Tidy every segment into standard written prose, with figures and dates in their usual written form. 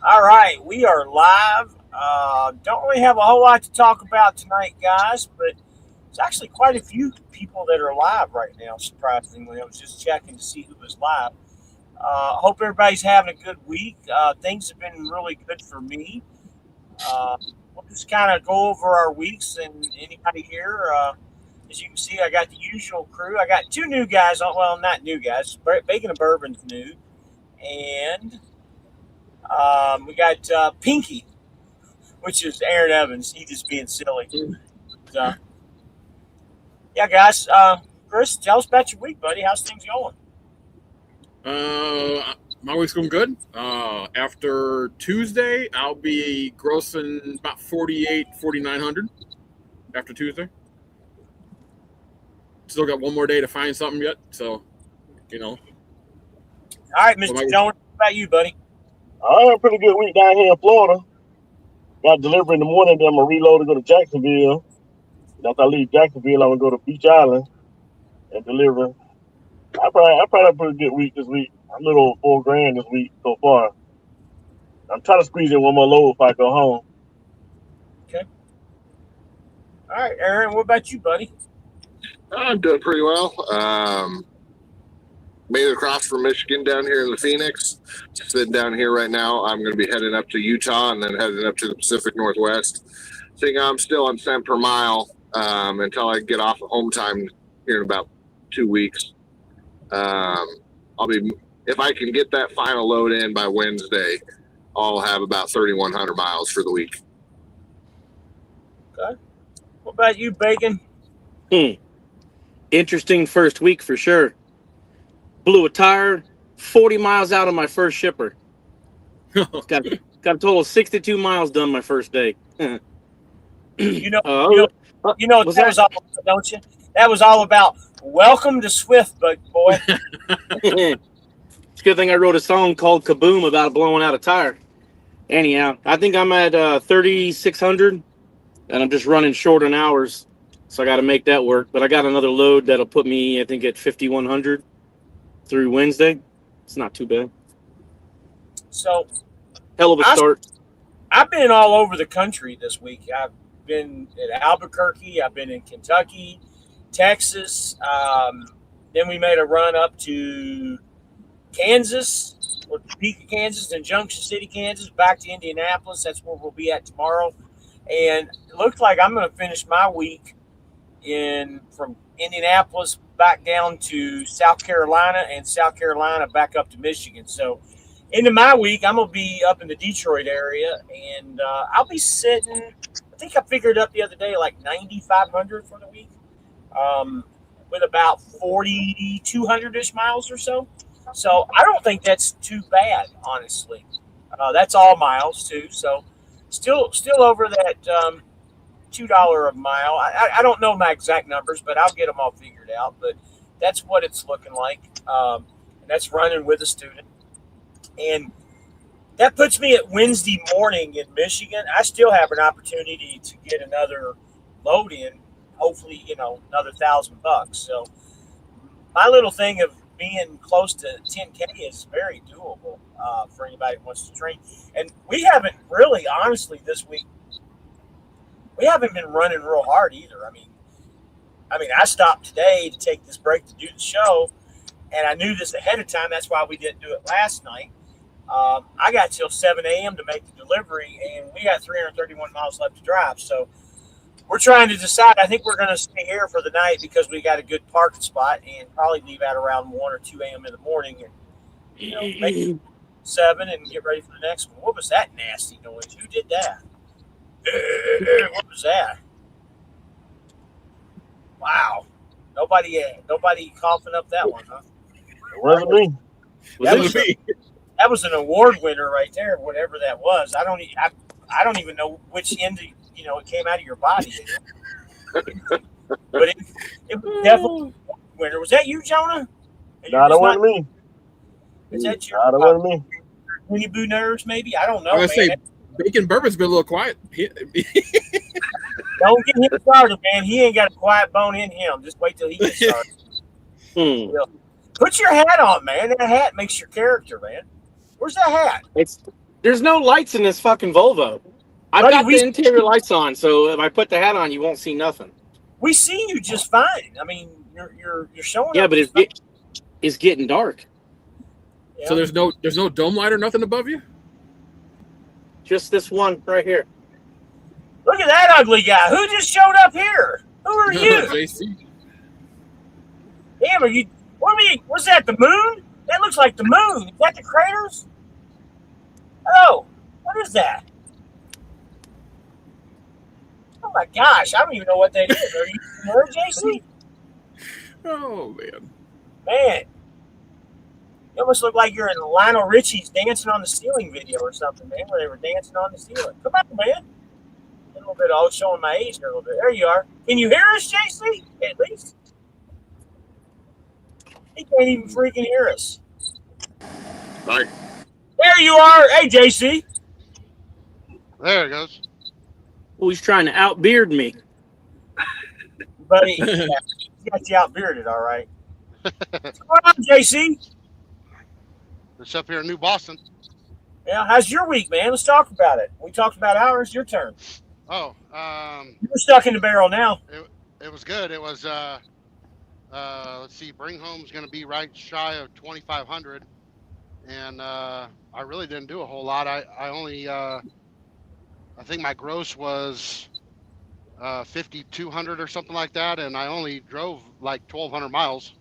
All right, we are live. Don't really have a whole lot to talk about tonight, guys, but there's actually quite a few people that are live right now, surprisingly. I was just checking to see who was live. Hope everybody's having a good week. Things have been really good for me. Uh, we'll just kind of go over our weeks and anybody here. As you can see, I got the usual crew. I got two new guys. Well, not new guys. Bacon and Bourbon's new. And we got Pinky, which is Aaron Evans. He just being silly. So, yeah, guys. Chris, tell us about your week, buddy. How's things going? My week's going good. After Tuesday, I'll be grossing about 4,900 after Tuesday. Still got one more day to find something yet, so, All right, Mr. Jones, what about you, buddy? I had a pretty good week down here in Florida. Got delivery in the morning, then I'm going to reload to go to Jacksonville. And after I leave Jacksonville, I'm going to go to Beach Island and deliver. I probably had a pretty good week this week. I'm a little over $4,000 this week so far. I'm trying to squeeze in one more load if I go home. Okay. All right, Aaron, what about you, buddy? I'm doing pretty well. Made it across from Michigan down here in the Phoenix. Sitting down here right now. I'm going to be heading up to Utah and then heading up to the Pacific Northwest. Seeing I'm still on cent per mile until I get off of home time here in about 2 weeks. I'll be, if I can get that final load in by Wednesday, I'll have about 3,100 miles for the week. Okay. What about you, Bacon? Interesting first week for sure. Blew a tire 40 miles out of my first shipper. got a total of 62 miles done my first day. You know what that was all about, don't you? That was all about welcome to Swift, boy. It's a good thing I wrote a song called Kaboom about blowing out a tire. Anyhow, I think I'm at 3,600, and I'm just running short on hours, so I got to make that work. But I got another load that'll put me, I think, at 5,100 through Wednesday. It's not too bad. So, hell of a start. I've been all over the country this week. I've been at Albuquerque. I've been in Kentucky, Texas. Then we made a run up to Kansas, or Topeka, Kansas, then Junction City, Kansas, back to Indianapolis. That's where we'll be at tomorrow. And it looks like I'm going to finish my week from Indianapolis back down to South Carolina, and South Carolina back up to Michigan. So into my week, I'm going to be up in the Detroit area, and I'll be sitting, I think I figured up the other day, like 9,500 for the week, with about 4,200-ish miles or so. So I don't think that's too bad, honestly. That's all miles, too. So still over that $2 a mile. I don't know my exact numbers, but I'll get them all figured out. But that's what it's looking like. And that's running with a student. And that puts me at Wednesday morning in Michigan. I still have an opportunity to get another load in, hopefully, another $1,000. So my little thing of being close to 10K is very doable for anybody who wants to train. And we haven't really, honestly, this week, we haven't been running real hard either. I mean, I stopped today to take this break to do the show, and I knew this ahead of time. That's why we didn't do it last night. I got till 7 a.m. to make the delivery, and we got 331 miles left to drive. So we're trying to decide. I think we're going to stay here for the night because we got a good parking spot, and probably leave out around 1 or 2 a.m. in the morning, and make it 7 and get ready for the next one. What was that nasty noise? Who did that? What was that? Wow. Nobody coughing up that one, huh? It wasn't me. That was an award winner right there, whatever that was. I don't even know which end it came out of your body. But it was definitely a winner. Was that you, Jonah? No, that wasn't me. Is that your No, that wasn't me. Winnie Boo nerves, maybe? I don't know. I was going to say, Bacon Bourbon's been a little quiet. Don't get him started, man. He ain't got a quiet bone in him. Just wait till he gets started. Put your hat on, man. That hat makes your character, man. Where's that hat? It's There's no lights in this fucking Volvo. I've Buddy, got the interior lights on, so if I put the hat on, you won't see nothing. We see you just fine. I mean, you're showing Yeah, up. but it's getting dark. Yeah. So there's no dome light or nothing above you? Just this one right here. Look at that ugly guy. Who just showed up here? Who are you? JC. Damn, are you? Was that the moon? That looks like the moon. Is that the craters? Oh, what is that? Oh my gosh, I don't even know what that is. Are you there, JC? Oh man. Man, you almost look like you're in Lionel Richie's Dancing on the Ceiling video or something, man, where they were dancing on the ceiling. Come on, man. A little bit of showing my age here a little bit. There you are. Can you hear us, JC? At least. He can't even freaking hear us. Right. There you are. Hey, JC. There it goes. Oh, he's trying to outbeard me. Buddy, he got you outbearded, all right. What's going on, JC? It's up here in New Boston. Yeah, how's your week, man? Let's talk about it. We talked about ours. Your turn. Oh, You're stuck in the barrel now. it was good. It was let's see, bring home's going to be right shy of 2,500, and I really didn't do a whole lot. I only I think my gross was 5,200 or something like that, and I only drove like 1,200 miles.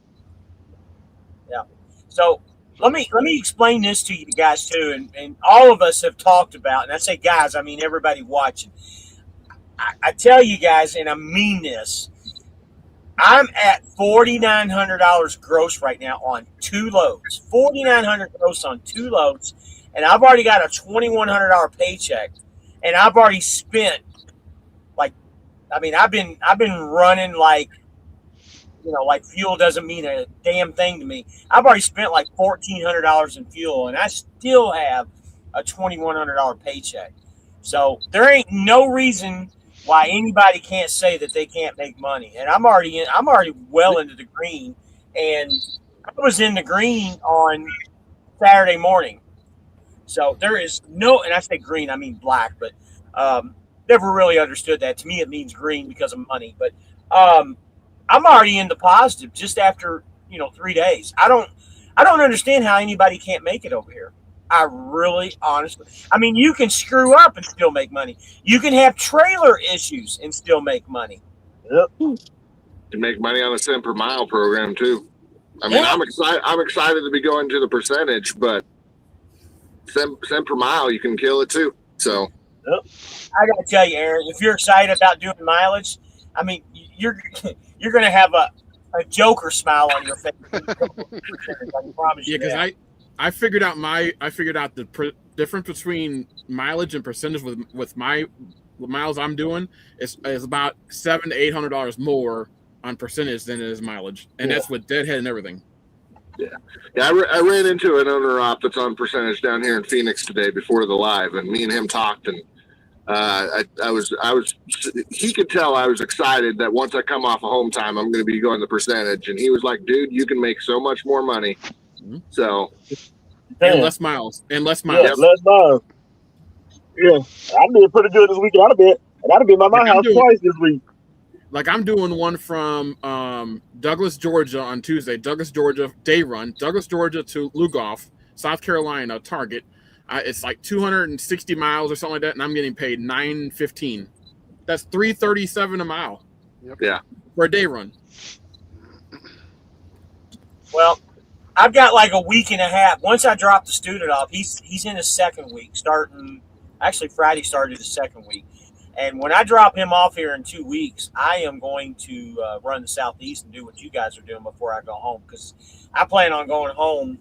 Yeah. So let me explain this to you guys too, and all of us have talked about, and I say guys, I mean everybody watching. I tell you guys, and I mean this, I'm at $4,900 gross right now on 2 loads. $4,900 gross on 2 loads, and I've already got a $2,100 paycheck, and I've already spent I've been running like, like fuel doesn't mean a damn thing to me. I've already spent like $1,400 in fuel, and I still have a $2,100 paycheck. So there ain't no reason why anybody can't say that they can't make money. And I'm already well into the green, and I was in the green on Saturday morning. So there is no, and I say green, I mean black, but never really understood that. To me, it means green because of money. But I'm already in the positive just after 3 days. I don't understand how anybody can't make it over here. I really, honestly, I mean, you can screw up and still make money. You can have trailer issues and still make money. Yep. You make money on a cent per mile program too. I mean, Yeah. I'm excited to be going to the percentage, but cent per mile, you can kill it too. So I got to tell you, Aaron, if you're excited about doing mileage, I mean, you're going to have a Joker smile on your face. I promise you. Yeah, because I figured out the difference between mileage and percentage with my miles I'm doing is about $700 to $800 more on percentage than it is mileage, and that's with deadhead and everything. Yeah. I ran into an owner op that's on percentage down here in Phoenix today before the live, and me and him talked, and he could tell I was excited that once I come off of home time, I'm going to be going the percentage, and he was like, "Dude, you can make so much more money." Mm-hmm. So. And less miles. Yeah, less miles. Yeah, I did pretty good this week. I'd have been by my house twice this week. Like I'm doing one from Douglas, Georgia on Tuesday. Douglas, Georgia day run. Douglas, Georgia to Lugoff, South Carolina Target. It's like 260 miles or something like that, and I'm getting paid $9.15. That's $3.37 a mile. Yep. Yeah, for a day run. Well, I've got like a week and a half. Once I drop the student off, he's in his second week. Friday started his second week. And when I drop him off here in 2 weeks, I am going to run the Southeast and do what you guys are doing before I go home, because I plan on going home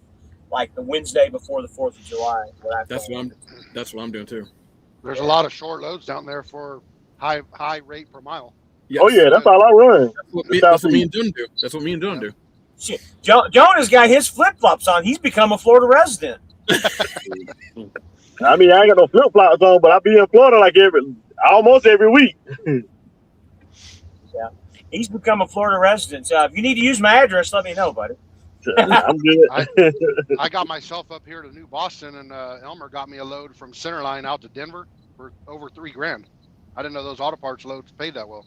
like the Wednesday before the 4th of July. That's what I'm doing too. There's a lot of short loads down there for high rate per mile. Yes. Oh yeah, that's all I run. That's what me and Dunn do. That's what me and Dunn do. Shit. Jonah's got his flip-flops on. He's become a Florida resident. I mean, I ain't got no flip flops on, but I be in Florida like almost every week. Yeah, he's become a Florida resident. So if you need to use my address, let me know, buddy. I'm good. I got myself up here to New Boston, and Elmer got me a load from Centerline out to Denver for over $3,000. I didn't know those auto parts loads paid that well.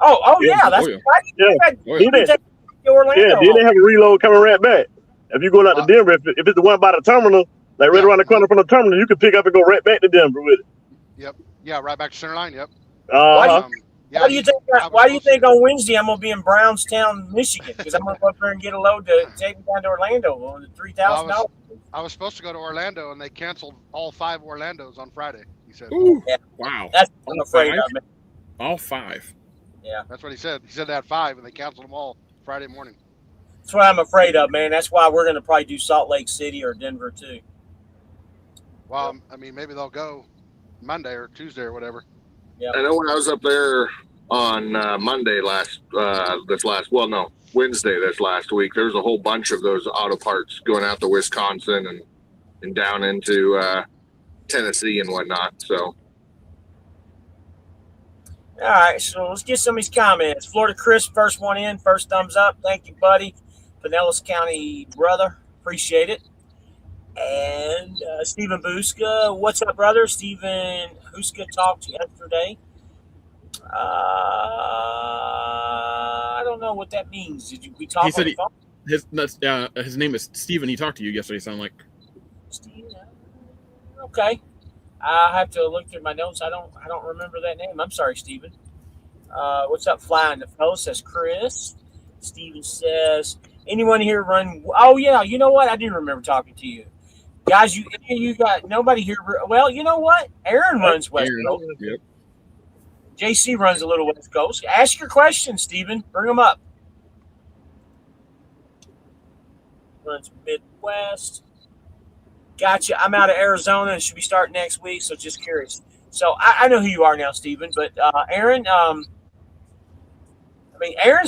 Oh Yeah. yeah, that's Oh, yeah. right. Yeah. Oh, You yeah. take to Orlando. Yeah, then they have a reload coming right back. If you're going out to Denver, if it's the one by the terminal, like right Yeah. around the corner from the terminal, you can pick up and go right back to Denver with it. Yep. Yeah, right back to Centerline. Yep. Uh-huh. Yeah, Why do you think? Why do you think on Wednesday I'm gonna be in Brownstown, Michigan? Because I'm gonna go up there and get a load to take me down to Orlando on the $3,000. I was supposed to go to Orlando, and they canceled all 5 Orlandos on Friday. He said. Ooh, Yeah. wow. That's what I'm All afraid five? of. Man. All 5. Yeah, That's what he said. He said they had 5, and they canceled them all Friday morning. that's what I'm afraid of, man. That's why we're gonna probably do Salt Lake City or Denver too. Well, I mean, maybe they'll go Monday or Tuesday or whatever. I know when I was up there on Wednesday this last week, there was a whole bunch of those auto parts going out to Wisconsin and down into Tennessee and whatnot. So All right, so let's get some of these comments. Florida Chris, first one in, first thumbs up. Thank you, buddy. Pinellas County brother, appreciate it. And Stephen Buska, what's up, brother? Stephen Buska talked yesterday. I don't know what that means. We talk He said on the phone? his name is Steven. He talked to you yesterday, sound like. Steve? Okay. I have to look through my notes. I don't remember that name. I'm sorry, Stephen. What's up, Flying the Fellow, says Chris. Stephen says, anyone here run? Oh, yeah. You know what? I do remember talking to you. Guys, you got nobody here. Well, you know what? Aaron runs West Coast. Yep. JC runs a little West Coast. Ask your questions, Stephen. Bring them up. Runs Midwest. Gotcha. I'm out of Arizona and should be starting next week, so just curious. So I know who you are now, Stephen, but Aaron, Aaron's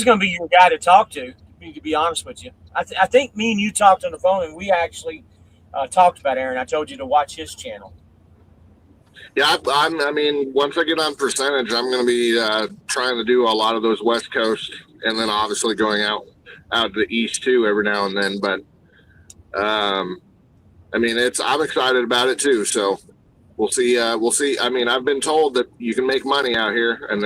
going to be your guy to talk to be honest with you. I think me and you talked on the phone, and we actually talked about Aaron. I told you to watch his channel. yeah, I mean, once I get on percentage, I'm going to be trying to do a lot of those West Coast, and then obviously going out to the East too every now and then. But I mean, I'm excited about it too. So we'll see. We'll see. I mean, I've been told that you can make money out here, and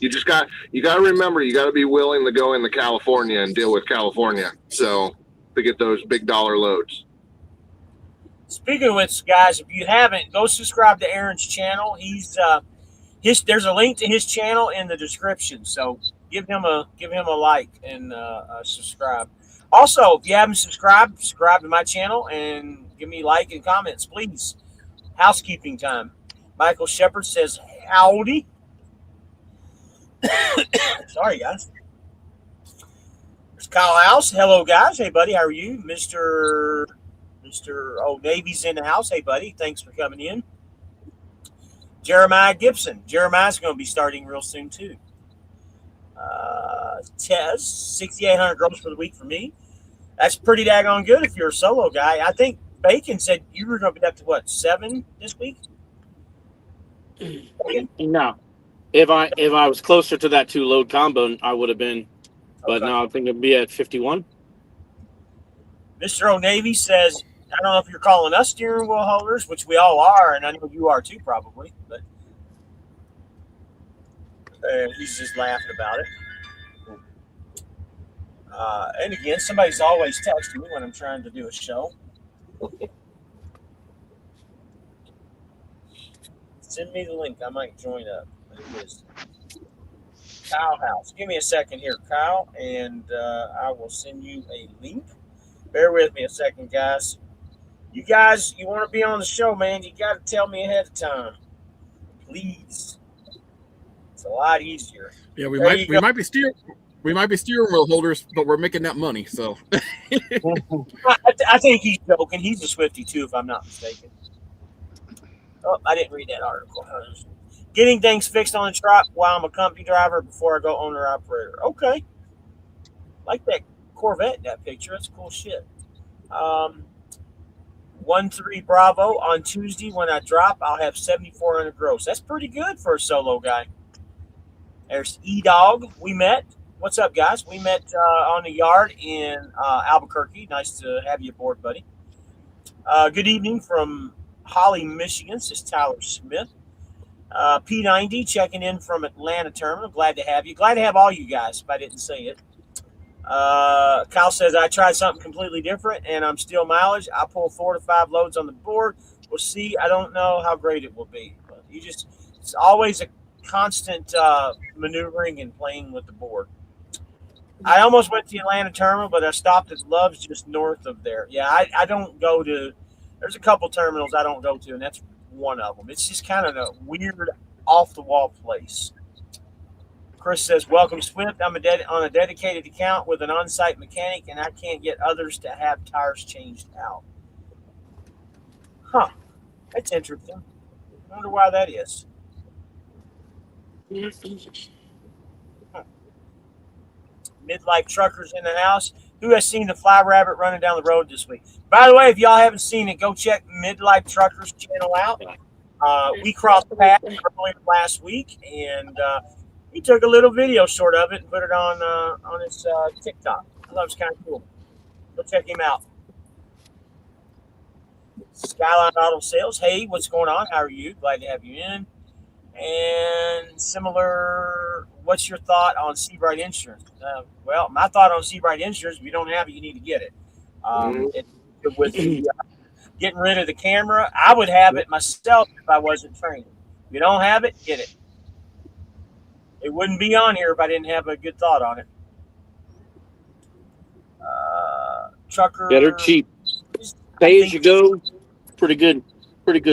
you got to remember, you got to be willing to go into California and deal with California. So to get those big dollar loads. Speaking of which, guys, if you haven't, go subscribe to Aaron's channel. He's there's a link to his channel in the description. So give him a like and subscribe. Also, if you haven't subscribed to my channel and give me a like and comments, please. Housekeeping time. Michael Shepard says, howdy. Sorry, guys. There's Kyle House. Hello, guys. Hey, buddy. How are you? Mr. Navy's in the house. Hey, buddy. Thanks for coming in. Jeremiah Gibson. Jeremiah's going to be starting real soon, too. Tez, 6,800 gross for the week for me. That's pretty daggone good if you're a solo guy. I think Bacon said you were going to be up to, 7 this week? Bacon? No. If I was closer to that 2-load combo, I would have been. But Okay. now I think it'd be at 51. Mr. O'Navy says, I don't know if you're calling us steering wheel holders, which we all are, and I know you are too, probably. But he's just laughing about it. And again, somebody's always texting me when I'm trying to do a show. Send me the link. I might join up. It is Kyle House. Give me a second here, Kyle, and I will send you a link. Bear with me a second, guys. You guys, you want to be on the show, man, you got to tell me ahead of time. Please. It's a lot easier. Yeah, we There you go. might be steering wheel holders, but we're making that money. So I think he's joking. He's a Swiftie, too, if I'm not mistaken. Oh, I didn't read that article. Getting things fixed on the truck while I'm a company driver before I go owner-operator. Okay. Like that Corvette in that picture. That's cool shit. 1-3 Bravo. On Tuesday when I drop, I'll have 7,400 gross. That's pretty good for a solo guy. There's E-Dog. We met. What's up, guys? We met on the yard in Albuquerque. Nice to have you aboard, buddy. Good evening from Holly, Michigan. This is Tyler Smith. P90 checking in from Atlanta Terminal. Glad to have you. Glad to have all you guys, if I didn't say it. Kyle says, I tried something completely different, and I'm still mileage. I pull 4 to 5 loads on the board. We'll see. I don't know how great it will be. But it's always a constant maneuvering and playing with the board. I almost went to the Atlanta Terminal, but I stopped at Love's just north of there. Yeah, I don't go to – there's a couple terminals I don't go to, and that's one of them. It's just kind of a weird, off-the-wall place. Chris says, welcome, Swift. I'm on a dedicated account with an on-site mechanic, and I can't get others to have tires changed out. Huh. That's interesting. I wonder why that is. Huh. Midlife truckers in the house. Who has seen the fly rabbit running down the road this week? By the way, if y'all haven't seen it, go check Midlife Truckers channel out. We crossed paths earlier last week, and he took a little video short of it and put it on his TikTok. I thought it was kind of cool. Go check him out. Skyline Auto Sales. Hey, what's going on? How are you? Glad to have you in. And similar, what's your thought on SeBrite insurance? Well, my thought on SeBrite insurance, if you don't have it, you need to get it. With the, getting rid of the camera, I would have it myself if I wasn't trained. If you don't have it, get it. It wouldn't be on here if I didn't have a good thought on it. Trucker. Yeah, they're cheap. Pay as you go. Pretty good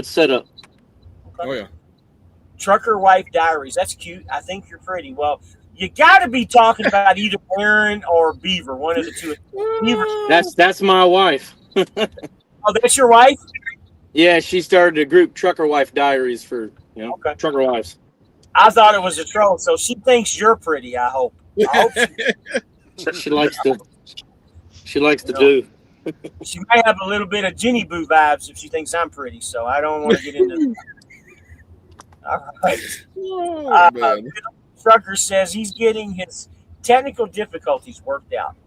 setup. Okay. Oh yeah. Trucker Wife Diaries. That's cute. I think you're pretty. Well, you got to be talking about either Aaron or Beaver, one of the two. Beaver. That's my wife. Oh, that's your wife? Yeah, she started a group, Trucker Wife Diaries, for Okay. trucker wives. I thought it was a troll, so she thinks you're pretty. I hope. She likes to do. She might have a little bit of Jenny Boo vibes if she thinks I'm pretty, so I don't want to get into that. All right. Trucker says he's getting his technical difficulties worked out.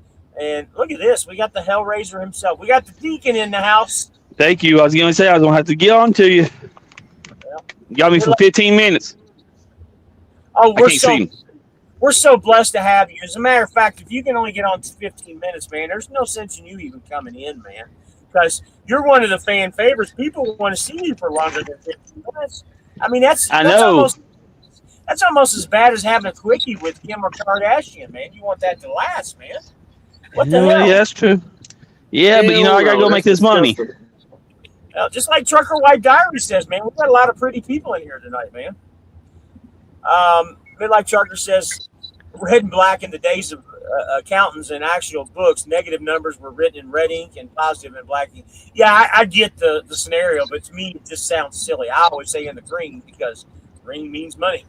And look at this. We got the Hellraiser himself. We got the Deacon in the house. Thank you. I was going to say I was going to have to get on to you. You got me for 15 minutes. Oh, I we're so blessed to have you. As a matter of fact, if you can only get on 15 minutes, man, there's no sense in you even coming in, man. Because you're one of the fan favorites. People want to see you for longer than 15 minutes. I mean, that's almost as bad as having a quickie with Kim or Kardashian, man. You want that to last, man. What the hell? Yeah, that's true. Yeah, but I got to go make this money. Just like Trucker White Diary says, man, we've got a lot of pretty people in here tonight, man. Midlife Trucker says, red and black in the days of accountants and actual books, negative numbers were written in red ink and positive in black ink. Yeah, I get the scenario, but to me, it just sounds silly. I always say in the green because green means money.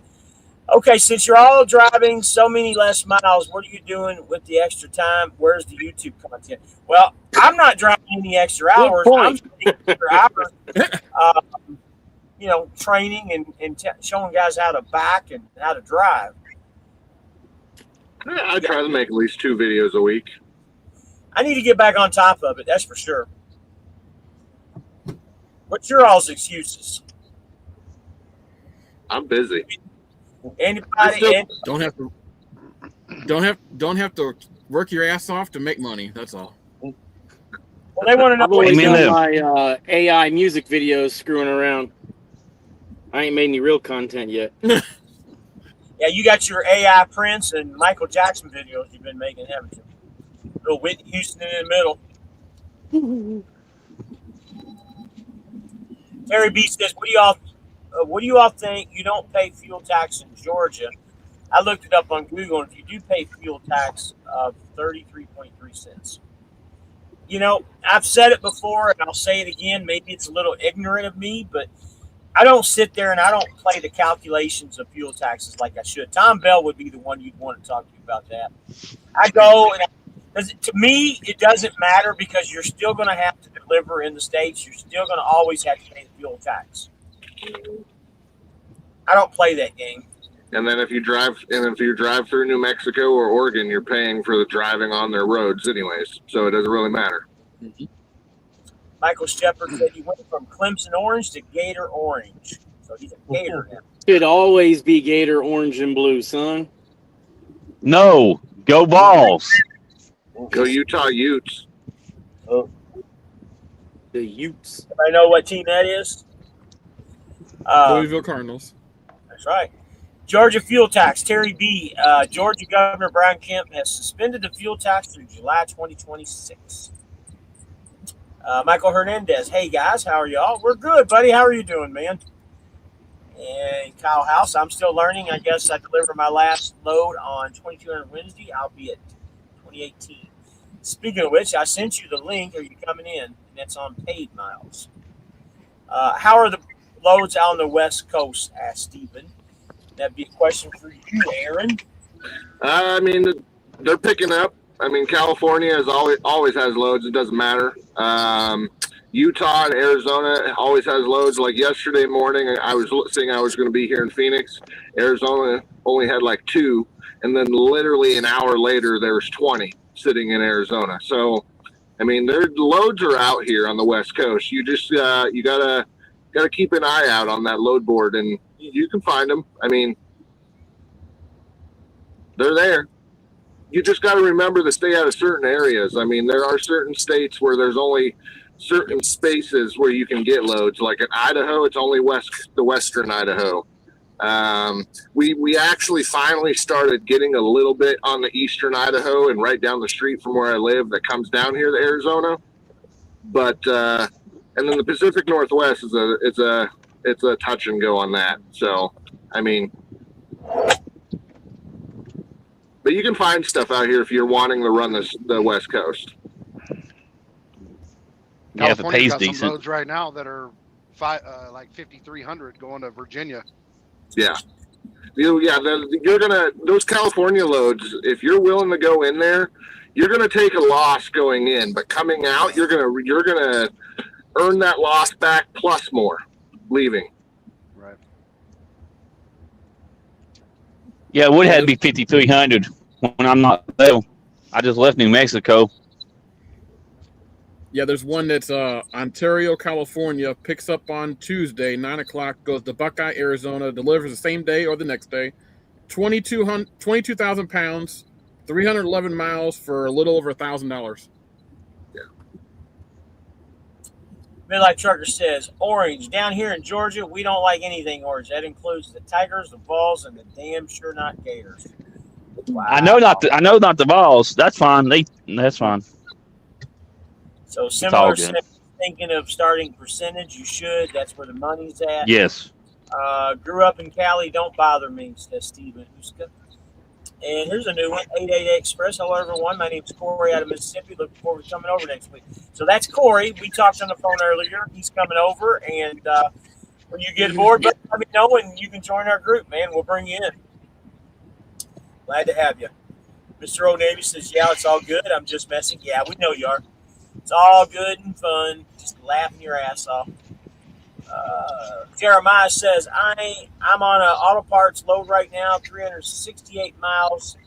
Okay, since you're all driving so many less miles, what are you doing with the extra time? Where's the YouTube content? Well, I'm not driving any extra hours. I'm spending extra hours, training and showing guys how to back and how to drive. I try to make at least 2 videos a week. I need to get back on top of it. That's for sure. What's your all's excuses? I'm busy. Anybody? Don't have to work your ass off to make money. That's all. Well, they want to know. I've always Amen done there. my AI music videos screwing around. I ain't made any real content yet. Yeah, you got your AI Prince and Michael Jackson videos you've been making, haven't you? Little Whitney Houston in the middle. Terry B says, "What do you all think? You don't pay fuel tax in Georgia?" I looked it up on Google, and if you do pay fuel tax of 33.3 cents. I've said it before, and I'll say it again. Maybe it's a little ignorant of me, but I don't sit there and I don't play the calculations of fuel taxes like I should. Tom Bell would be the one you'd want to talk to about that. I go, and to me, it doesn't matter because you're still going to have to deliver in the States. You're still going to always have to pay the fuel tax. I don't play that game. And then if you drive through New Mexico or Oregon, you're paying for the driving on their roads anyways. So it doesn't really matter. Mhm. Michael Shepard said he went from Clemson orange to Gator orange. So he's a Gator now. Should always be Gator orange and blue, son. No, go Balls. Go Utah Utes. The Utes. I know what team that is. Louisville Cardinals. That's right. Georgia fuel tax. Terry B. Georgia Governor Brian Kemp has suspended the fuel tax through July 2026. Michael Hernandez. Hey, guys. How are y'all? We're good, buddy. How are you doing, man? And Kyle House. I'm still learning. I guess I delivered my last load on 2200 Wednesday. I'll be at 2018. Speaking of which, I sent you the link. Are you coming in? And that's on paid miles. How are the loads out on the West Coast? Asked Stephen. That'd be a question for you, Aaron. I mean, they're picking up. I mean, California is always has loads. It doesn't matter. Utah and Arizona always has loads. Like yesterday morning, I was saying I was going to be here in Phoenix. Arizona only had like 2, and then literally an hour later, there was 20 sitting in Arizona. So, I mean, their loads are out here on the West Coast. You just you gotta keep an eye out on that load board, and you can find them. I mean, they're there. You just got to remember to stay out of certain areas. I mean, there are certain states where there's only certain spaces where you can get loads. Like in Idaho, it's only the western Idaho. We actually finally started getting a little bit on the eastern Idaho and right down the street from where I live that comes down here to Arizona. But and then the Pacific Northwest is it's a touch and go on that. So, I mean, but you can find stuff out here if you're wanting to run the West Coast. Yeah, if it pays California's got some decent. loads right now that are like 5,300 going to Virginia. Yeah. You're gonna those California loads. If you're willing to go in there, you're gonna take a loss going in, but coming out, you're gonna earn that loss back plus more leaving. Right. Yeah, it would have to be 5,300 when I'm not there. I just left New Mexico. Yeah, there's one that's Ontario, California, picks up on Tuesday, 9 o'clock, goes to Buckeye, Arizona, delivers the same day or the next day. 22,000 pounds, 311 miles for a little over $1,000. Midlife Trucker says, orange. Down here in Georgia, we don't like anything orange. That includes the Tigers, the Vols, and the damn sure not Gators. Wow. I know not the Vols. That's fine. That's fine. So all similar, good. thinking of starting percentage, you should. That's where the money's at. Yes. Grew up in Cali. Don't bother me, says Steven. And here's a new one, 888 Express. Hello, everyone. My name's Corey out of Mississippi. Looking forward to coming over next week. So that's Corey. We talked on the phone earlier. He's coming over. And when you get aboard, let me know and you can join our group, man. We'll bring you in. Glad to have you. Mr. Old Navy says, yeah, it's all good. I'm just messing. Yeah, we know you are. It's all good and fun. Just laughing your ass off. Jeremiah says, I'm on an auto parts load right now, 368 miles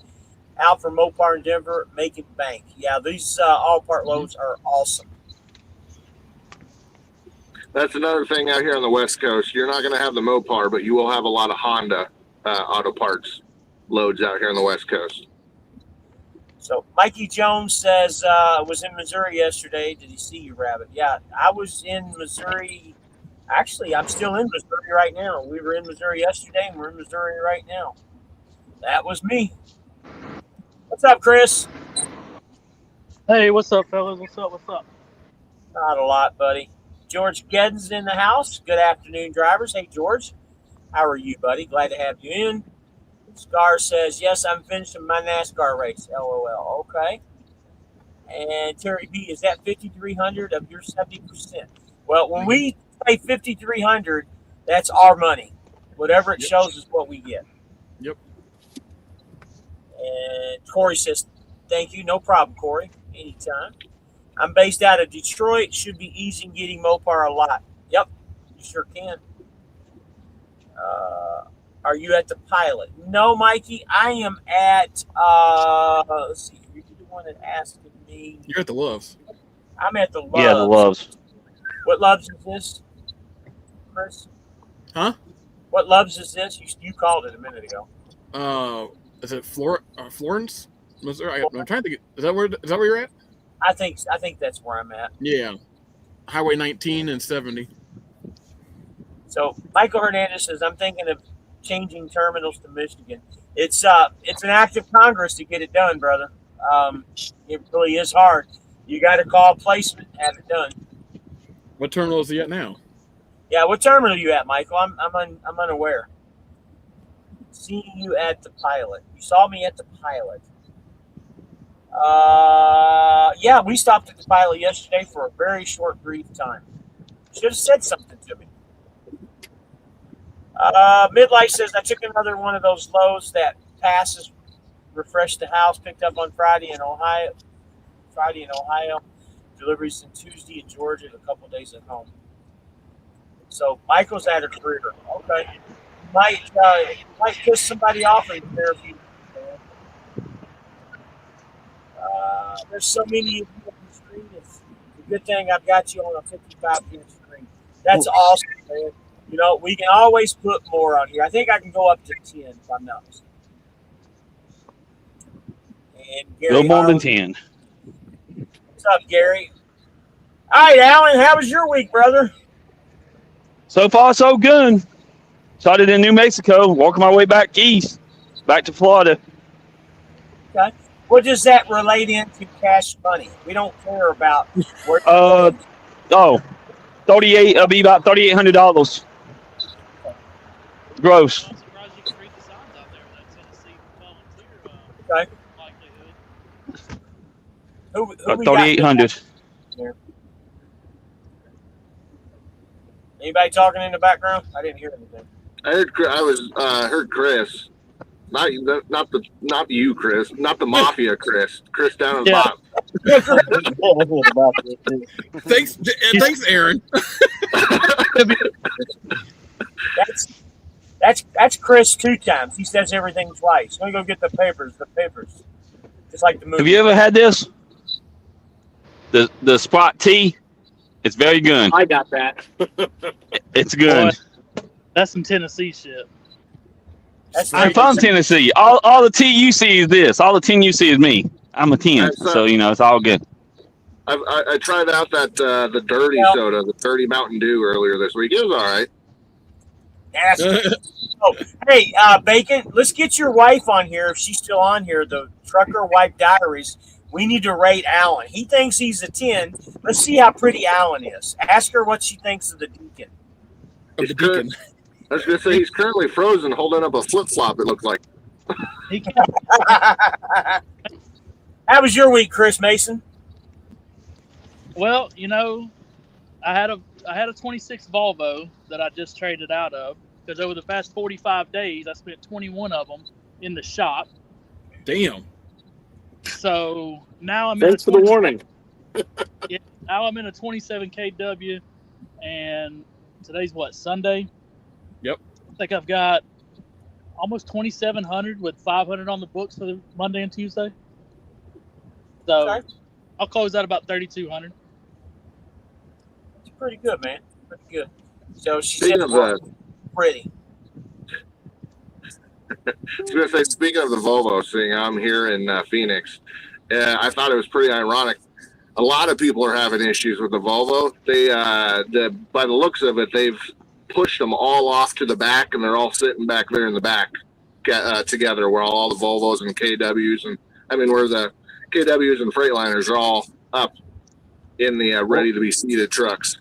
out from Mopar in Denver, making bank. Yeah, these auto part loads are awesome. That's another thing out here on the West Coast. You're not going to have the Mopar, but you will have a lot of Honda auto parts loads out here on the West Coast. So Mikey Jones says, was in Missouri yesterday. Did he see you, Rabbit? Yeah, I was in Missouri. Actually, I'm still in Missouri right now. We were in Missouri yesterday, and we're in Missouri right now. That was me. What's up, Chris? Hey, what's up, fellas? What's up? Not a lot, buddy. George Geddon's in the house. Good afternoon, drivers. Hey, George. How are you, buddy? Glad to have you in. Scar says, yes, I'm finishing my NASCAR race. LOL. Okay. And Terry B, is that 5,300 of your 70%? Well, when we say 5,300, that's our money. Whatever it shows is what we get. Yep. And Corey says, thank you. No problem, Corey. Anytime. I'm based out of Detroit. Should be easy in getting Mopar a lot. Yep. You sure can. Are you at the Pilot? No, Mikey. I am at. Let's see. You're the one that asked me. You're at the Loves. I'm at the Loves. Yeah, the Loves. What Loves is this, Chris? Huh? What Loves is this? You called it a minute ago. Is it Florence? Missouri? I'm trying to think. Is that where you're at? I think that's where I'm at. Yeah, Highway 19 and 70. So Michael Hernandez says, I'm thinking of changing terminals to Michigan. It's an act of Congress to get it done, brother. It really is hard. You got to call placement, have it done. What terminal is he at now? Yeah, what terminal are you at, Michael? I'm unaware. Seeing you at the Pilot. You saw me at the Pilot. Yeah, we stopped at the Pilot yesterday for a very short, brief time. Should have said something to me. Midlife says, I took another one of those loads that passes, refreshed the house, picked up on Friday in Ohio. Deliveries in Tuesday in Georgia, a couple days at home. So Michael's at a career. Okay. Might piss somebody off in there if you. There's so many of you on the screen. It's a good thing I've got you on a 55-inch screen. That's awesome, man. You know, we can always put more on here. I think I can go up to 10 if I'm not mistaken. And Gary, No more than 10. What's up, Gary? All right, Alan, how was your week, brother? So far, so good. Started in New Mexico, walking my way back east, back to Florida. Okay. What does that relate into cash money? We don't care about where 38. It'll be about $3,800 gross. I'm surprised you can read the signs out there with that Tennessee volunteer Okay. likelihood. Who About we got 3,800. there? Anybody talking in the background? I didn't hear anything. I heard Chris. Not you, Chris. Not the mafia, Chris. Chris down at the bottom. Thanks, Aaron. That's Chris 2 times. He says everything twice. Let me go get the papers. Just like the movie. Have you ever had this? The SeBrite tea? It's very good. I got that. It's good. Boy, that's some Tennessee shit. I'm from Tennessee. All the tea you see is this. All the 10 you see is me. I'm a 10, so it's all good. I tried out that the dirty soda, the dirty Mountain Dew earlier this week. It was all right. Hey, Bacon, let's get your wife on here if she's still on here. The Trucker Wife Diaries. We need to rate Alan. He thinks he's a 10. Let's see how pretty Alan is. Ask her what she thinks of the Deacon. I was going to say he's currently frozen, holding up a flip-flop, it looks like. How was your week, Chris Mason? Well, I had a 26 Volvo that I just traded out of because over the past 45 days I spent 21 of them in the shop. Damn. So now I'm Thanks for the warning. Yeah, now I'm in a 27 kW, and today's what, Sunday? Yep. I think I've got almost 2,700 with 500 on the books for the Monday and Tuesday. So Okay. I'll close out about 3,200. It's pretty good, man. Pretty good. So she Speaking said of pretty. I was going to say, speaking of the Volvo, seeing I'm here in Phoenix, I thought it was pretty ironic. A lot of people are having issues with the Volvo. They, by the looks of it, they've pushed them all off to the back, and they're all sitting back there in the back together, where all the Volvos and KWs, where the KWs and Freightliners are all up in the ready to be seated trucks.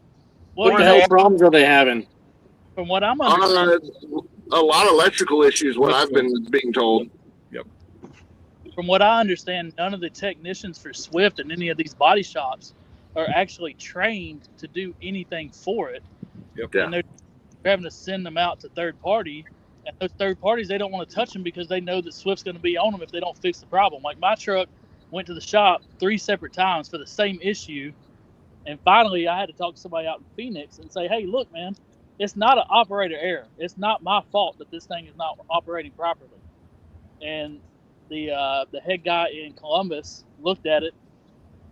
What the hell problems are they having? From what I'm understanding, A lot of electrical issues, what I've been being told. from what I understand, none of the technicians for Swift and any of these body shops are actually trained to do anything for it. Yep. And they're having to send them out to third party. And those third parties, they don't want to touch them because they know that Swift's going to be on them if they don't fix the problem. Like my truck went to the shop 3 separate times for the same issue. And finally, I had to talk to somebody out in Phoenix and say, hey, look, man, it's not an operator error. It's not my fault that this thing is not operating properly. And the head guy in Columbus looked at it,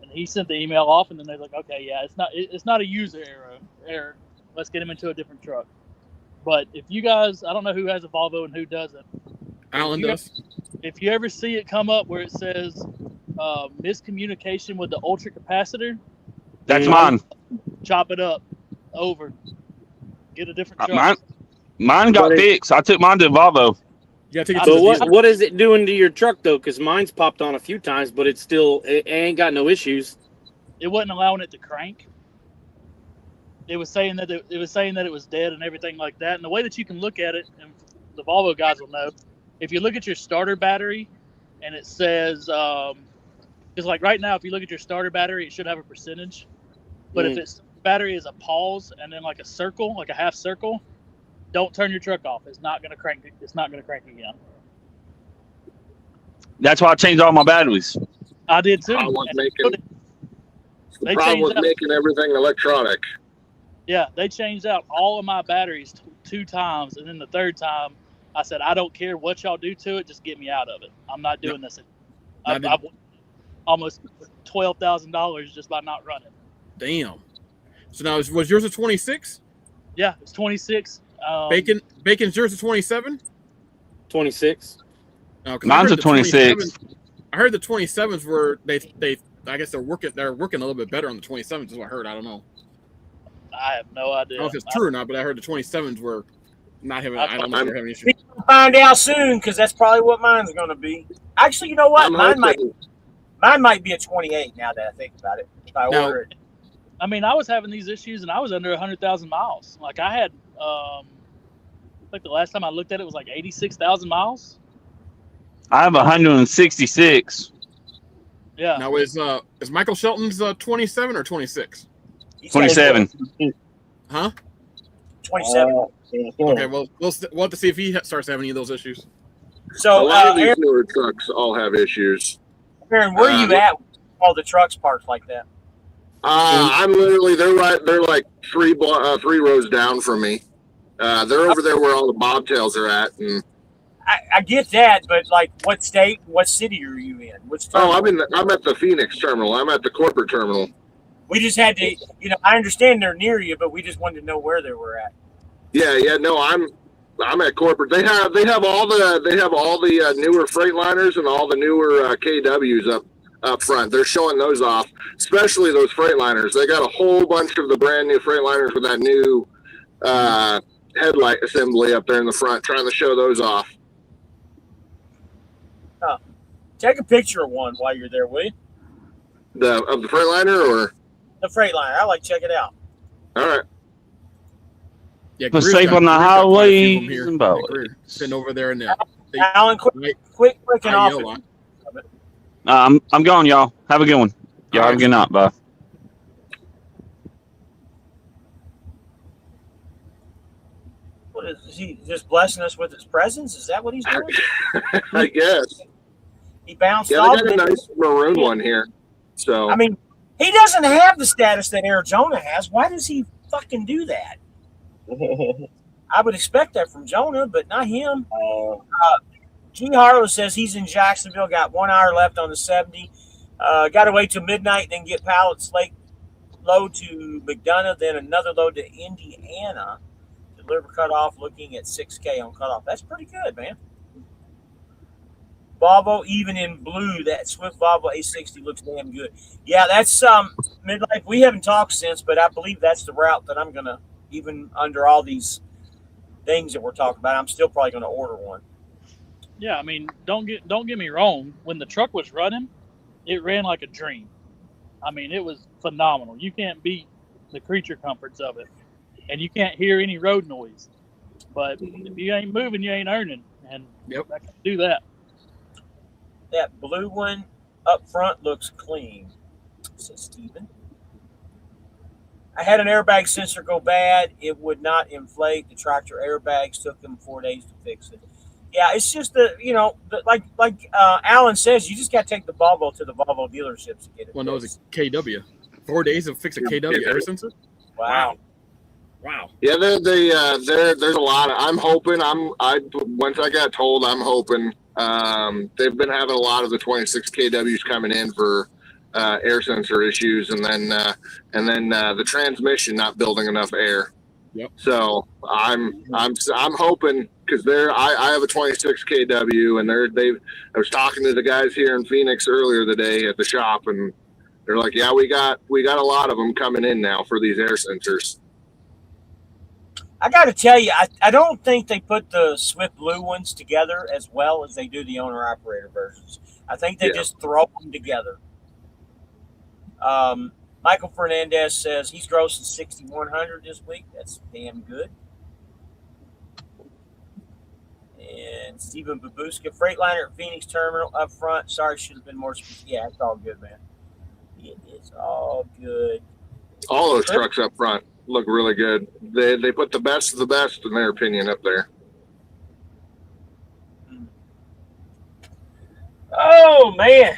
and he sent the email off, and then they're like, okay, yeah, it's not a user error. Let's get him into a different truck. But if you guys, I don't know who has a Volvo and who doesn't. Alan does. If you ever see it come up where it says miscommunication with the ultra capacitor, That's mine. chop it up. Over. Get a different truck. Mine got fixed. I took mine to Volvo. You gotta take it to So the dealer. what is it doing to your truck though? Because mine's popped on a few times, but it ain't got no issues. It wasn't allowing it to crank. It was saying that it was dead and everything like that. And the way that you can look at it, and the Volvo guys will know, if you look at your starter battery, and it says, because like right now, if you look at your starter battery, it should have a percentage. But if its battery is a pause and then like a circle, like a half circle, don't turn your truck off. It's not gonna crank. It's not gonna crank again. That's why I changed all my batteries. I did too. The They problem changed with out- making everything electronic. Yeah, they changed out all of my batteries 2 times, and then the third time, I said, I don't care what y'all do to it, just get me out of it. I'm not doing this. I've almost $12,000 just by not running. Damn. So now was yours a 26? Yeah, it's 26. Bacon's yours a 27? 26. No, 'cause Mine's I a heard the 26. 27 I heard the 27s were they I guess they're working a little bit better on the 27s is what I heard. I don't know. I have no idea. I don't know if it's true or not, but I heard the 27s were not having. I don't know if they're having issues. We'll find out soon because that's probably what mine's going to be. Actually, you know what? Mine might be a 28 now that I think about it. If I order it. I mean, I was having these issues, and I was under 100,000 miles. Like I had, like the last time I looked at it was like 86,000 miles. I have 166. Yeah. Now is Michael Shelton's 27 or 26? 27. Huh? 27. Okay, well, we'll have to see if he starts having any of those issues. So, a lot of these Aaron, newer trucks all have issues. Aaron, where are you at with all the trucks parked like that? I'm literally they're like three rows down from me. They're over there where all the bobtails are at. And I get that, but like, what state, what city are you in? Which terminal? I'm at the Phoenix terminal. I'm at the corporate terminal. We just had to, I understand they're near you, but we just wanted to know where they were at. Yeah. No, I'm at corporate. They have all the newer Freightliners and all the newer KWs up front. They're showing those off, especially those Freightliners. They got a whole bunch of the brand new Freightliners with that new headlight assembly up there in the front, trying to show those off. Take a picture of one while you're there, will you? Of the Freightliner or the Freightliner. I like to check it out. All right. Yeah, But safe on the highways and byways. Sitting over there in there. Alan, quick and off. I'm gone, y'all. Have a good one. Y'all have a good night. Bye. What is he just blessing us with his presence? Is that what he's doing? I guess. He bounced Yeah, off. they got a nice maroon one here. So I mean, he doesn't have the status that Arizona has. Why does he fucking do that? I would expect that from Jonah, but not him. G. Harlow says he's in Jacksonville, got 1 hour left on the 70. Got to wait till midnight, then get pallets load to McDonough, then another load to Indiana. Deliver cutoff, looking at 6K on cutoff. That's pretty good, man. Volvo, even in blue, that Swift Volvo A60 looks damn good. Yeah, that's midlife. We haven't talked since, but I believe that's the route that I'm gonna, even under all these things that we're talking about, I'm still probably gonna order one. Yeah, I mean, don't get me wrong. When the truck was running, it ran like a dream. I mean, it was phenomenal. You can't beat the creature comforts of it, and you can't hear any road noise. But if you ain't moving, you ain't earning, and I can do that. That blue one up front looks clean, says Steven. I had an airbag sensor go bad. It would not inflate. The tractor airbags took them 4 days to fix it. Yeah, it's just like Alan says, you just got to take the Volvo to the Volvo dealerships to get it. Well, no, it's a KW. 4 days to fix a KW air sensor? Wow. Wow. Yeah, there's a lot of. I'm hoping. Once I got told, I'm hoping. They've been having a lot of the 26 kWs coming in for air sensor issues, and then the transmission not building enough air. Yep. So I'm hoping, because I have a 26 kW, and I was talking to the guys here in Phoenix earlier today at the shop, and they're like, yeah, we got a lot of them coming in now for these air sensors. I got to tell you, I don't think they put the Swift Blue ones together as well as they do the owner-operator versions. I think they just throw them together. Michael Fernandez says he's grossing 6,100 this week. That's damn good. And Stephen Babuska, Freightliner at Phoenix Terminal up front. Sorry, should have been more specific. Yeah, it's all good, man. It is all good. All those trucks up front look really good. They put the best of the best, in their opinion, up there. Oh, man.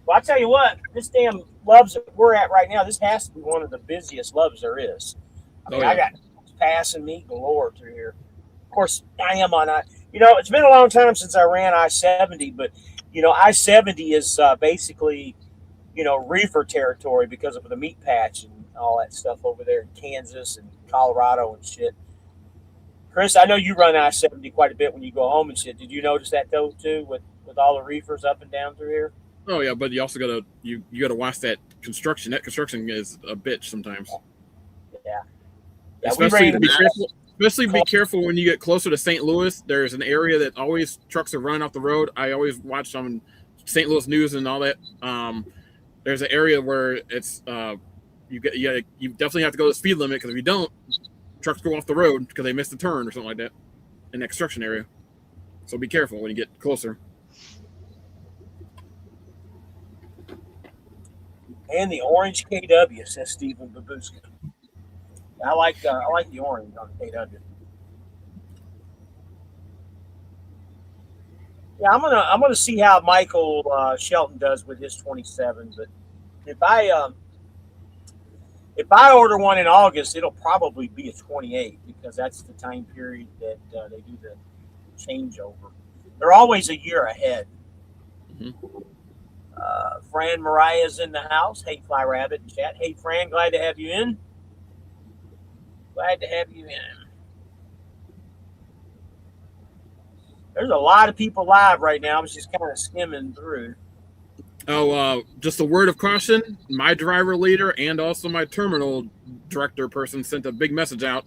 Well, I'll tell you what, this damn Loves that we're at right now, this has to be one of the busiest Loves there is. I mean, I got passing me galore through here. Of course, I am on it's been a long time since I ran I-70, but, I-70 is basically, reefer territory because of the meat patch and all that stuff over there in Kansas and Colorado and shit. Chris, I know you run I-70 quite a bit when you go home and shit. Did you notice that though too, with all the reefers up and down through here? Oh yeah, but you also gotta you gotta watch that construction. That construction is a bitch sometimes. Yeah. Especially be careful when you get closer to St. Louis. There's an area that always trucks are running off the road. I always watch on St. Louis news and all that. There's an area where it's you definitely have to go to the speed limit, because if you don't, trucks go off the road because they missed a turn or something like that in that construction area. So be careful when you get closer. And the orange KW, says Stephen Babuska. I like the orange on KW. Yeah, I'm gonna see how Michael Shelton does with his 27. But if I order one in August, it'll probably be a 28, because that's the time period that they do the changeover. They're always a year ahead. Mm-hmm. Fran Mariah's in the house. Hey, Fly Rabbit in chat. Hey, Fran, glad to have you in. Glad to have you in. There's a lot of people live right now. I was just kind of skimming through. Oh, just a word of caution. My driver leader and also my terminal director person sent a big message out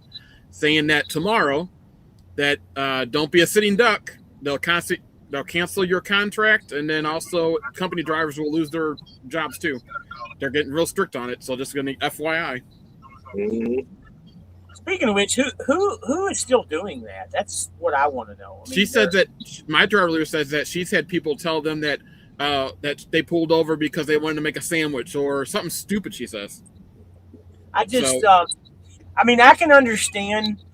saying that tomorrow that don't be a sitting duck. They'll cancel your contract, and then also company drivers will lose their jobs too. They're getting real strict on it, so just going to FYI. Mm-hmm. Speaking of which, who is still doing that? That's what I want to know. I mean, she said that my driver leader says that she's had people tell them that that they pulled over because they wanted to make a sandwich or something stupid. She says. I can understand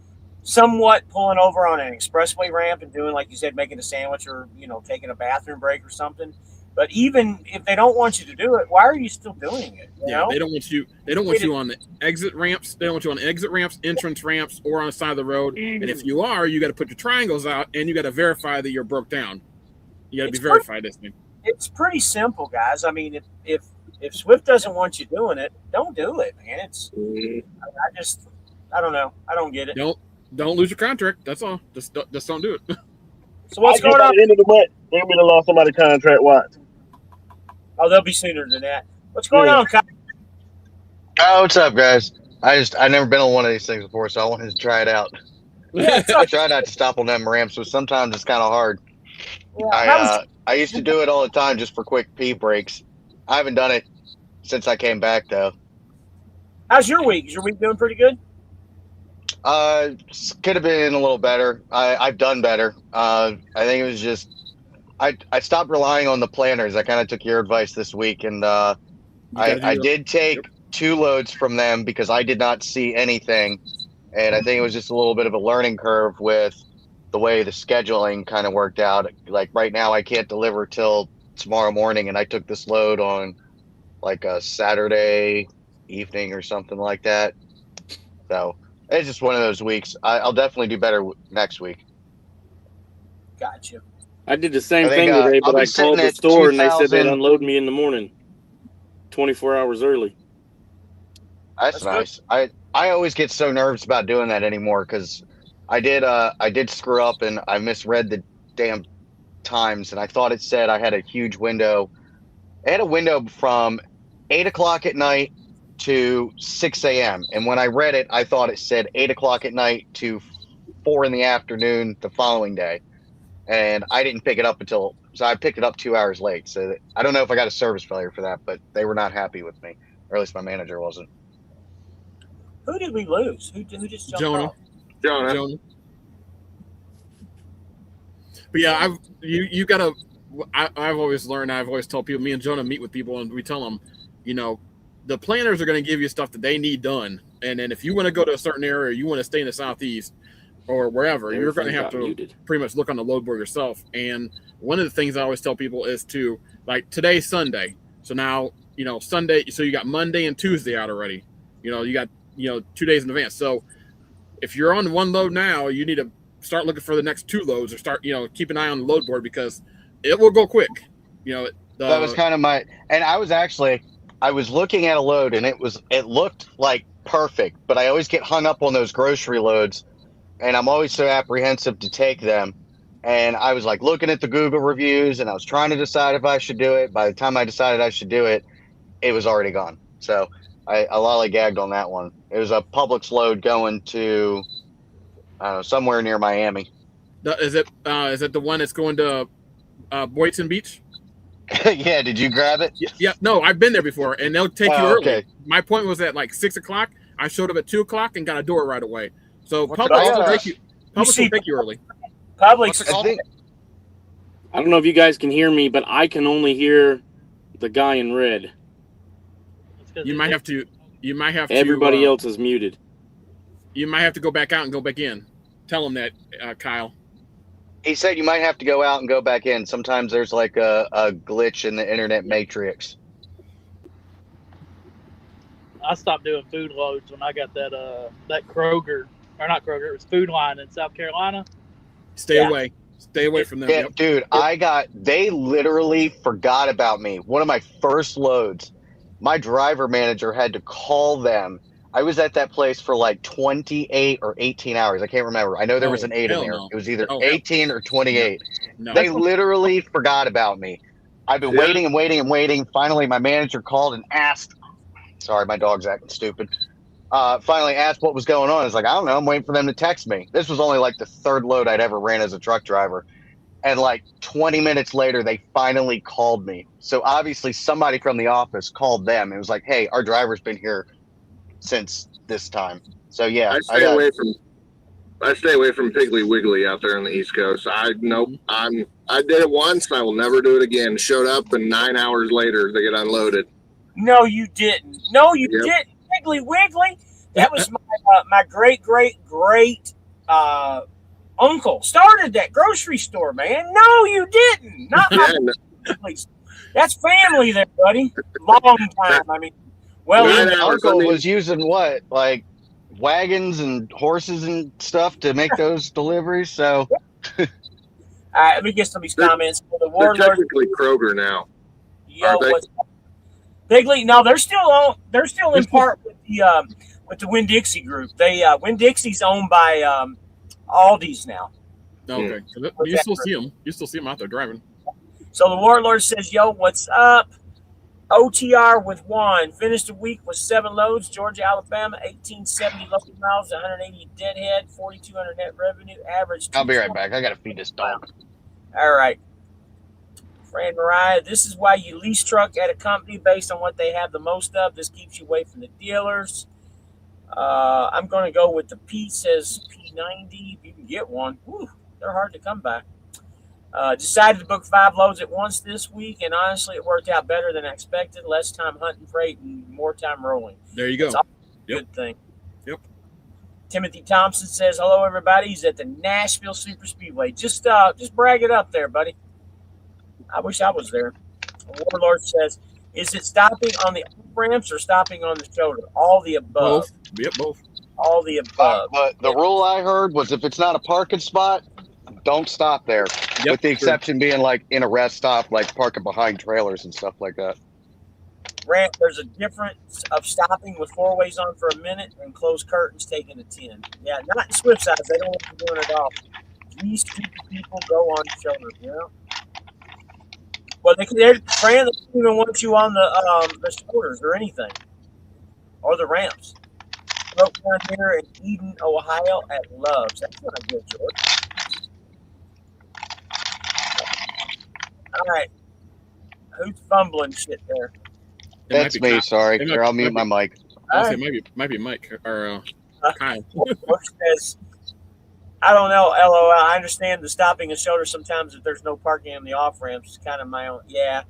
somewhat pulling over on an expressway ramp and doing, like you said, making a sandwich or taking a bathroom break or something. But even if they don't want you to do it, why are you still doing it? You know? They don't want you. They don't want you on the exit ramps. They don't want you on the exit ramps, entrance ramps, or on the side of the road. And if you are, you got to put your triangles out, and you got to verify that you're broke down. You got to be verified. This thing. It's pretty simple, guys. I mean, if Swift doesn't want you doing it, don't do it, man. I don't know. I don't get it. Don't lose your contract. That's all. Just don't do it. So what's going on? At the end of the month, they're going to lost somebody contract. Watch. Oh, they'll be sooner than that. What's going on, Kyle? Oh, what's up, guys? I've never been on one of these things before, so I wanted to try it out. Yeah, I try not to stop on them ramps, but sometimes it's kind of hard. Yeah, I used to do it all the time just for quick pee breaks. I haven't done it since I came back, though. How's your week? Is your week doing pretty good? Could have been a little better. I've done better. I think it was just I stopped relying on the planners. I kind of took your advice this week, and I did take 2 loads from them because I did not see anything, and I think it was just a little bit of a learning curve with the way the scheduling kind of worked out. Like right now, I can't deliver till tomorrow morning, and I took this load on like a Saturday evening or something like that. So it's just one of those weeks. I'll definitely do better next week. Gotcha. I did the same I think, thing today, but I'll be I called sitting the at store and they said they'd 2,000. unload me in the morning, 24 hours early. That's That's good. nice. I always get so nervous about doing that anymore because I did screw up and I misread the damn times, and I thought it said I had a huge window. I had a window from 8 o'clock at night to 6 a.m. And when I read it, I thought it said 8 o'clock at night to 4 in the afternoon the following day. And I didn't pick it up so I picked it up 2 hours late. So I don't know if I got a service failure for that, but they were not happy with me, or at least my manager wasn't. Who did we lose? Who just jumped Jonah. off? Jonah. But yeah, you gotta. I've always learned. I've always told people. Me and Jonah meet with people, and we tell them, the planners are going to give you stuff that they need done, and then if you want to go to a certain area, or you want to stay in the southeast or wherever, you're going to have to pretty much look on the load board yourself. And one of the things I always tell people is to, like, today's Sunday, so now Sunday, so you got Monday and Tuesday out already. You got 2 days in advance. So if you're on one load now, you need to start looking for the next 2 loads, or start keep an eye on the load board because it will go quick. That was kind of and I was looking at a load and it looked like perfect, but I always get hung up on those grocery loads and I'm always so apprehensive to take them. And I was like looking at the Google reviews and I was trying to decide if I should do it. By the time I decided I should do it, it was already gone. So I lollygagged on that one. It was a Publix load going to somewhere near Miami. Is it the one that's going to Boynton Beach? Yeah, did you grab it? Yeah, no, I've been there before, and they'll take you early. Okay. My point was at like 6 o'clock. I showed up at 2 o'clock and got a door right away. So Publix will take you early. What's it called? I don't know if you guys can hear me, but I can only hear the guy in red. You might have to. Everybody else is muted. You might have to go back out and go back in. Tell him that, Kyle. He said you might have to go out and go back in. Sometimes there's like a glitch in the internet matrix. I stopped doing food loads when I got that Kroger, or not Kroger, it was Food Line in South Carolina. Stay away from them. Yeah, yep. Dude, they literally forgot about me. One of my first loads, my driver manager had to call them. I was at that place for like 28 or 18 hours. I can't remember. I know there was an 8 in there. No. It was either 18 or 28. No. They literally forgot about me. I've been waiting and waiting and waiting. Finally, my manager called and asked. Sorry, my dog's acting stupid. Finally asked what was going on. I was like, I don't know. I'm waiting for them to text me. This was only like the 3rd load I'd ever ran as a truck driver. And like 20 minutes later, they finally called me. So obviously somebody from the office called them. It was like, hey, our driver's been here since this time. So yeah, I stay away from Piggly Wiggly out there on the East Coast. I did it once. I will never do it again. Showed up and 9 hours later they get unloaded. No, you didn't. Didn't. Piggly Wiggly. That was my great uncle started that grocery store, man. No, you didn't. Not my That's family there, buddy. Long time. I mean, uncle was using what, like wagons and horses and stuff to make those deliveries. So, let me get some of these comments. The warlord, they're technically Kroger now. Yo, what's Piggly? No, they're still on. They're still in part with the Winn-Dixie group. They Winn-Dixie's owned by Aldi's now. Okay, you still see them. You still see them out there driving. So the warlord says, "Yo, what's up?" OTR with 1. Finished the week with 7 loads. Georgia, Alabama, 1870 loaded miles, 180 deadhead, 4,200 net revenue, average. I'll be right back. I got to feed this dog. All right. Fran Mariah, this is why you lease truck at a company based on what they have the most of. This keeps you away from the dealers. I'm going to go with the P, says P90. If you can get one. Whew, they're hard to come by. Decided to book 5 loads at once this week, and honestly, it worked out better than I expected. Less time hunting freight and more time rolling. There you go. It's a good thing. Yep. Timothy Thompson says, hello, everybody. He's at the Nashville Super Speedway. Just brag it up there, buddy. I wish I was there. Warlord says, is it stopping on the ramps or stopping on the shoulder? All the above. Both. Yep, both. All the above. But the rule I heard was if it's not a parking spot, don't stop there. Yep, with the true. exception being like in a rest stop, like parking behind trailers and stuff like that. Rant, there's a difference of stopping with four ways on for a minute and closed curtains taking a 10. Yeah, not in Swift size. They don't want you doing it all. These stupid people go on shoulder, you know? Well, Fran, they don't even want you on the shoulders or anything. Or the ramps. Broke down here in Eden, Ohio at Love's. That's not a good, George. All right. Who's fumbling shit there? That's me. Sorry. Here, I'll mute my mic. It might be Mike or Kyle. Says, I don't know, LOL. I understand the stopping and shoulder sometimes if there's no parking on the off ramps. It's kind of my own. Yeah.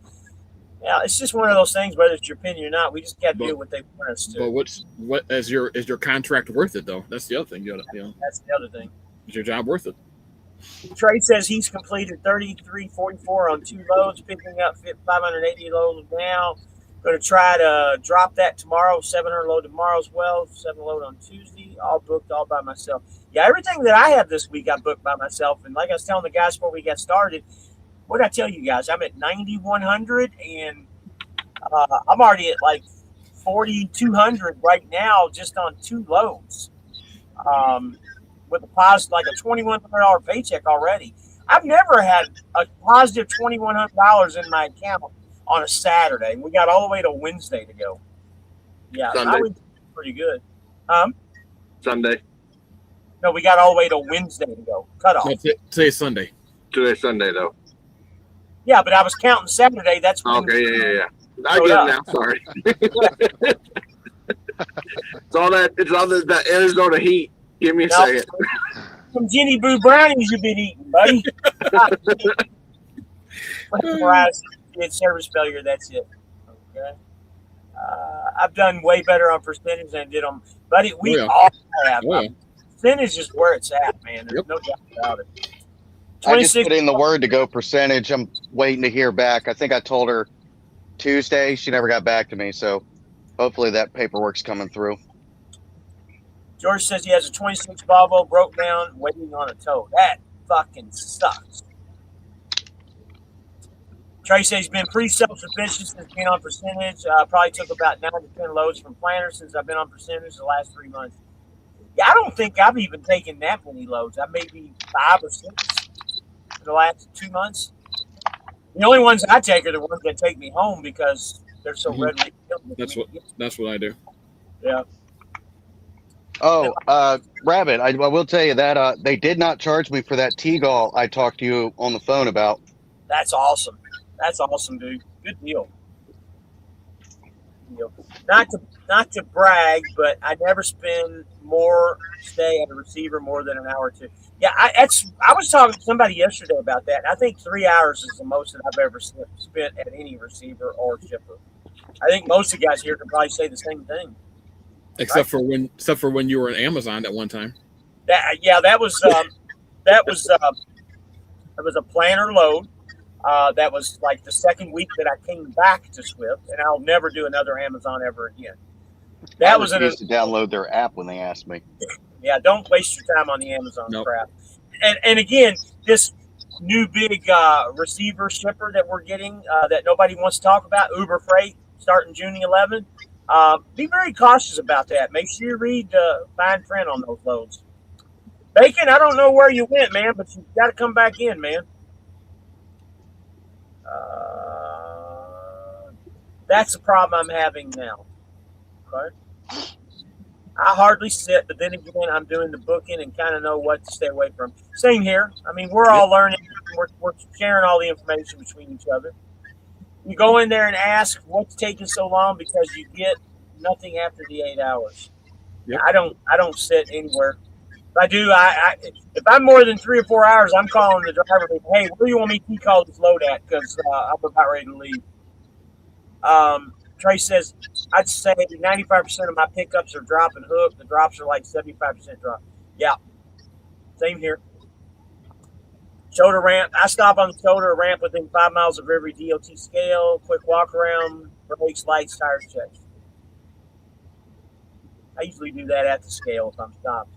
Yeah, it's just one of those things, whether it's your opinion or not. We just got to do what they want us to. But what is your contract worth it though? That's the other thing. That's the other thing. Is your job worth it? Trey says he's completed 3344 on 2 loads, picking up 580 loads now. Going to try to drop that tomorrow. 700 load tomorrow as well. 7 load on Tuesday. All booked, all by myself. Yeah, everything that I have this week I booked by myself. And like I was telling the guys before we got started, what did I tell you guys? I'm at 9,100 and I'm already at like 4,200 right now just on 2 loads. With a positive, like a $2,100 paycheck already. I've never had a positive $2,100 in my account on a Saturday. We got all the way to Wednesday to go. Yeah, Sunday. Pretty good. Sunday. No, we got all the way to Wednesday to go. Cut off. No, today's Sunday. Today's Sunday, though. Yeah, but I was counting Saturday. That's when okay. Yeah. I get it now. Sorry. It's all that Arizona heat. Give me a second. Some Jenny Boo brownies you've been eating, buddy. Service failure. That's it. Okay. I've done way better on percentage than I did on, buddy. We all have. Percentage is where it's at, man. There's no doubt about it. I just put in the word to go percentage. I'm waiting to hear back. I think I told her Tuesday. She never got back to me. So hopefully that paperwork's coming through. George says he has a 26 Volvo broke down, waiting on a tow. That fucking sucks. Trey says he's been pretty self-sufficient since being on percentage. Probably took about 9 to 10 loads from planters since I've been on percentage the last 3 months. Yeah, I don't think I've even taken that many loads. I maybe 5 or 6 in the last 2 months. The only ones I take are the ones that take me home because they're so readily available. That's what I do. Yeah. Oh, Rabbit, I will tell you that they did not charge me for that T-Gall I talked to you on the phone about. That's awesome. That's awesome, dude. Good deal. Not to brag, but I never stay at a receiver more than an hour or 2. Yeah, I was talking to somebody yesterday about that. And I think 3 hours is the most that I've ever spent at any receiver or shipper. I think most of the guys here can probably say the same thing. Except for when you were at Amazon at one time. That was a planner load. That was like the second week that I came back to Swift, and I'll never do another Amazon ever again. That was used to download their app when they asked me. Yeah, don't waste your time on the Amazon crap. And again, this new big receiver shipper that we're getting that nobody wants to talk about, Uber Freight, starting June 11th. Be very cautious about that. Make sure you read the fine print on those loads. Bacon, I don't know where you went, man, but you've got to come back in, man. That's the problem I'm having now. Okay. I hardly sit, but then again, I'm doing the booking and kind of know what to stay away from. Same here. I mean, we're all learning. We're sharing all the information between each other. You go in there and ask what's taking so long because you get nothing after the 8 hours. Yep. I don't sit anywhere. If I do, if I'm more than 3 or 4 hours, I'm calling the driver. Hey, where do you want me to call this load at? Because I'm about ready to leave. Trey says, I'd say 95% of my pickups are drop and hook. The drops are like 75% drop. Yeah, same here. Shoulder ramp. I stop on the shoulder ramp within 5 miles of every DOT scale. Quick walk around, brakes, lights, tires checks. I usually do that at the scale if I'm stopped.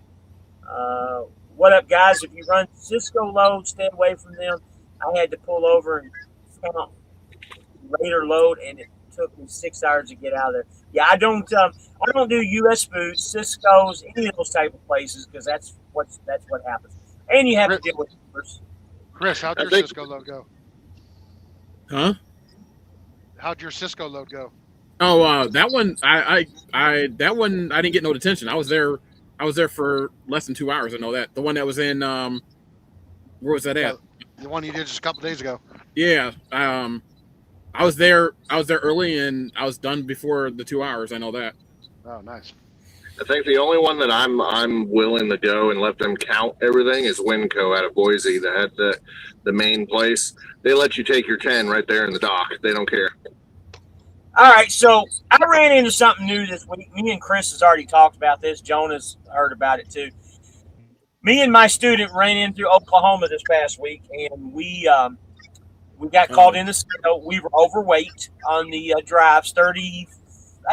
What up, guys? If you run Cisco load, stay away from them. I had to pull over and count later load, and it took me 6 hours to get out of there. Yeah, I don't do U.S. Foods, Cisco's, any of those type of places because that's what happens. And you have to deal with numbers. Chris, how'd your Cisco load go? Huh? How'd your Cisco load go? Oh, that one, I didn't get no detention. I was there for less than 2 hours. I know that. The one that was in, where was that at? The one you did just a couple days ago. Yeah. I was there early and I was done before the 2 hours. I know that. Oh, nice. I think the only one that I'm willing to go and let them count everything is Winco out of Boise. That had the main place. They let you take your 10 right there in the dock. They don't care. All right, so I ran into something new this week. Me and Chris has already talked about this. Jonah's heard about it too. Me and my student ran into Oklahoma this past week, and we got called in the scale. We were overweight on the drives. I think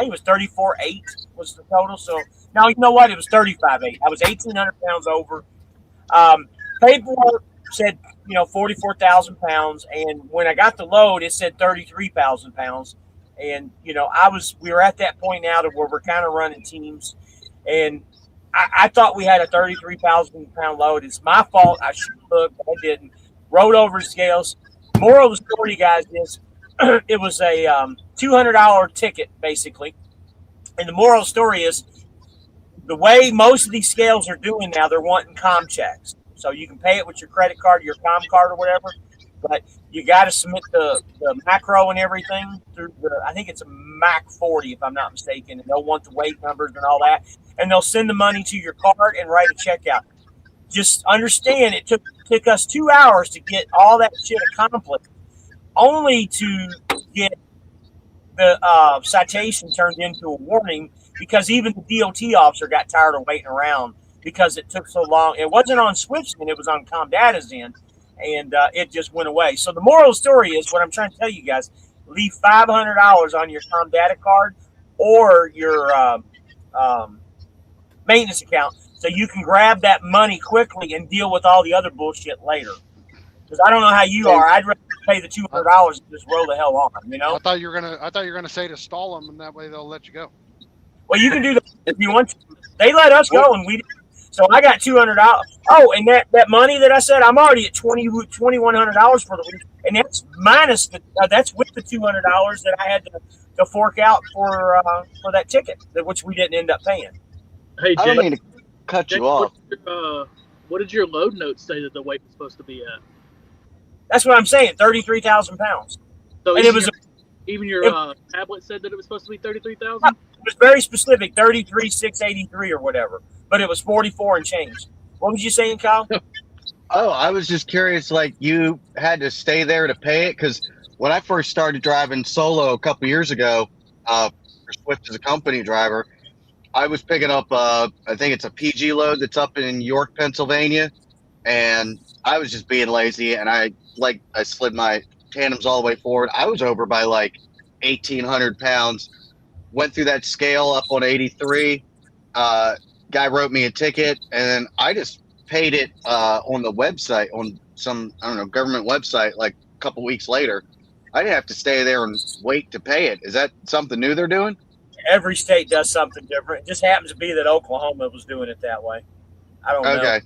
it was 34.8 was the total. So now you know what? It was 35.8. I was 1,800 pounds over. Paperwork said 44,000 pounds, and when I got the load, it said 33,000 pounds. And we were at that point now to where we're kind of running teams, and I thought we had a 33,000 pound load. It's my fault. I should look, but I didn't. Rode over the scales. Moral of the story, guys, is it was a $200 ticket basically, and the moral of the story is the way most of these scales are doing now. They're wanting com checks, so you can pay it with your credit card, your com card, or whatever. But you got to submit the macro and everything through I think it's a Mac 40 if I'm not mistaken, and they'll want the weight numbers and all that, and they'll send the money to your card and write a check out. Just understand it took us 2 hours to get all that shit accomplished, only to get the citation turned into a warning because even the DOT officer got tired of waiting around because it took so long. It wasn't on Swift's end, it was on ComData's end. And it just went away. So the moral of the story is what I'm trying to tell you guys: leave $500 on your ComData card or your maintenance account, so you can grab that money quickly and deal with all the other bullshit later. Because I don't know how you are. I'd rather pay the $200 and just roll the hell on. I thought you were gonna say to stall them, and that way they'll let you go. Well, you can do that if you want to. They let us go, and we didn't. So I got $200. Oh, and that money that I said, I'm already at $2,100 for the week, and that's minus that's with the $200 that I had to fork out for that ticket, which we didn't end up paying. Hey, I don't mean to cut you off. What did your load note say that the weight was supposed to be at? That's what I'm saying, 33,000 pounds. So and even your tablet said that it was supposed to be 33,000? It was very specific, 33,683 or whatever, but it was 44 and change. What was you saying, Kyle? Oh, I was just curious, like you had to stay there to pay it? Because when I first started driving solo a couple years ago, for Swift as a company driver, I was picking up, I think it's a PG load that's up in York, Pennsylvania, and I was just being lazy, and I slid my tandems all the way forward. I was over by like 1,800 pounds. Went through that scale up on 83. Guy wrote me a ticket, and I just paid it on the website, on some, I don't know, government website, like a couple weeks later. I didn't have to stay there and wait to pay it. Is that something new they're doing? Every state does something different. It just happens to be that Oklahoma was doing it that way. I don't know. Okay.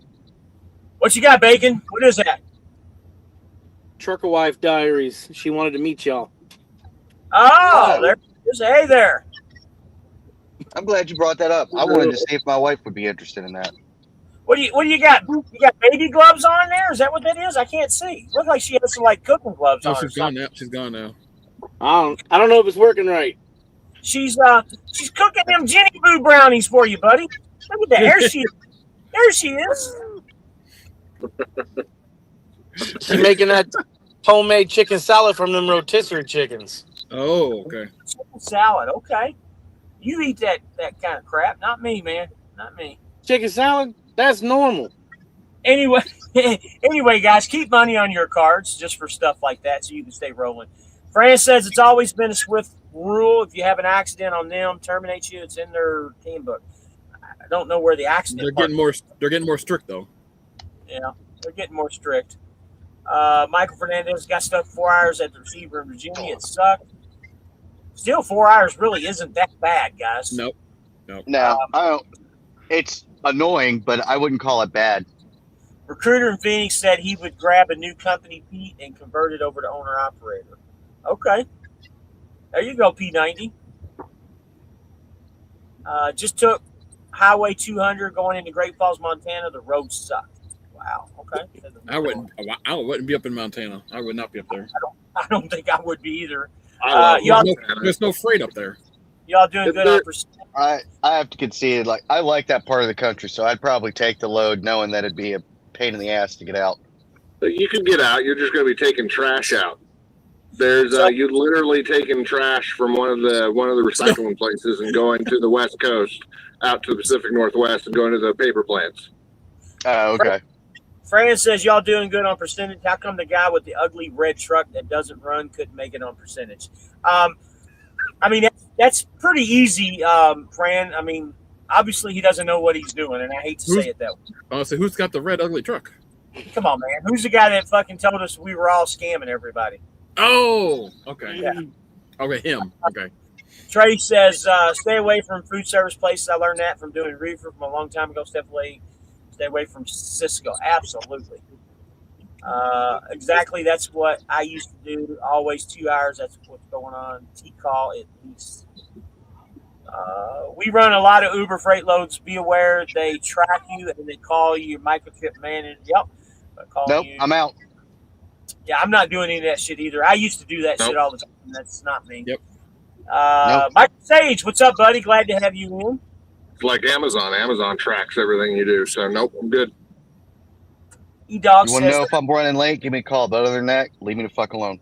What you got, Bacon? What is that? Trucker Wife Diaries. She wanted to meet y'all. Oh, there's hey there. I'm glad you brought that up. I wanted to see if my wife would be interested in that. What do you got? You got baby gloves on there? Is that what that is? I can't see. Look like she has some like cooking gloves on. She's gone now. She's gone now. I don't know if it's working right. She's cooking them Jenny Boo brownies for you, buddy. Look at that. There she is. She's making that homemade chicken salad from them rotisserie chickens. Oh, okay. Chicken salad, okay. You eat that kind of crap. Not me, man. Not me. Chicken salad? That's normal. Anyway, guys, keep money on your cards just for stuff like that so you can stay rolling. Fran says it's always been a Swift rule. If you have an accident on them, terminate you. It's in their team book. don't know where the accident. They're getting more strict though. Yeah, they're getting more strict. Michael Fernandez got stuck 4 hours at the receiver in Virginia. It sucked. Still, 4 hours really isn't that bad, guys. Nope. No, I don't. It's annoying, but I wouldn't call it bad. Recruiter in Phoenix said he would grab a new company, Pete, and convert it over to owner-operator. Okay. There you go, P90. Just took Highway 200 going into Great Falls, Montana. The road sucked. Wow. Okay. I wouldn't be up in Montana. I would not be up there. I don't think I would be either. There's no freight up there. Y'all doing good on percent? I have to concede. Like, I like that part of the country, so I'd probably take the load, knowing that it'd be a pain in the ass to get out. You can get out. You're just going to be taking trash out. There's you literally taking trash from one of the recycling places and going to the West Coast, out to the Pacific Northwest, and going to the paper plants. Oh, okay. Fran says y'all doing good on percentage. How come the guy with the ugly red truck that doesn't run couldn't make it on percentage? I mean, that's pretty easy, Fran. I mean, obviously he doesn't know what he's doing, and I hate to say it that way. Honestly, who's got the red ugly truck? Come on, man. Who's the guy that fucking told us we were all scamming everybody? Oh, okay. Yeah. Okay, him. Okay. Trey says, stay away from food service places. I learned that from doing reefer from a long time ago. Stay away from Cisco. Absolutely. Exactly. That's what I used to do. Always 2 hours. That's what's going on. T-call at least. We run a lot of Uber freight loads. Be aware they track you and they call you your microchip manager. Yep. Nope, I'm out. Yeah, I'm not doing any of that shit either. I used to do that shit all the time. That's not me. Yep. Michael Sage, what's up, buddy? Glad to have you in. It's like Amazon. Amazon tracks everything you do. So, nope, I'm good. E-Dog You want to know if I'm running late? Give me a call. But other than that, leave me the fuck alone.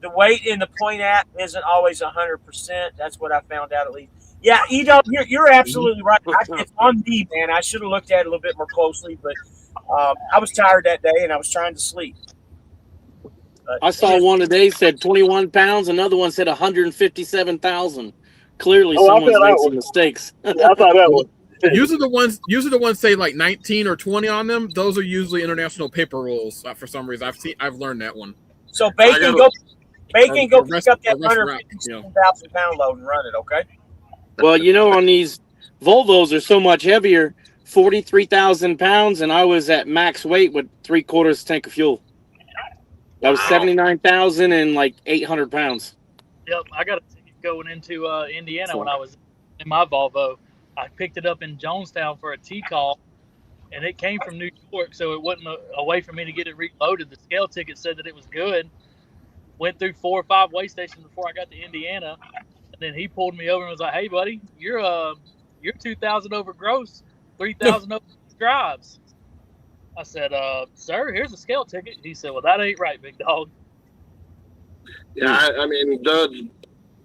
The weight in the point app isn't always 100%. That's what I found out at least. Yeah, E-Dog, you're absolutely right. It's on me, man. I should have looked at it a little bit more closely, but I was tired that day and I was trying to sleep. But I saw one today said 21 pounds. Another one said 157,000. Clearly, someone's made some mistakes. I thought that was. Usually the ones say like 19 or 20 on them. Those are usually international paper rolls for some reason. I've learned that one. So Bacon, go pick up that 157,000 pound load and run it, okay? Well, on these Volvos, they're so much heavier, 43,000 pounds, and I was at max weight with 3/4 tank of fuel. That was 79,000 and like 800 pounds. Yep, I got a ticket going into Indiana when I was in my Volvo. I picked it up in Jonestown for a T-call, and it came from New York, so it wasn't a way for me to get it reloaded. The scale ticket said that it was good. Went through 4 or 5 weigh stations before I got to Indiana, and then he pulled me over and was like, "Hey, buddy, you're 2,000 over gross, 3,000 over drives." I said, "Sir, here's a scale ticket." He said, "Well, that ain't right, big dog." Yeah, I mean,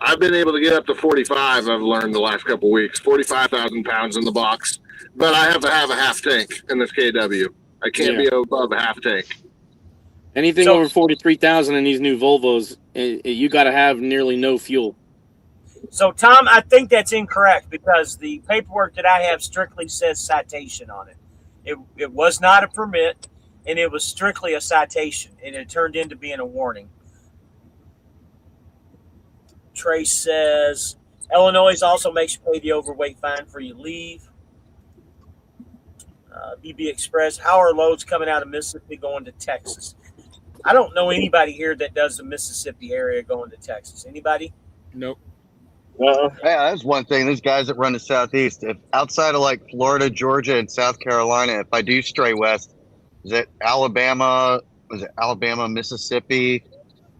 I've been able to get up to 45. I've learned the last couple of weeks, 45,000 pounds in the box, but I have to have a half tank in this KW. I can't be above a half tank. Anything over 43,000 in these new Volvos, you got to have nearly no fuel. So, Tom, I think that's incorrect because the paperwork that I have strictly says citation on it. It was not a permit, and it was strictly a citation, and it turned into being a warning. Trace says, Illinois also makes you pay the overweight fine for you leave. BB Express, how are loads coming out of Mississippi going to Texas? I don't know anybody here that does the Mississippi area going to Texas. Anybody? Nope. Yeah, that's one thing. These guys that run the Southeast, if outside of like Florida, Georgia, and South Carolina, if I do stray west, is it Alabama? Was it Alabama, Mississippi?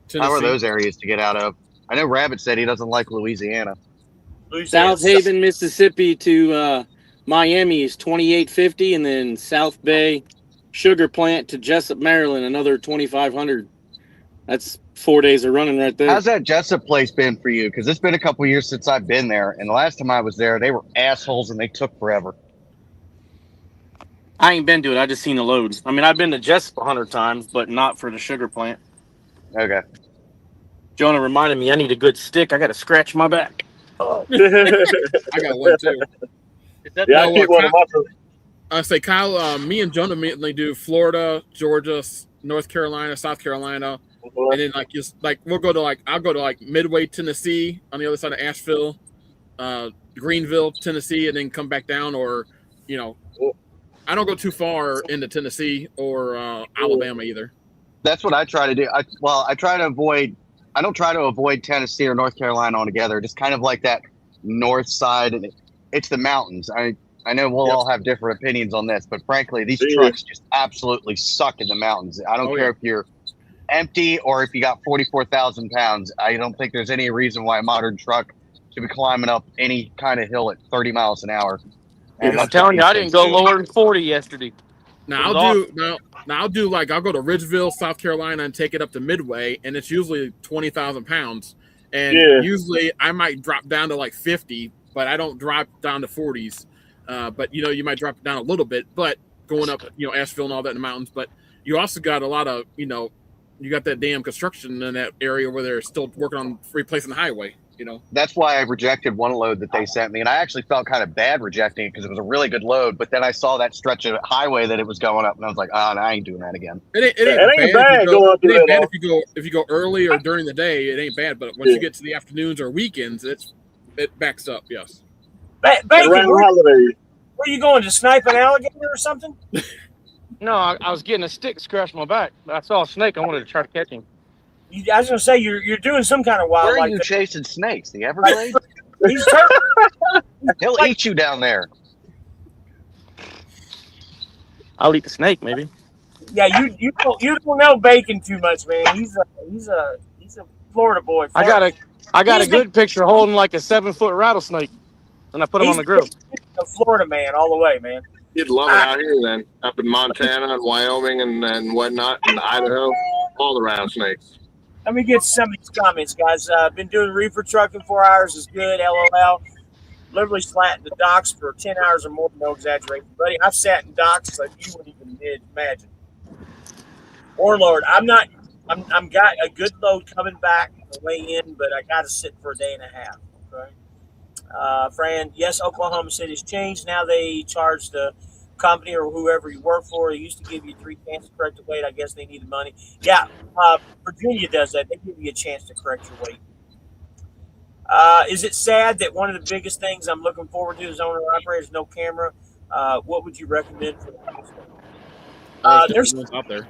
Tennessee. How are those areas to get out of? I know Rabbit said he doesn't like Louisiana. South Haven, Mississippi to Miami is 2850, and then South Bay Sugar Plant to Jessup, Maryland, another 2,500. That's 4 days of running right there. How's that Jessup place been for you? Because it's been a couple years since I've been there, and the last time I was there, they were assholes and they took forever. I ain't been to it. I just seen the loads. I mean, I've been to Jessup 100 times, but not for the sugar plant. Okay. Jonah reminded me I need a good stick. I got to scratch my back. I got one too. Is that Yeah, I No, keep one of my trucks. I say Kyle, me and Jonah mainly do Florida, Georgia, North Carolina, South Carolina, and then like just like I'll go to like Midway, Tennessee, on the other side of Asheville, Greenville, Tennessee, and then come back down, or you know, I don't go too far into Tennessee or Alabama either. That's what I try to do. I try to avoid. I don't try to avoid Tennessee or North Carolina altogether. Just kind of like that north side, and it's the mountains. I know we'll all have different opinions on this, but frankly, these trucks just absolutely suck in the mountains. I don't care if you're empty or if you got 44,000 pounds. I don't think there's any reason why a modern truck should be climbing up any kind of hill at 30 miles an hour. And I'm telling you, I didn't go lower than 40 yesterday. Now I'll do like I'll go to Ridgeville, South Carolina, and take it up to Midway, and it's usually 20,000 pounds, and usually I might drop down to like 50, but I don't drop down to 40s. But you might drop it down a little bit, but going up, Asheville and all that in the mountains. But you also got a lot of, you got that damn construction in that area where they're still working on replacing the highway. That's why I rejected one load that they sent me, and I actually felt kind of bad rejecting it because it was a really good load. But then I saw that stretch of highway that it was going up, and I was like, no, I ain't doing that again. It ain't bad going up there. If you go early or during the day, it ain't bad. But once you get to the afternoons or weekends, it backs up. Yes. Bacon, where you going to snipe an alligator or something? No, I was getting a stick scratch my back. I saw a snake. I wanted to try to catch him. I was going to say, you're doing some kind of wildlife. Where are you chasing snakes? The Everglades? He'll eat you down there. I'll eat the snake, maybe. Yeah, you don't know Bacon too much, man. He's a Florida boy. I got a good picture holding like a 7-foot rattlesnake, and I put him on the grill. A Florida man, all the way, man. You'd love it out here then, up in Montana and Wyoming and whatnot, and Idaho, all the rattlesnakes. Let me get some of these comments, guys. Been doing reefer trucking 4 hours is good. LOL. Literally slat in the docks for 10 hours or more. No exaggeration, buddy. I've sat in docks like you wouldn't even imagine. Warlord, I'm got a good load coming back on the way in, but I got to sit for a day and a half. Okay. Fran, yes, Oklahoma City's changed. Now they charge the company or whoever you work for. They used to give you 3 chances to correct the weight. I guess they needed money. Yeah, Virginia does that. They give you a chance to correct your weight. Is it sad that one of the biggest things I'm looking forward to as owner operator is no camera? What would you recommend for that? There's out there.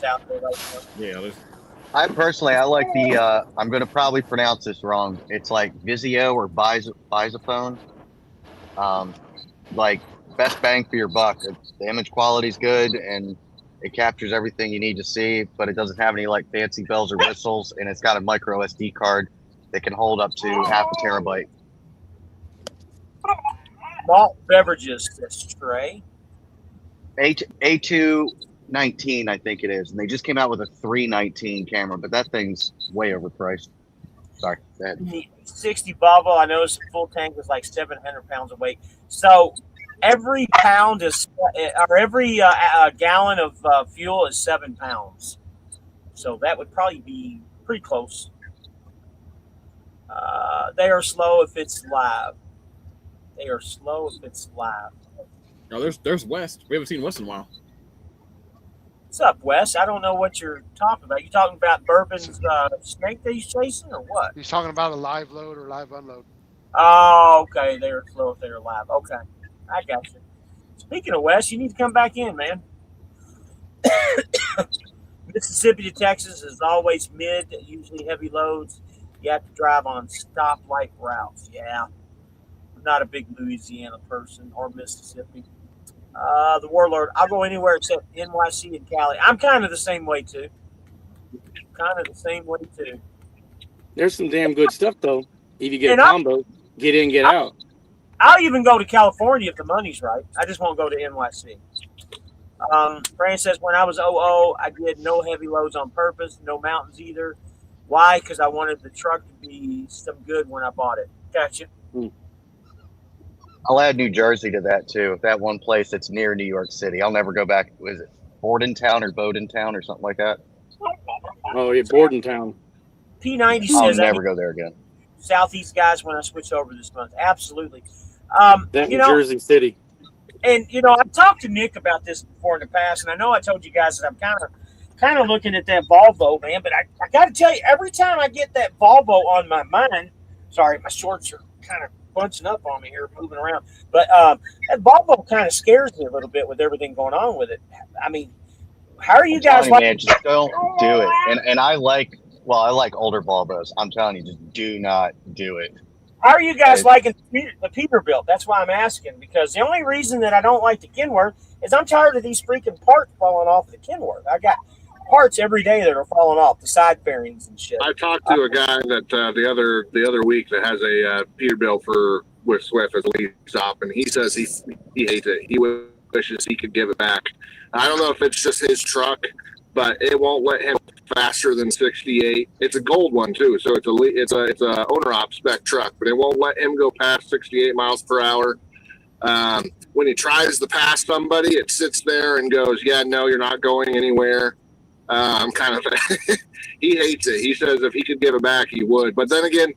Out there right now. Yeah, I like the. I'm going to probably pronounce this wrong. It's like Vizio or Bisophone. Like best bang for your buck. The image quality is good and it captures everything you need to see, but it doesn't have any like fancy bells or whistles, and it's got a micro SD card that can hold up to half a terabyte. Malt beverages, says Trey. A219, I think it is, and they just came out with a 319 camera, but that thing's way overpriced. Sorry, go ahead. 60 bubble. I noticed the full tank was like 700 pounds of weight. So every pound is, or every gallon of fuel is 7 pounds. So that would probably be pretty close. They are slow if it's live. They are slow if it's live. No, there's West. We haven't seen West in a while. What's up, Wes? I don't know what you're talking about. You talking about Bourbon's snake that he's chasing, or what? He's talking about a live load or live unload. Oh, okay. They're slow if they're live. Okay, I got you. Speaking of Wes, you need to come back in, man. Mississippi to Texas is always mid, usually heavy loads. You have to drive on stoplight routes. Yeah, I'm not a big Louisiana person or Mississippi. The Warlord, I'll go anywhere except NYC and Cali. I'm kind of the same way, too. There's some damn good stuff, though. If you get a combo, get in, get out. I'll even go to California if the money's right. I just won't go to NYC. Fran says, when I was OO, I did no heavy loads on purpose, no mountains either. Why? Because I wanted the truck to be some good when I bought it. Gotcha. I'll add New Jersey to that too. That one place that's near New York City. I'll never go back. Was it Bordentown or Bodentown or something like that? Oh, yeah, Bordentown. P90 says I'll never go there again. Southeast guys when I switch over this month. Absolutely. That You in know, Jersey City. and I've talked to Nick about this before in the past, and I know I told you guys that I'm kind of looking at that Volvo, man. But I got to tell you, every time I get that Volvo on my mind, sorry, my shorts are kind of bunching up on me here, moving around. But that Volvo kind of scares me a little bit with everything going on with it. I mean, how are you guys telling you, man, like? just don't do it. And I like older Volvos. I'm telling you, just do not do it. How are you guys liking the Peterbilt? That's why I'm asking, because the only reason that I don't like the Kenworth is I'm tired of these freaking parts falling off the Kenworth. I got parts every day that are falling off, the side fairings and shit. I talked to a guy that the other week that has a Peterbilt with Swift as a lead stop, and he says he hates it. He wishes he could give it back. I don't know if it's just his truck, but it won't let him faster than 68. It's a gold one too, so it's a owner op spec truck, but it won't let him go past 68 miles per hour. When he tries to pass somebody, it sits there and goes, "Yeah, no, you're not going anywhere." I'm kind of he hates it. He says if he could give it back, he would. But then again,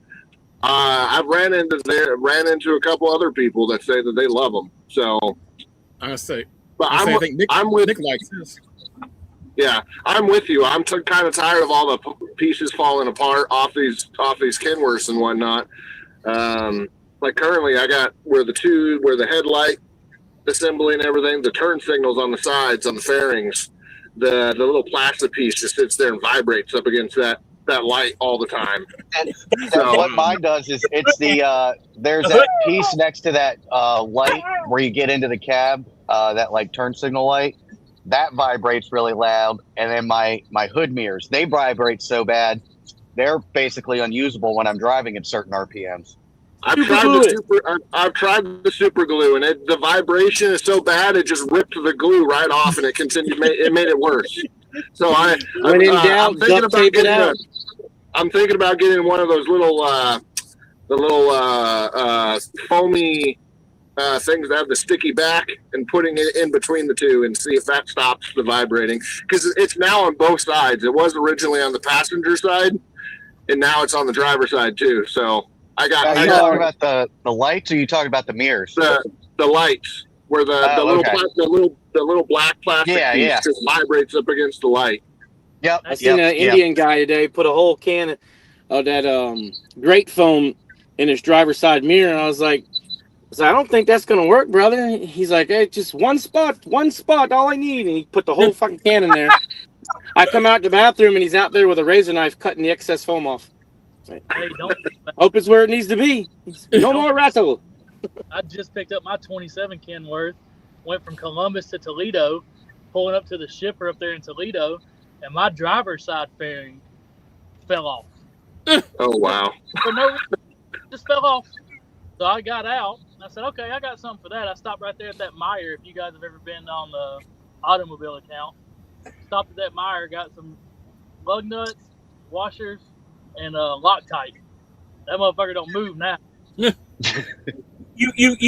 I've ran into a couple other people that say that they love them. So I say, but I think Nick likes this. Yeah, I'm with you. I'm kind of tired of all the pieces falling apart off these Kenworths and whatnot. Like currently, I got where the headlight assembly and everything, the turn signals on the sides on the fairings, the little plastic piece just sits there and vibrates up against that light all the time. And what mine does is it's there's that piece next to that light where you get into the cab, that like turn signal light. That vibrates really loud, and then my hood mirrors, they vibrate so bad they're basically unusable when I'm driving at certain RPMs. I've tried the super glue, and the vibration is so bad it just ripped the glue right off, and it continued. It made it worse. So I'm thinking about getting one of those little foamy things that have the sticky back and putting it in between the two and see if that stops the vibrating, because it's now on both sides. It was originally on the passenger side, and now it's on the driver's side too. So I got. Are you talking about the lights, or are you talking about the mirrors? The lights, where the little black plastic piece just vibrates up against the light. Yep. I seen an Indian guy today put a whole can of that grate foam in his driver's side mirror, and I was like, I don't think that's gonna work, brother. He's like, hey, just one spot, all I need, and he put the whole fucking can in there. I come out the bathroom and he's out there with a razor knife cutting the excess foam off. Hey, hope it's where it needs to be. No more rattle. I just picked up my 27 Kenworth, went from Columbus to Toledo, pulling up to the shipper up there in Toledo, and my driver's side fairing fell off. Oh wow! For no reason, just fell off. So I got out. And I said, okay, I got something for that. I stopped right there at that Meyer. If you guys have ever been on the automobile account, stopped at that Meyer, got some lug nuts, washers, and Loctite. That motherfucker don't move now. You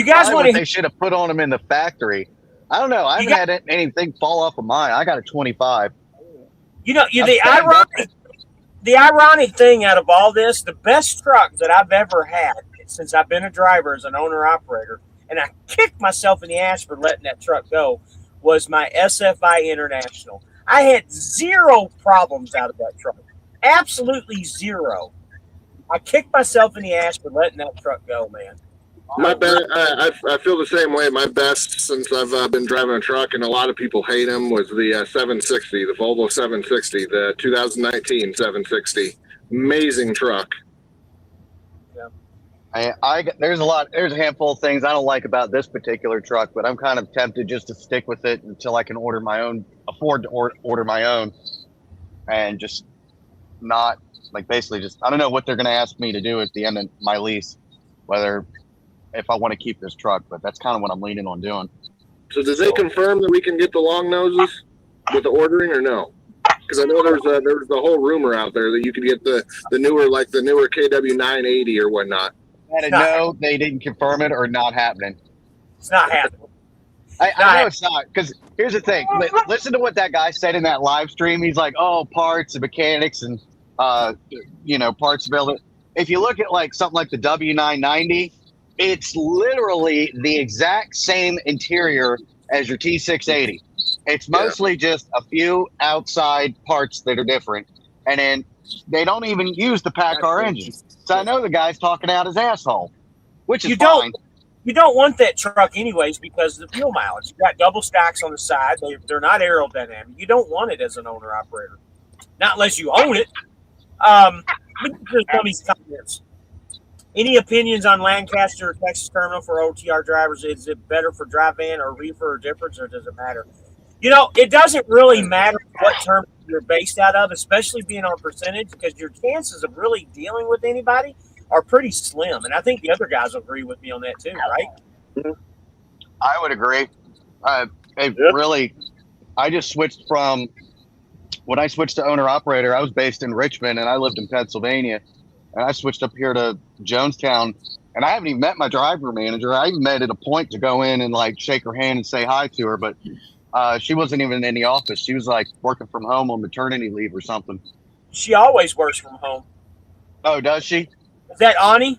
guys want to? They should have put on them in the factory. I don't know. I haven't had anything fall off of mine. I got a 25. The ironic thing out of all this, the best truck that I've ever had since I've been a driver as an owner-operator, and I kicked myself in the ass for letting that truck go, was my SFI International. I had zero problems out of that truck. Absolutely zero. I kicked myself in the ass for letting that truck go, man. My best, I feel the same way. My best since I've been driving a truck, and a lot of people hate them, was the 760, the Volvo 760, the 2019 760. Amazing truck. There's a handful of things I don't like about this particular truck, but I'm kind of tempted just to stick with it until I can afford to order my own, and just not basically just, I don't know what they're going to ask me to do at the end of my lease, whether if I want to keep this truck, but that's kind of what I'm leaning on doing. So did they confirm that we can get the long noses with the ordering, or no? Because I know there's the whole rumor out there that you could get the newer KW 980 or whatnot. No, they didn't confirm it, or not happening. It's not happening. I know it's not, because here's the thing. Listen to what that guy said in that live stream. He's like, oh, parts and mechanics and, parts available. If you look at something like the W990, It's literally the exact same interior as your T680. It's mostly just a few outside parts that are different. And then they don't even use the PACCAR engine. So I know the guy's talking out his asshole, which is fine. You don't want that truck anyways because of the fuel mileage. You got double stacks on the side. They're not aerodynamic. You don't want it as an owner operator, not unless you own it. These comments. Any opinions on Lancaster, Texas terminal for OTR drivers? Is it better for dry van or reefer or difference, or does it matter? You know, it doesn't really matter what terminal you're based out of, especially being on percentage, because your chances of really dealing with anybody are pretty slim. And I think the other guys will agree with me on that too, right? I would agree. Really, I just switched from when I switched to owner operator. I was based in Richmond and I lived in Pennsylvania, and I switched up here to Jonestown. And I haven't even met my driver manager. I even made it a point to go in and like shake her hand and say hi to her, but she wasn't even in the office. She was like working from home on maternity leave or something. She always works from home. Oh, does she? Is that Ani?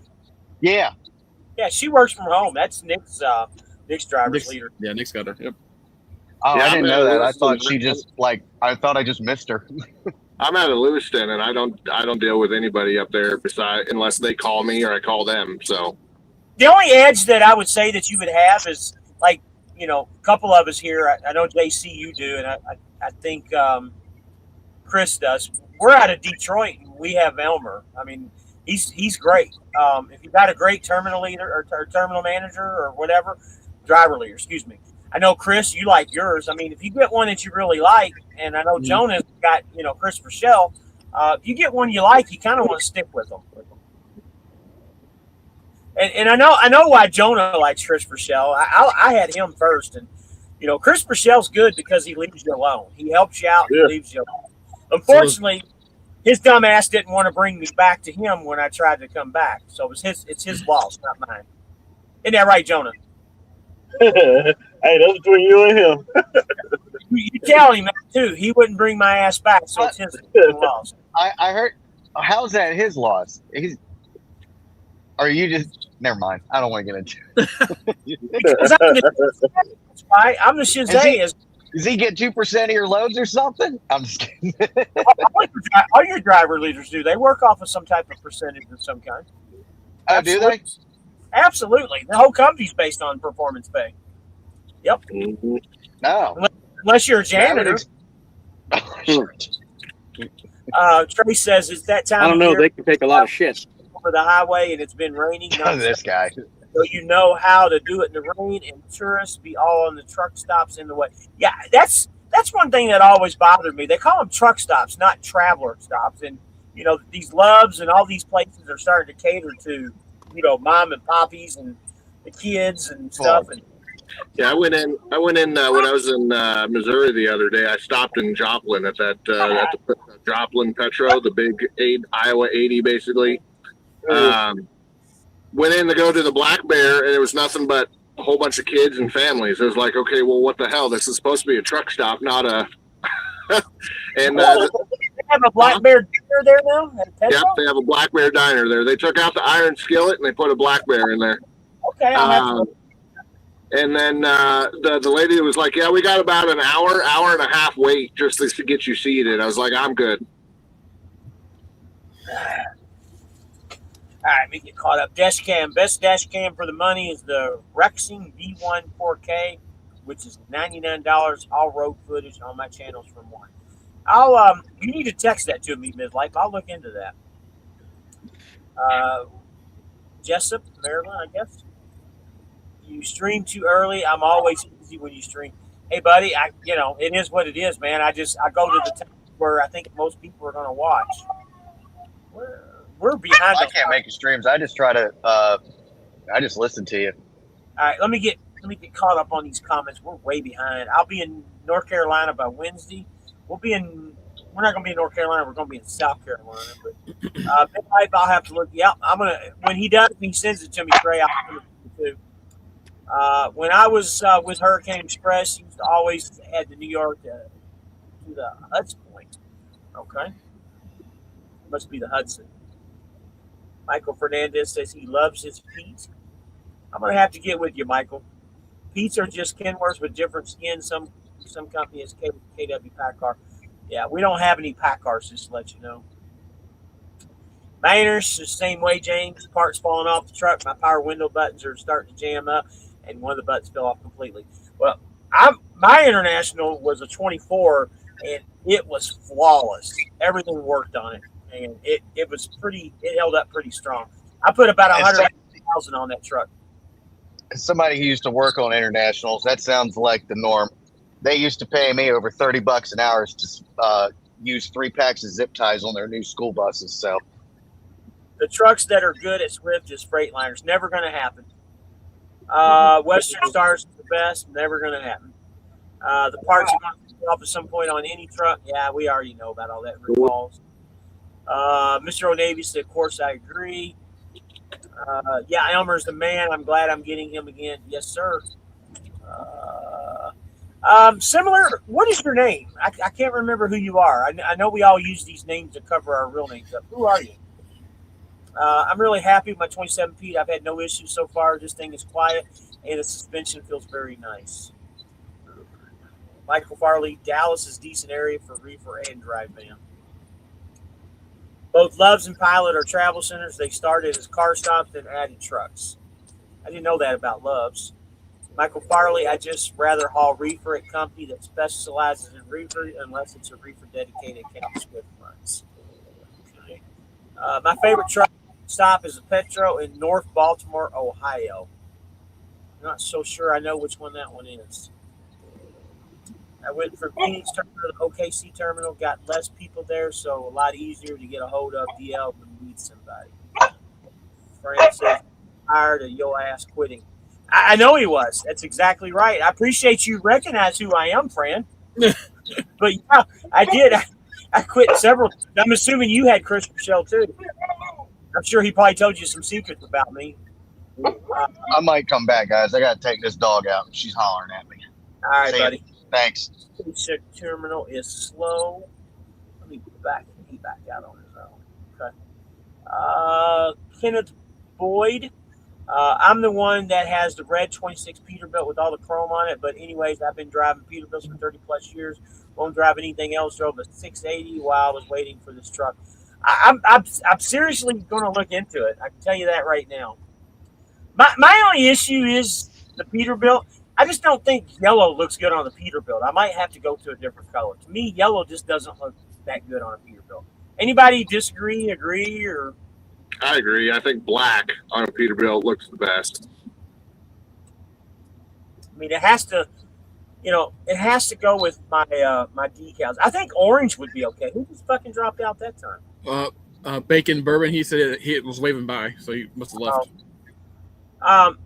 Yeah. Yeah, she works from home. That's Nick's driver's leader. Yeah, Nick's got her. Yep. Oh, yeah, I didn't know that. I thought she just I thought I just missed her. I'm out of Lewiston, and I don't deal with anybody up there unless they call me or I call them. So the only edge that I would say that you would have is like, you know, a couple of us here. I know JC you do, and I think Chris does. We're out of Detroit, and we have Elmer. I mean, he's great. If you got a great terminal leader or terminal manager or whatever, driver leader, excuse me. I know, Chris, you like yours. I mean, if you get one that you really like, and I know Jonah's got, you know, Christopher Shell, if you get one you like, you kind of want to stick with them. And I know why Jonah likes Christopher Shell. I had him first, and you know, Christopher Shell's good because he leaves you alone. He helps you out and leaves you alone. Unfortunately, his dumb ass didn't want to bring me back to him when I tried to come back. So it's his loss, not mine. Isn't that right, Jonah? Hey, that's between you and him. You tell him that too. He wouldn't bring my ass back, so it's his loss. I heard. How's that his loss? Are you just? Never mind. I don't want to get into it. Because I'm the Shazay. Does he get 2% of your loads or something? I'm just kidding. All your driver leaders do. They work off of some type of percentage of some kind. Oh, do they? Absolutely. The whole company's based on performance pay. Yep. No. Unless you're a janitor. Trey says it's that time. I don't know. They can take a lot of shit over the highway, and it's been raining. This guy. So you know how to do it in the rain, and tourists be all on the truck stops in the way. Yeah, that's one thing that always bothered me. They call them truck stops, not traveler stops. And you know, these Loves and all these places are starting to cater to, you know, mom and poppies and the kids and stuff. And yeah, I went in when I was in Missouri the other day. I stopped in Joplin at the Joplin Petro, the big Iowa 80, basically. Went in to go to the Black Bear, and it was nothing but a whole bunch of kids and families. It was like, okay, well, what the hell? This is supposed to be a truck stop, not a. And they have a Black Bear diner there now. Yep, they have a Black Bear diner there. They took out the iron skillet and they put a Black Bear in there. Okay, and then the lady was like, "Yeah, we got about an hour and a half wait just to get you seated." I was like, "I'm good." All right, let me get caught up. Dash cam. Best dash cam for the money is the Rexing V1 4K, which is $99. All road footage on my channels from one. You need to text that to me, Midlife. I'll look into that. Jessup, Maryland, I guess. You stream too early. I'm always busy when you stream. Hey, buddy, it is what it is, man. I go to the time where I think most people are going to watch. We're behind. I can't make your streams. I just try to. I just listen to you. All right, let me get caught up on these comments. We're way behind. I'll be in North Carolina by Wednesday. We're not going to be in North Carolina. We're going to be in South Carolina. But Midlife, I'll have to look. Yeah, I'm gonna. When he does, he sends it to me, Trey. I'll look at it too. When I was with Hurricane Express, he used to always add the New York to the Hudson Point. Okay, must be the Hudson. Michael Fernandez says he loves his feet. I'm gonna have to get with you, Michael. Pete's are just Kenworths with different skins. Some company is KW pack car. Yeah, we don't have any pack cars, just to let you know. Mainers, the same way, James. Parts falling off the truck. My power window buttons are starting to jam up, and one of the buttons fell off completely. Well, my International was a 24, and it was flawless. Everything worked on it, and it was pretty. It held up pretty strong. I put about 100,000 on that truck. As somebody who used to work on internationals, that sounds like the norm. They used to pay me over $30 an hour to use 3 packs of zip ties on their new school buses. So the trucks that are good at Swift is Freightliners. Never going to happen. Western Stars is the best. Never going to happen. The parts are going to come off at some point on any truck. Yeah, we already know about all that recalls. Mr. O'Navy said, of course, I agree. Yeah, Elmer's the man. I'm glad I'm getting him again. Yes, sir. Similar. What is your name? I can't remember who you are. I know we all use these names to cover our real names up. Who are you? I'm really happy with my 27 Pete. I've had no issues so far. This thing is quiet, and the suspension feels very nice. Michael Farley, Dallas is a decent area for reefer and drive van. Both Loves and Pilot are travel centers. They started as car stops and added trucks. I didn't know that about Loves. Michael Farley, I just rather haul reefer at company that specializes in reefer unless it's a reefer dedicated account Swift runs. Okay. My favorite truck stop is a Petro in North Baltimore, Ohio. I'm not so sure I know which one that one is. I went from Phoenix terminal to OKC terminal, got less people there, so a lot easier to get a hold of DL when you need somebody. Frank says, tired of your ass quitting. I know he was. That's exactly right. I appreciate you recognize who I am, Fran. But yeah, I did. I quit several. I'm assuming you had Chris Michelle too. I'm sure he probably told you some secrets about me. I might come back, guys. I got to take this dog out. She's hollering at me. All right, See buddy. You. Thanks. Terminal is slow. Let me back out on his own. Okay. Kenneth Boyd. I'm the one that has the red 26 Peterbilt with all the chrome on it. But anyways, I've been driving Peterbilts for 30 plus years. Won't drive anything else. Drove a 680 while I was waiting for this truck. I'm seriously going to look into it. I can tell you that right now. My only issue is the Peterbilt. I just don't think yellow looks good on the Peterbilt. I might have to go to a different color. To me, yellow just doesn't look that good on a Peterbilt. Anybody disagree, agree, or? I agree. I think black on a Peterbilt looks the best. I mean, it has to go with my my decals. I think orange would be okay. Who just fucking dropped out that time? Bacon Bourbon. He said he was waving by, so he must have left.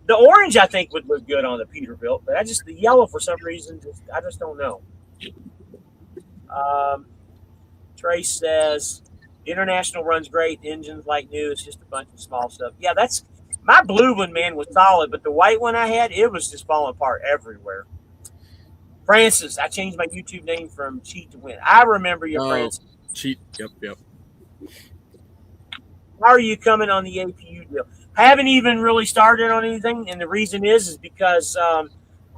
The orange I think would look good on the Peterbilt, but the yellow for some reason I just don't know. Trace says the International runs great. The engine's like new. It's just a bunch of small stuff. Yeah, that's my blue one, man, was solid, but the white one I had, it was just falling apart everywhere. Francis, I changed my YouTube name from Cheat to Win. I remember you, Francis. Cheat. Yep. How are you coming on the APU deal? Haven't even really started on anything, and the reason is because I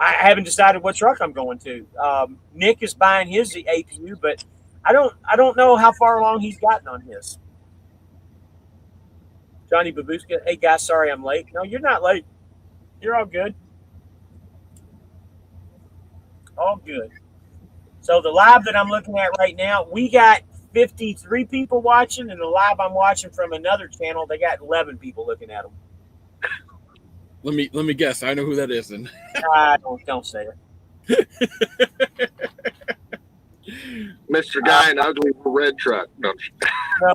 haven't decided what truck I'm going to. Nick is buying his APU, but I don't know how far along he's gotten on his. Johnny Babushka, hey guys, sorry I'm late. No, you're not late. You're all good. All good. So the live that I'm looking at right now, we got 53 people watching, and the live I'm watching from another channel, they got 11 people looking at them. Let me guess. I know who that is. Then don't say it. Mr. Guy in ugly red truck. Don't you? No,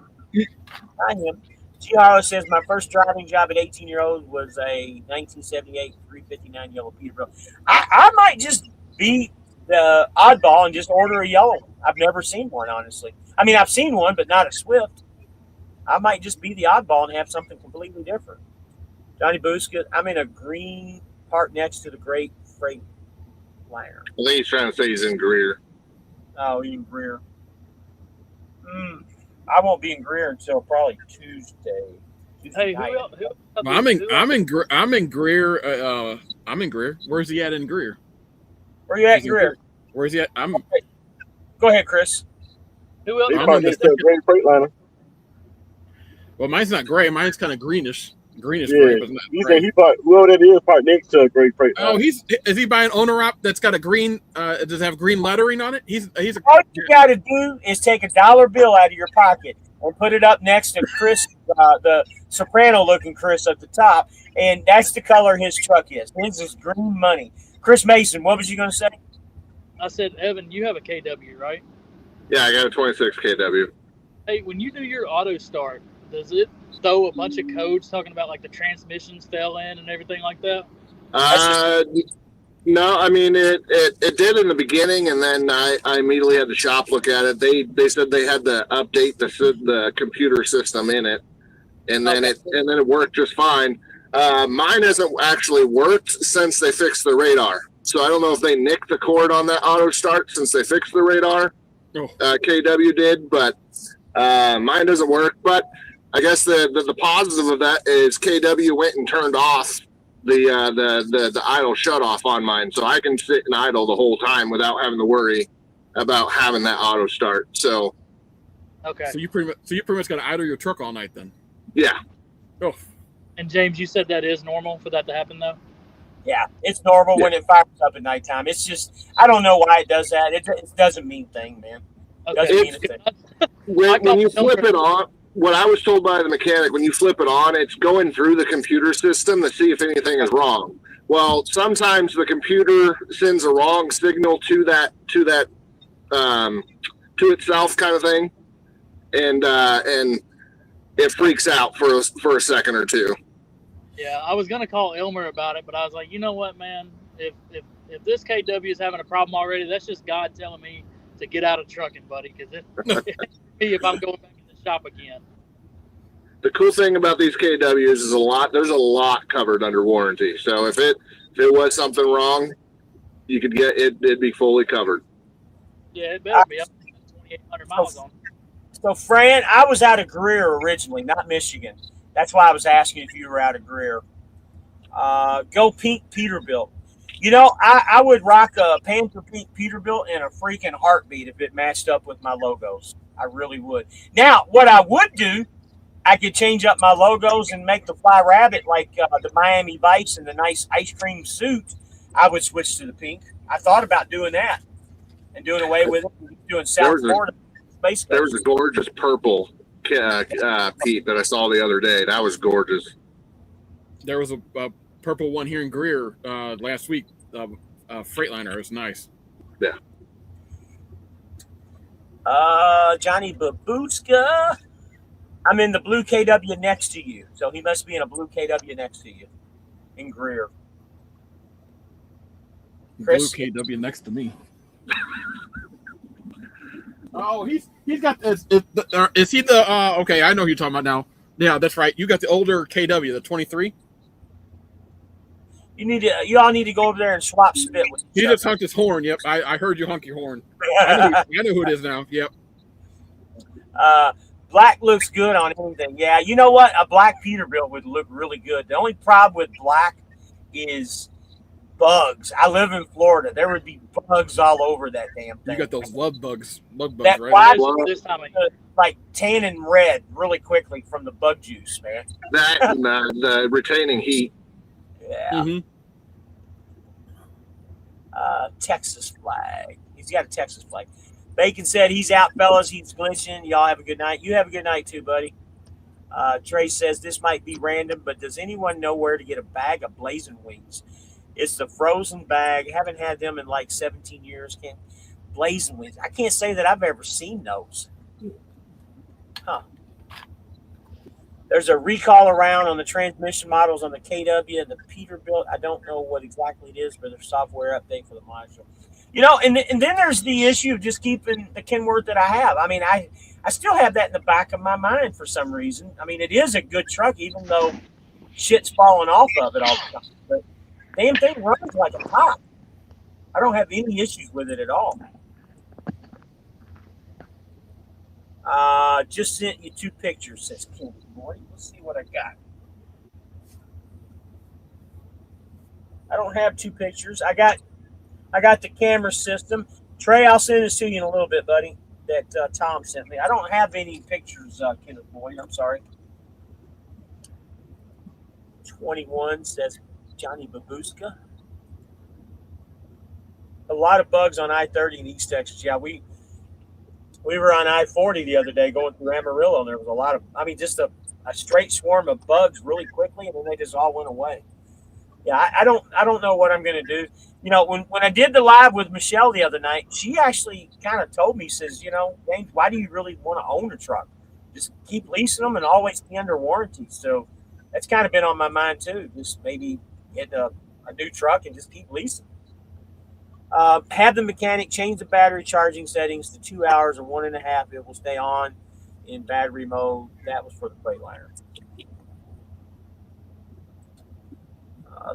I am. G. Harlow says my first driving job at 18-year-old was a 1978 359 yellow Peterbilt. I might just be the oddball and just order a yellow one. I've never seen one, honestly. I mean, I've seen one, but not a Swift. I might just be the oddball and have something completely different. Johnny Booska, I'm in a green park next to the Great Freight Liner. I think he's trying to say he's in Greer. Oh, in Greer. I won't be in Greer until probably Tuesday. Hey, who else? I'm in Greer. I'm in Greer. Where's he at in Greer? Where you at, Greer? Where's he at? Go ahead, Chris. Who else? They parked next to a great Freightliner. Well, mine's not gray. Mine's kind of greenish. Gray, but not He gray. said he parked. Well, that is parked next to a great Freightliner. Oh, is he buying owner op that's got a green? Does it have green lettering on it? All you got to do is take a dollar bill out of your pocket and put it up next to Chris, the soprano-looking Chris at the top, and that's the color his truck is. His is green money. Chris Mason, what was you going to say? I said, Evan, you have a KW, right? Yeah, I got a 26 KW. Hey, when you do your auto start, does it throw a bunch of codes talking about like the transmissions fell in and everything like that? No, I mean it did in the beginning, and then I immediately had the shop look at it. They said they had to update the computer system in it, and then it worked just fine. Mine hasn't actually worked since they fixed the radar, so I don't know if they nicked the cord on that auto start since they fixed the radar. KW did, but mine doesn't work. But I guess the positive of that is KW went and turned off the idle shut off on mine, so I can sit and idle the whole time without having to worry about having that auto start. So okay. So you pretty much got to idle your truck all night then. Yeah. Oh. And James, you said that is normal for that to happen though? Yeah, it's normal when it fires up at nighttime. It's just, I don't know why it does that. It doesn't mean a thing, man. It doesn't mean a thing. When you flip it on, what I was told by the mechanic, when you flip it on, it's going through the computer system to see if anything is wrong. Well, sometimes the computer sends a wrong signal to itself, kind of thing, and it freaks out for a second or two. Yeah, I was gonna call Elmer about it, but I was like, you know what, man? If this KW is having a problem already, that's just God telling me to get out of trucking, buddy. Because if I'm going back in the shop again. The cool thing about these KWs is there's a lot covered under warranty. So if it was something wrong, you could get it. It'd be fully covered. Yeah, it better be. I'm 2,800 miles on. So, Fran, I was out of Greer originally, not Michigan. That's why I was asking if you were out of Greer. Go pink Peterbilt. You know, I would rock a Panther pink Peterbilt in a freaking heartbeat if it matched up with my logos. I really would. Now, what I would do, I could change up my logos and make the Fly Rabbit like the Miami Vice and the nice ice cream suit. I would switch to the pink. I thought about doing that and doing away with it, doing South Florida Space Coast. There was a gorgeous purple Pete that I saw the other day. That was gorgeous. There was a purple one here in Greer last week. Freightliner. It was nice. Yeah. Johnny Babushka. I'm in the blue KW next to you. So he must be in a blue KW next to you in Greer. Chris? Blue KW next to me. Oh, he's got. Is he the? Okay, I know who you're talking about now. Yeah, that's right. You got the older KW, the 23. You all need to go over there and swap spit with each He other. just honked his horn. Yep, I heard you honk your horn. I know who it is now. Yep. Black looks good on anything. Yeah, you know what? A black Peterbilt would look really good. The only problem with black is bugs. I live in Florida. There would be bugs all over that damn thing. You got those lug bugs, that right? This time like tanning red really quickly from the bug juice, man. That and the retaining heat. Yeah. Mm-hmm. Texas flag. He's got a Texas flag. Bacon said he's out, fellas. He's glitching. Y'all have a good night. You have a good night too, buddy. Trey says this might be random, but does anyone know where to get a bag of blazing wings? It's the frozen bag. Haven't had them in like 17 years. Blazing wings. I can't say that I've ever seen those. Huh. There's a recall around on the transmission models on the KW and the Peterbilt. I don't know what exactly it is, but there's software update for the module. You know, and then there's the issue of just keeping the Kenworth that I have. I mean, I still have that in the back of my mind for some reason. I mean, it is a good truck, even though shit's falling off of it all the time. But damn thing runs like a top. I don't have any issues with it at all. Just sent you 2 pictures, says Ken. boy. Let's see what I got. I don't have two pictures. I got the camera system. Trey, I'll send this to you in a little bit, buddy. That Tom sent me. I don't have any pictures, Kenneth Boyd. I'm sorry. 21 says Johnny Babuska. A lot of bugs on I-30 in East Texas. Yeah, we were on I-40 the other day going through Amarillo, and there was a lot of, just a straight swarm of bugs really quickly, and then they just all went away. Yeah, I don't know what I'm going to do. When I did the live with Michelle the other night, she actually kind of told me, says, James, why do you really want to own a truck? Just keep leasing them and always be under warranty. So that's kind of been on my mind too. Just maybe get a new truck and just keep leasing. Have the mechanic change the battery charging settings to 2 hours or 1.5. It will stay on in battery mode. That was for the Freightliner.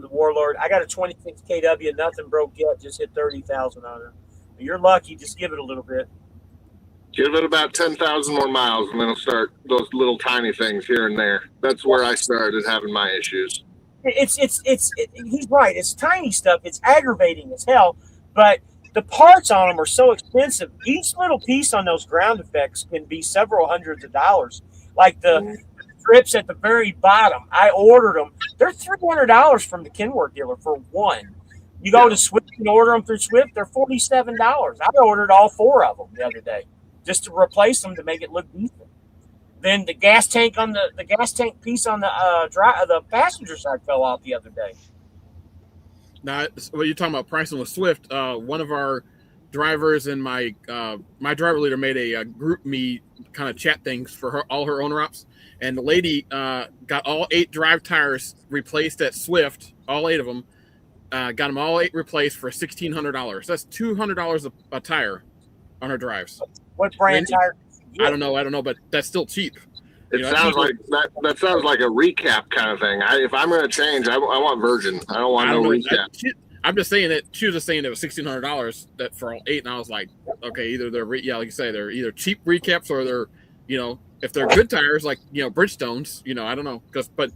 The Warlord, I got a 26 kW, nothing broke yet, just hit 30,000 on her. You're lucky, just give it a little bit. Give it about 10,000 more miles, and then it'll start those little tiny things here and there. That's where I started having my issues. He's right. It's tiny stuff. It's aggravating as hell, but the parts on them are so expensive. Each little piece on those ground effects can be several hundreds of dollars. Like the strips at the very bottom, I ordered them. They're $300 from the Kenworth dealer for one. You go to Swift and order them through Swift, they're $47. I ordered all 4 of them the other day just to replace them to make it look decent. Then the gas tank on the gas tank piece on the passenger side fell off the other day. Now, what you're talking about pricing with Swift, one of our drivers and my driver leader made a group me kind of chat things for all her owner ops, and the lady got all 8 drive tires replaced at Swift, all 8 of them, got them all 8 replaced for $1,600. That's $200 a tire on her drives. What brand tire? I don't know, but that's still cheap. It sounds like that sounds like a recap kind of thing. If I'm going to change, I want virgin. I don't want no recap. I'm just saying that she was just saying it was $1,600 that for all 8, and I was like, okay, either they're like you say, they're either cheap recaps or they're if they're good tires like Bridgestones, I don't know, but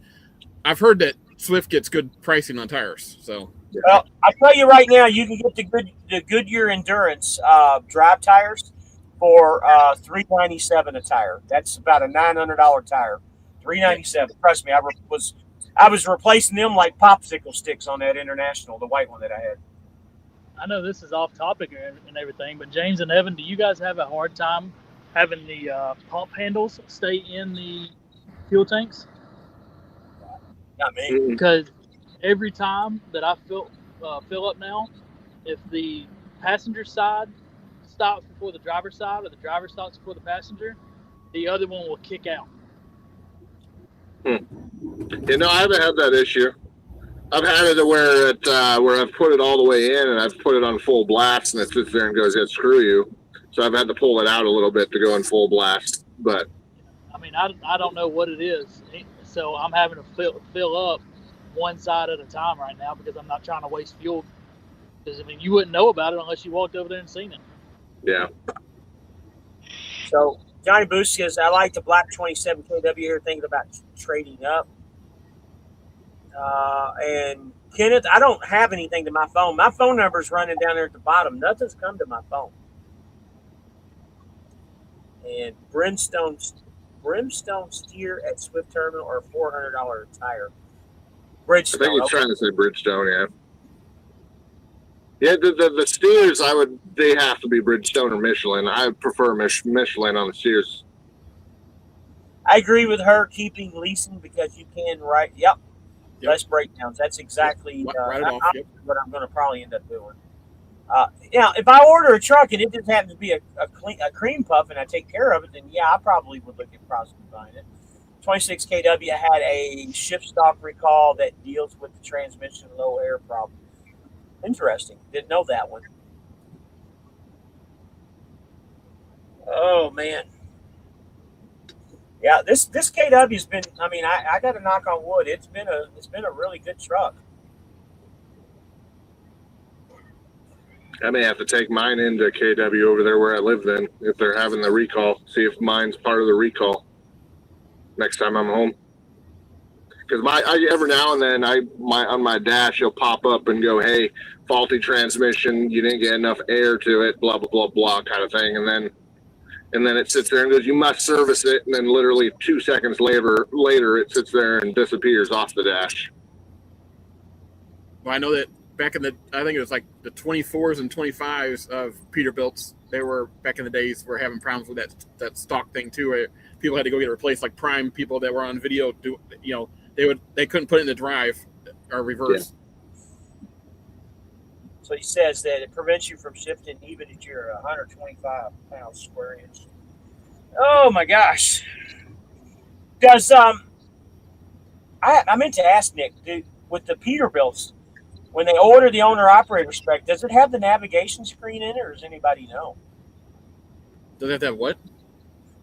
I've heard that Swift gets good pricing on tires. So well, I'll tell you right now, you can get the Goodyear Endurance drive tires for $397 a tire. That's about a $900 tire. $397. Trust me, I was replacing them like popsicle sticks on that International, the white one that I had. I know this is off topic and everything, but James and Evan, do you guys have a hard time having the pump handles stay in the fuel tanks? Not me. Because every time that I fill up now, if the passenger side stops before the driver's side or the driver stops before the passenger, the other one will kick out. I haven't had that issue. I've had it where I've put it all the way in and I've put it on full blast and it sits there and goes, yeah, screw you. So I've had to pull it out a little bit to go in full blast. But I don't know what it is. So I'm having to fill up one side at a time right now because I'm not trying to waste fuel. Because you wouldn't know about it unless you walked over there and seen it. Yeah. So Johnny Boost says, I like the black 27 kW here, thinking about trading up. And Kenneth, I don't have anything to my phone. My phone number is running down there at the bottom. Nothing's come to my phone. And Brimstone steer at Swift Terminal or $400 tire. Bridgestone. I think he's trying to say Bridgestone, yeah. Yeah, the steers, they have to be Bridgestone or Michelin. I prefer Michelin on the steers. I agree with her keeping leasing because you can Yep. Less breakdowns. That's exactly what I'm going to probably end up doing. If I order a truck and it just happens to be a cream puff and I take care of it, then yeah, I probably would look at possibly buying it. 26 kW had a shift stock recall that deals with the transmission low air problem. Interesting. Didn't know that one. Oh man. Yeah, this KW has been. I got to knock on wood. It's been a really good truck. I may have to take mine into KW over there where I live then, if they're having the recall. See if mine's part of the recall. next time I'm home. Because every now and then on my dash it'll pop up and go, hey, faulty transmission, you didn't get enough air to it, blah blah blah blah kind of thing, and then it sits there and goes, you must service it, and then literally 2 seconds later it sits there and disappears off the dash. Well, I know that back in I think it was like the 24s and 25s of Peterbilts, they were back in the days were having problems with that stock thing too, where people had to go get it replaced. Like prime people that were on video, they couldn't put it in the drive or reverse. Yeah. So he says that it prevents you from shifting even at your 125 pound square inch. Oh my gosh! Does I meant to ask Nick, with the Peterbilts, when they order the owner operator spec, does it have the navigation screen in it, or does anybody know? Does it have to have what?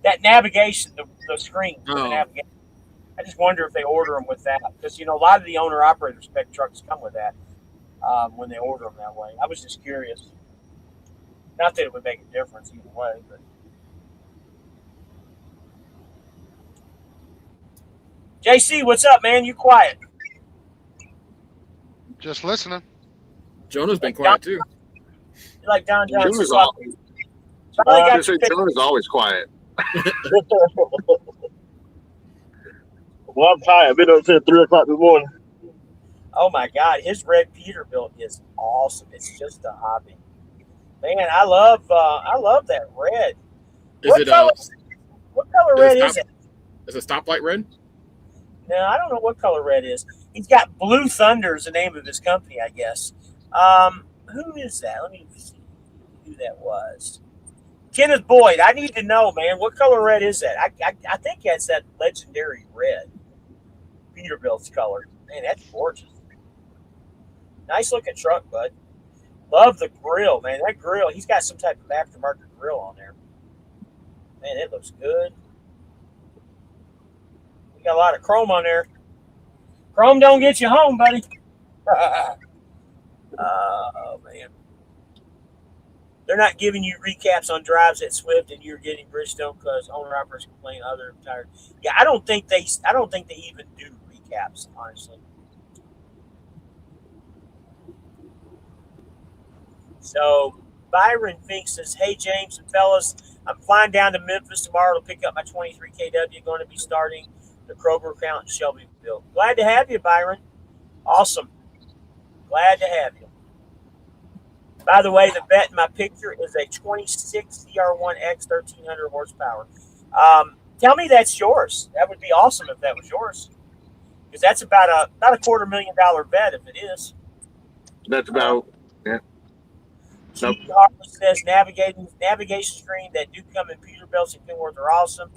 That navigation, the screen for the Oh. navigation. I just wonder if they order them with that, because a lot of the owner operator spec trucks come with that when they order them that way. I was just curious. Not that it would make a difference either way, but. JC, what's up, man? You quiet. Just listening. Jonah's been quiet too. You're like Don Johnson. Jonah's always quiet. Well, I'm tired. I've been up since 3 o'clock this morning. Oh my God, his red Peterbilt is awesome. It's just a hobby. Man, I love that red. What color red is it? Is it stoplight red? No, I don't know what color red is. He's got Blue Thunder is the name of his company, I guess. Who is that? Let me see who that was. Kenneth Boyd. I need to know, man. What color red is that? I think that's that legendary red. Peterbilt's color. Man, that's gorgeous. Nice looking truck, bud. Love the grill, man. That grill, he's got some type of aftermarket grill on there. Man, it looks good. We got a lot of chrome on there. Chrome don't get you home, buddy. Oh, man. They're not giving you recaps on drives at Swift, and you're getting Bridgestone because owner operators complain other tired. Yeah, I don't think they even do recaps, honestly. So Byron Fink says, "Hey James and fellas, I'm flying down to Memphis tomorrow to pick up my 23 kW. Going to be starting the Kroger account in Shelbyville. Glad to have you, Byron. Awesome. Glad to have you. By the way, the vet in my picture is a 26 CR1X 1300 horsepower. Tell me that's yours. That would be awesome if that was yours, because that's about a $250,000 vet if it is. That's about yeah. Keith Hartley says navigation screen that do come in Peterbilt's and Kenworth are awesome,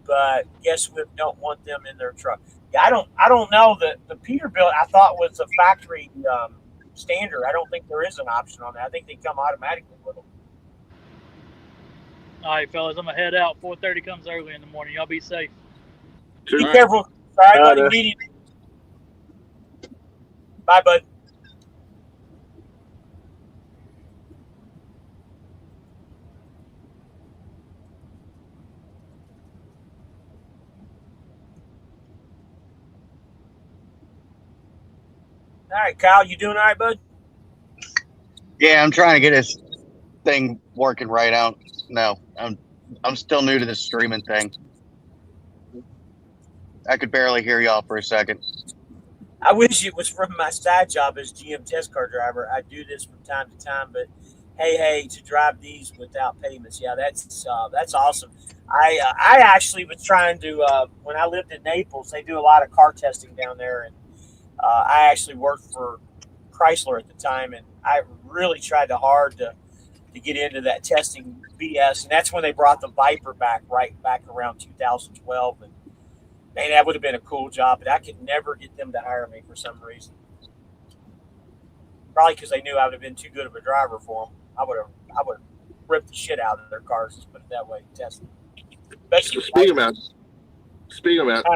but guess we don't want them in their truck. Yeah, I don't know. The Peterbilt I thought was a factory standard. I don't think there is an option on that. I think they come automatically with them. All right, fellas, I'm gonna head out. 4:30 comes early in the morning. Y'all be safe. Be careful. All right, buddy. Bye, bud. All right, Kyle, you doing all right, bud? Yeah, I'm trying to get this thing working right out. No, I'm still new to this streaming thing. I could barely hear y'all for a second. I wish it was from my side job as GM test car driver. I do this from time to time, but hey, to drive these without payments, yeah, that's awesome. I actually was trying to when I lived in Naples, they do a lot of car testing down there, and I actually worked for Chrysler at the time, and I really tried hard to get into that testing BS, and that's when they brought the Viper back around 2012, and man, that would have been a cool job, but I could never get them to hire me for some reason. Probably because they knew I would have been too good of a driver for them. I would have ripped the shit out of their cars, just put it that way, testing. Speaking about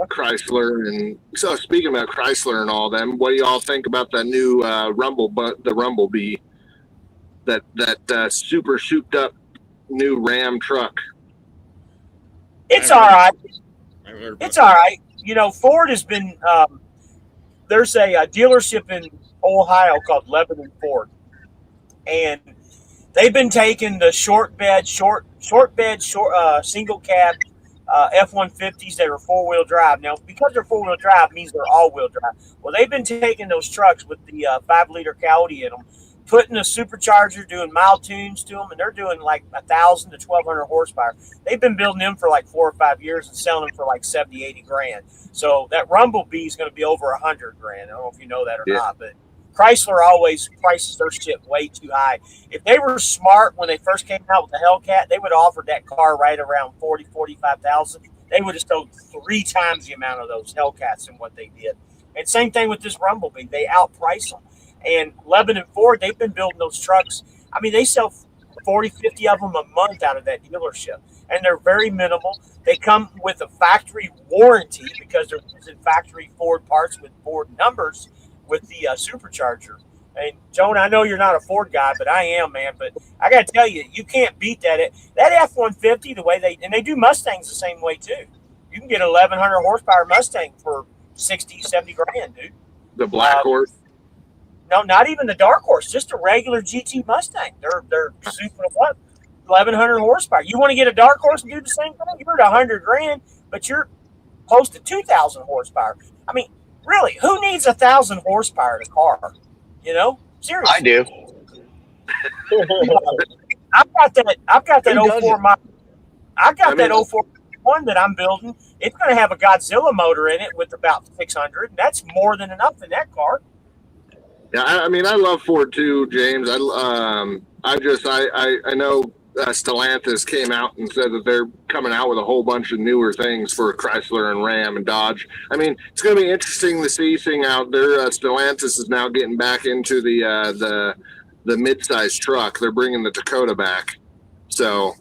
Chrysler and all them, what do y'all think about the new the Rumblebee, that super souped up new Ram truck? It's all right. It's all right. You know, Ford has been. There's a dealership in Ohio called Lebanon Ford, and they've been taking the short bed, single cab F-150s that are 4-wheel drive. Now, because they're 4-wheel drive, means they're all-wheel drive. Well, they've been taking those trucks with the 5-liter Coyote in them, putting a supercharger, doing mild tunes to them, and they're doing like 1,000 to 1,200 horsepower. They've been building them for like 4 or 5 years and selling them for like 70, 80 grand. So that Rumblebee is going to be over 100 grand. I don't know if you know that or not, but Chrysler always prices their shit way too high. If they were smart when they first came out with the Hellcat, they would have offered that car right around 40, 45,000. They would have sold 3 times the amount of those Hellcats than what they did. And same thing with this Rumblebee. They outprice them. And Lebanon Ford, they've been building those trucks. I mean, they sell 40, 50 of them a month out of that dealership. And they're very minimal. They come with a factory warranty because they're using factory Ford parts with Ford numbers with the supercharger. And Joan, I know you're not a Ford guy, but I am, man. But I got to tell you, you can't beat that. That F-150, the way they do Mustangs the same way too. You can get an 1,100 horsepower Mustang for 60, 70 grand, dude. The Black Horse? No, not even the Dark Horse, just a regular GT Mustang. They're super what? 1,100 horsepower. You want to get a Dark Horse and do the same thing? You're at 100 grand, but you're close to 2,000 horsepower. I mean, really, who needs 1,000 horsepower in a car? You know, seriously. I do. I've got that 04 model. I've got that 04 one that I'm building. It's going to have a Godzilla motor in it with about 600. That's more than enough in that car. Yeah, I mean, I love Ford too, James. I know Stellantis came out and said that they're coming out with a whole bunch of newer things for Chrysler and Ram and Dodge. I mean, it's going to be interesting to see thing out there. Stellantis is now getting back into the mid-size truck. They're bringing the Dakota back. So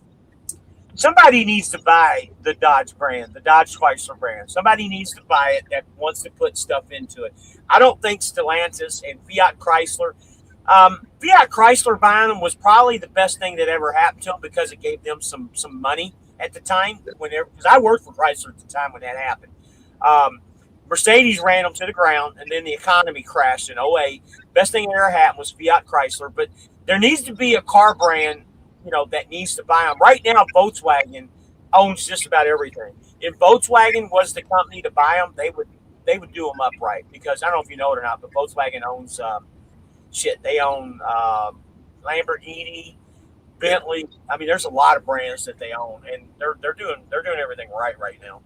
somebody needs to buy the Dodge brand, the Dodge Chrysler brand. Somebody needs to buy it that wants to put stuff into it. I don't think Stellantis and Fiat Chrysler. Fiat Chrysler buying them was probably the best thing that ever happened to them because it gave them some money at the time. Because I worked for Chrysler at the time when that happened. Mercedes ran them to the ground, and then the economy crashed in 2008. Best thing that ever happened was Fiat Chrysler. But there needs to be a car brand, you know, that needs to buy them. Right now, Volkswagen owns just about everything. If Volkswagen was the company to buy them, they would do them upright. Because I don't know if you know it or not, but Volkswagen owns they own Lamborghini, Bentley. I mean, there's a lot of brands that they own, and they're doing everything right now.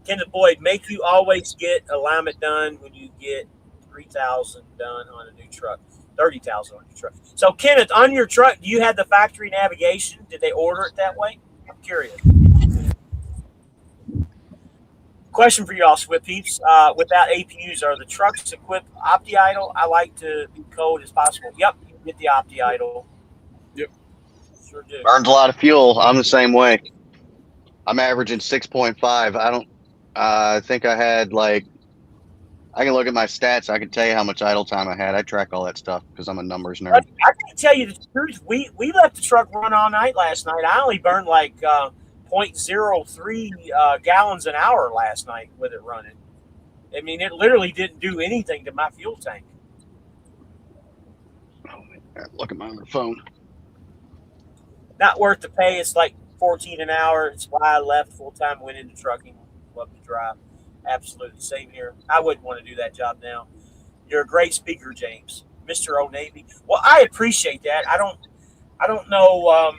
Kenneth Boyd, make you always get alignment done when you get 3,000 done on a new truck, 30,000 on your truck. So Kenneth, on your truck, do you have the factory navigation? Did they order it that way? I'm curious. Question for y'all, Swift Peeps. Without APUs, are the trucks equipped OptiIdle? I like to be cold as possible. Yep, you can get the OptiIdle. Yep. Sure do. Burns a lot of fuel. I'm the same way. I'm averaging 6.5. I think I had I can look at my stats. I can tell you how much idle time I had. I track all that stuff because I'm a numbers nerd. I can tell you the truth. We let the truck run all night last night. I only burned 0.03 gallons an hour last night with it running. I mean, it literally didn't do anything to my fuel tank. Look at my other phone. Not worth the pay. It's like $14 an hour. It's why I left full time, went into trucking. Love to drive. Absolutely. Same here. I wouldn't want to do that job now. You're a great speaker, James. Mr. Old Navy. Well, I appreciate that. I don't know.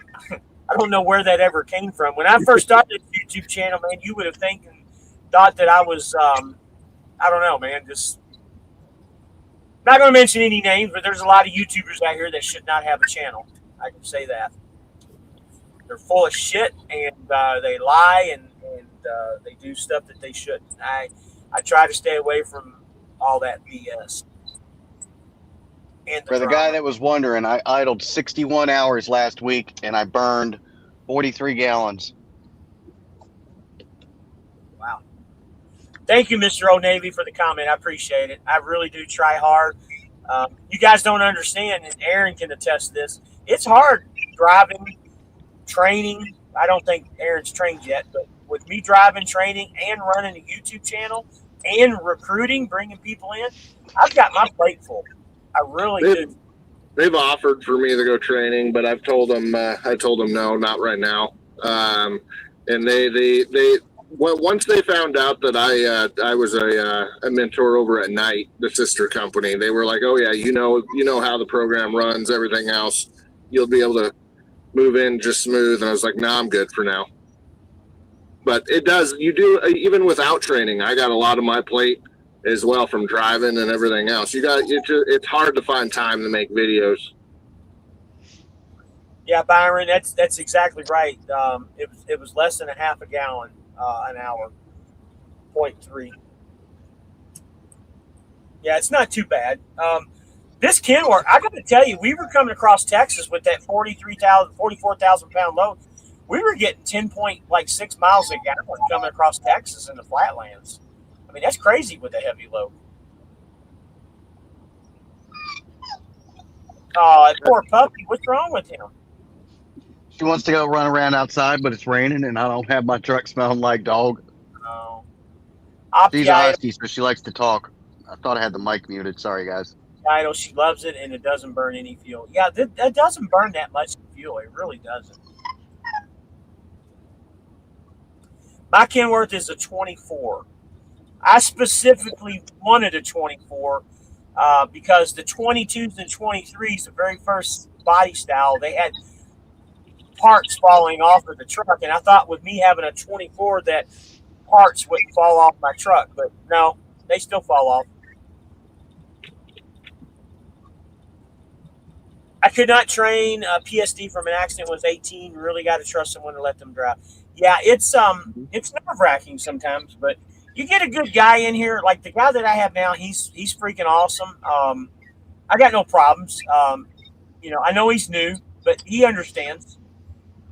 I don't know where that ever came from. When I first started the YouTube channel, man, you would have thought that I was, I don't know, man, just not going to mention any names, but there's a lot of YouTubers out here that should not have a channel. I can say that. They're full of shit, and they lie, and they do stuff that they shouldn't. I try to stay away from all that BS. For the guy that was wondering, I idled 61 hours last week, and I burned 43 gallons. Wow. Thank you, Mr. Old Navy, for the comment. I appreciate it. I really do try hard. You guys don't understand, and Aaron can attest to this. It's hard driving training, I don't think Aaron's trained yet, but with me driving, training, and running a YouTube channel and recruiting, bringing people in, I've got my plate full. I really do. They've offered for me to go training, but I've told them, no, not right now. And once they found out that I was a mentor over at Night, the sister company, they were like, "Oh yeah, you know how the program runs, everything else, you'll be able to move in just smooth." And I was like, "Nah, I'm good for now." But it does. You do, even without training. I got a lot of my plate as well from driving and everything else. It's hard to find time to make videos. Yeah, Byron, that's exactly right. It was less than a half a gallon an hour, 0.3. Yeah, it's not too bad. This Kenworth, I got to tell you, we were coming across Texas with that 44,000 pound load. We were getting 10.6 miles a gallon coming across Texas in the flatlands. I mean, that's crazy with a heavy load. Oh, that poor puppy. What's wrong with him? She wants to go run around outside, but it's raining, and I don't have my truck smelling like dog. Oh. She's a husky, so she likes to talk. I thought I had the mic muted. Sorry, guys. I know she loves it, and it doesn't burn any fuel. Yeah, that doesn't burn that much fuel. It really doesn't. My Kenworth is a 24. I specifically wanted a 24 because the 22s and 23s, the very first body style, they had parts falling off of the truck. And I thought with me having a 24 that parts wouldn't fall off my truck. But no, they still fall off. I could not train a PSD from an accident when I was 18. You really got to trust someone to let them drive. Yeah, it's nerve-wracking sometimes, but you get a good guy in here, like the guy that I have now. He's freaking awesome. I got no problems. I know he's new, but he understands,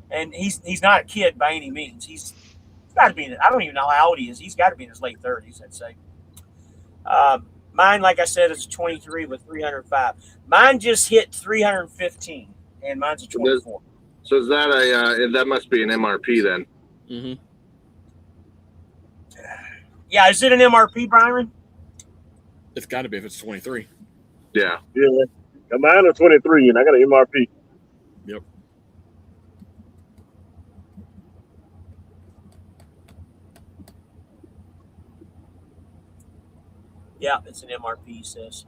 and he's not a kid by any means. He's got to be. I don't even know how old he is. He's got to be in his late 30s, I'd say. Mine, like I said, is a 23 with 305. Mine just hit 315, and mine's a 24. So is that that must be an MRP then? Mm-hmm. Yeah, is it an MRP, Byron? It's got to be if it's 23. Yeah. Yeah. Mine is 23, and I got an MRP. Yep. Yeah, it's an MRP, he says.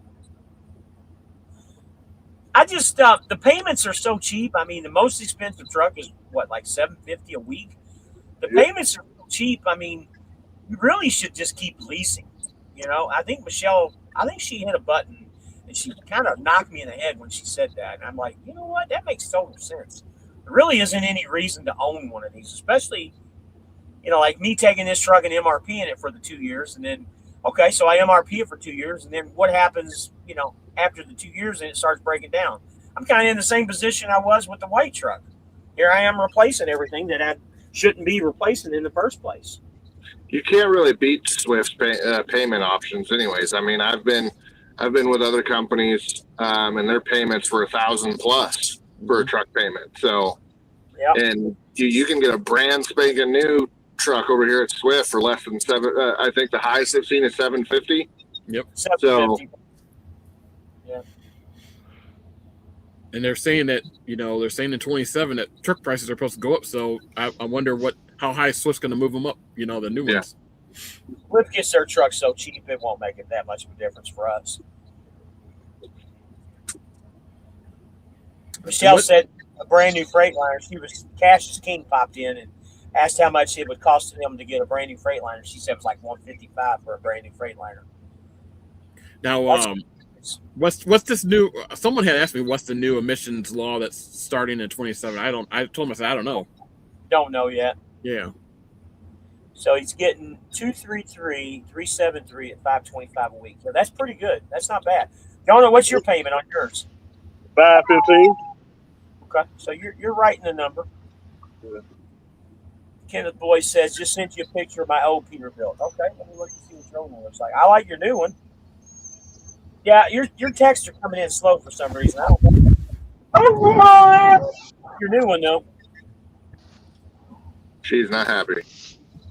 I just the payments are so cheap. I mean, the most expensive truck is what, like $750 a week. The payments are so cheap. I mean, you really should just keep leasing. I think Michelle, she hit a button and she kind of knocked me in the head when she said that. And I'm like, you know what? That makes total sense. There really isn't any reason to own one of these, especially, like me taking this truck and MRPing it for the 2 years, and then okay, so I MRP it for 2 years, and then what happens, after the 2 years and it starts breaking down? I'm kind of in the same position I was with the white truck. Here I am replacing everything that I shouldn't be replacing in the first place. You can't really beat Swift's payment options, anyways. I mean, I've been with other companies, and their payments were $1,000+ for a truck payment. So, yep. And you can get a brand spanking new truck over here at Swift for less than I think the highest I've seen is $750. Yep. $750. Yeah. And they're saying that, they're saying in 27 that truck prices are supposed to go up. So I wonder how high Swift's going to move them up, the new ones. Swift gets their truck so cheap, it won't make it that much of a difference for us. Michelle said a brand new Freightliner. Cash's King popped in and asked how much it would cost them to get a brand new Freightliner. She said it was like $155 for a brand new Freightliner. Now, what's this new? Someone had asked me what's the new emissions law that's starting in 27. I told him, I don't know. Don't know yet. Yeah. So he's getting 233, 373 at $525 a week. So that's pretty good. That's not bad. Jonah, what's your payment on yours? $515. Okay, so you're right in the number. Yeah. Kenneth Boyd says, just sent you a picture of my old Peterbilt. Okay, let me look and see what your old one looks like. I like your new one. Yeah, your texts are coming in slow for some reason. I don't know. Your new one, though. She's not happy.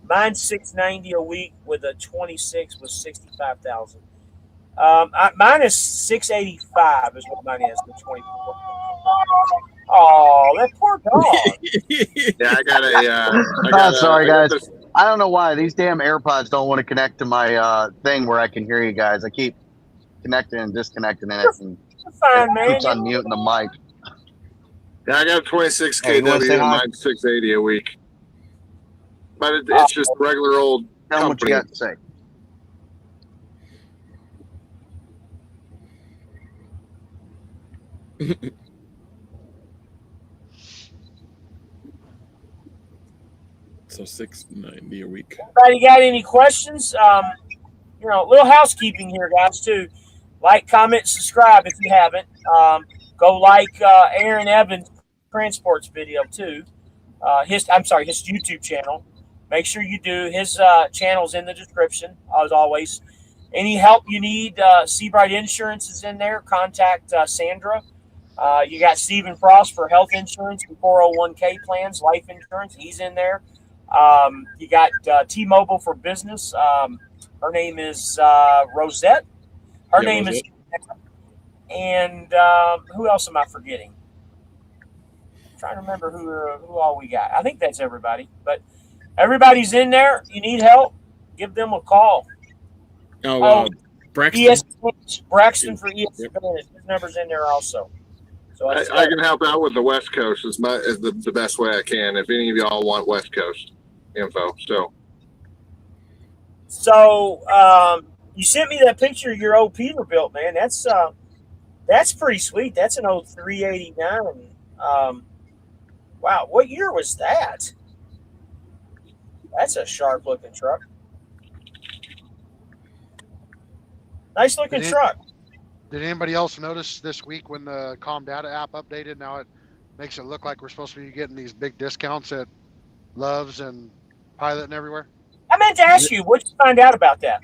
Mine's 690 a week with a 26 with 65,000. Mine is 685 is what mine is with 24. Oh, that poor dog. Yeah, I got a. Sorry, guys. I don't know why these damn AirPods don't want to connect to my thing where I can hear you guys. I keep connecting and disconnecting it, and Fine, man. keeps on muting the mic. Yeah, I got 26 Hey, you wanna kW say and hi? mine's 680 a week. But it's just regular old Tell them what you company. got to say. So 690 a week. Anybody got any questions? You know, little housekeeping here, guys, too. Like, comment, subscribe if you haven't. Go like Aaron Evans' transports video too. His YouTube channel. Make sure you do. His channel's in the description, as always. Any help you need, SeBrite Insurance is in there. Contact Sandra. You got Stephen Frost for health insurance and 401k plans, life insurance. He's in there. You got T-Mobile for business. Her name is Rosette. Her name Rosette. is. And who else am I forgetting? I'm trying to remember who all we got. I think that's everybody. But everybody's in there. You need help, give them a call. Braxton. ESPN, Braxton for ESPN. His number's in there also. So I can help out with the West Coast is the best way I can. If any of y'all want West Coast info, So you sent me that picture of your old Peterbilt, man. That's pretty sweet. That's an old 389. Wow, what year was that? That's a sharp looking truck. Nice looking truck. Did anybody else notice this week when the Com Data app updated? Now it makes it look like we're supposed to be getting these big discounts at Love's and Pilot and everywhere. I meant to ask you, what did you find out about that?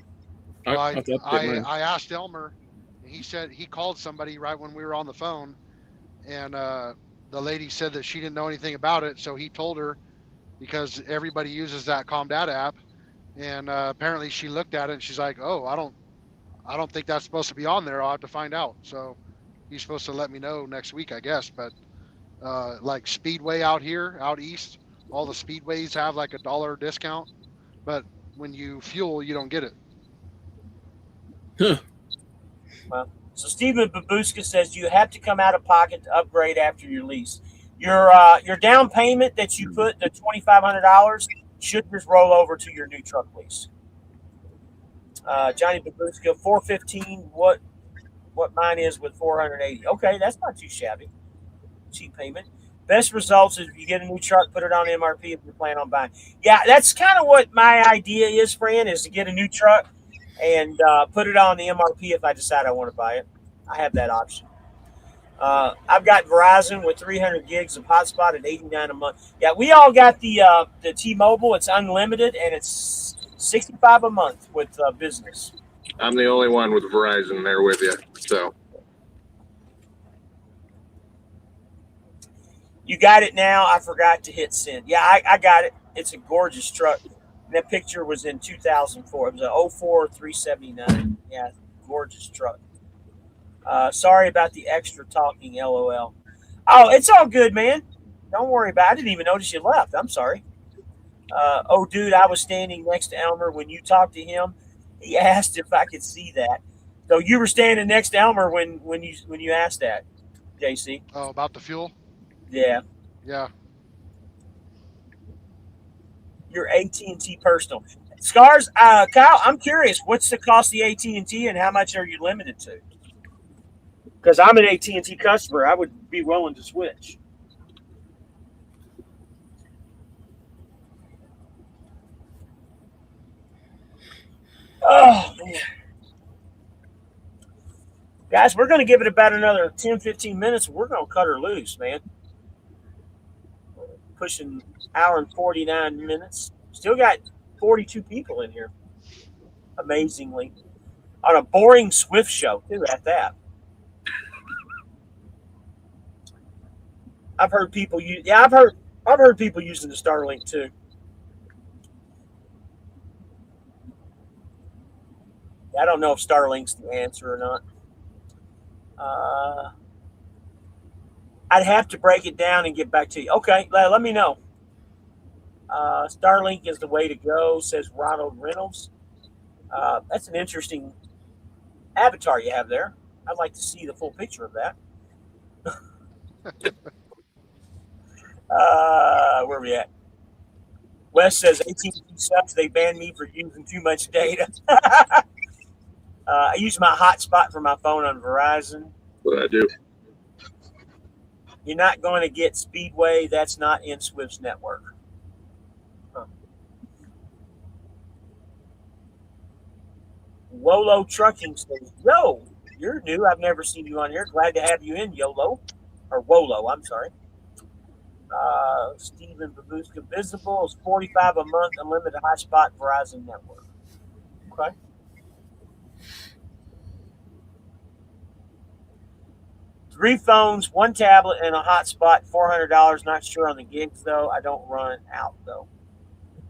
Well, I'll update mine. I asked Elmer, and he said he called somebody right when we were on the phone, and the lady said that she didn't know anything about it, so he told her because everybody uses that Com Data app, and apparently she looked at it and she's like, "Oh, I don't think that's supposed to be on there. I'll have to find out." So he's supposed to let me know next week, I guess. But like Speedway out here, out east, all the Speedways have like $1 discount, but when you fuel, you don't get it. Well, so Stephen Babuska says you have to come out of pocket to upgrade after your lease. Your down payment that you put, the $2,500, should just roll over to your new truck lease. Johnny Babuska, 415. What mine is with 480. Okay, that's not too shabby. Cheap payment. Best results is if you get a new truck, put it on MRP if you plan on buying. Yeah, that's kind of what my idea is, Fran, is to get a new truck and put it on the MRP if I decide I want to buy it. I have that option. I've got Verizon with 300 gigs of hotspot at $89 a month. Yeah, we all got the T-Mobile. It's unlimited, and it's $65 a month with business. I'm the only one with Verizon there with you. So you got it now. I forgot to hit send. Yeah, I got it. It's a gorgeous truck. That picture was in 2004. It was a 04 379. Yeah, gorgeous truck. Sorry about the extra talking, LOL. Oh, it's all good, man. Don't worry about it. I didn't even notice you left. I'm sorry. Oh, dude, I was standing next to Elmer when you talked to him. He asked if I could see that. So you were standing next to Elmer when you asked that, JC. Oh, about the fuel? Yeah. Yeah. Your AT&T personal. Scars, Kyle, I'm curious. What's the cost of the AT&T and how much are you limited to? Because I'm an AT&T customer. I would be willing to switch. Oh, man. Guys, we're going to give it about another 10, 15 minutes. We're going to cut her loose, man. Pushing hour and 49 minutes. Still got 42 people in here. Amazingly. On a boring Swift show, too, at that. I've heard people use. Yeah, I've heard people using the Starlink too. I don't know if Starlink's the answer or not. I'd have to break it down and get back to you. Okay, let me know. Starlink is the way to go, says Ronald Reynolds. That's an interesting avatar you have there. I'd like to see the full picture of that. Where are we at? Wes says AT&T sucks. They banned me for using too much data. I use my hotspot for my phone on Verizon. What I do? You're not going to get Speedway. That's not in Swift's network. Huh. Wolo Trucking says, yo, you're new. I've never seen you on here. Glad to have you in, YOLO. Or Wolo, I'm sorry. Stephen Babushka Visible is $45 a month, unlimited hotspot Verizon network. Okay. Three phones, one tablet, and a hotspot, $400. Not sure on the gigs, though. I don't run out, though.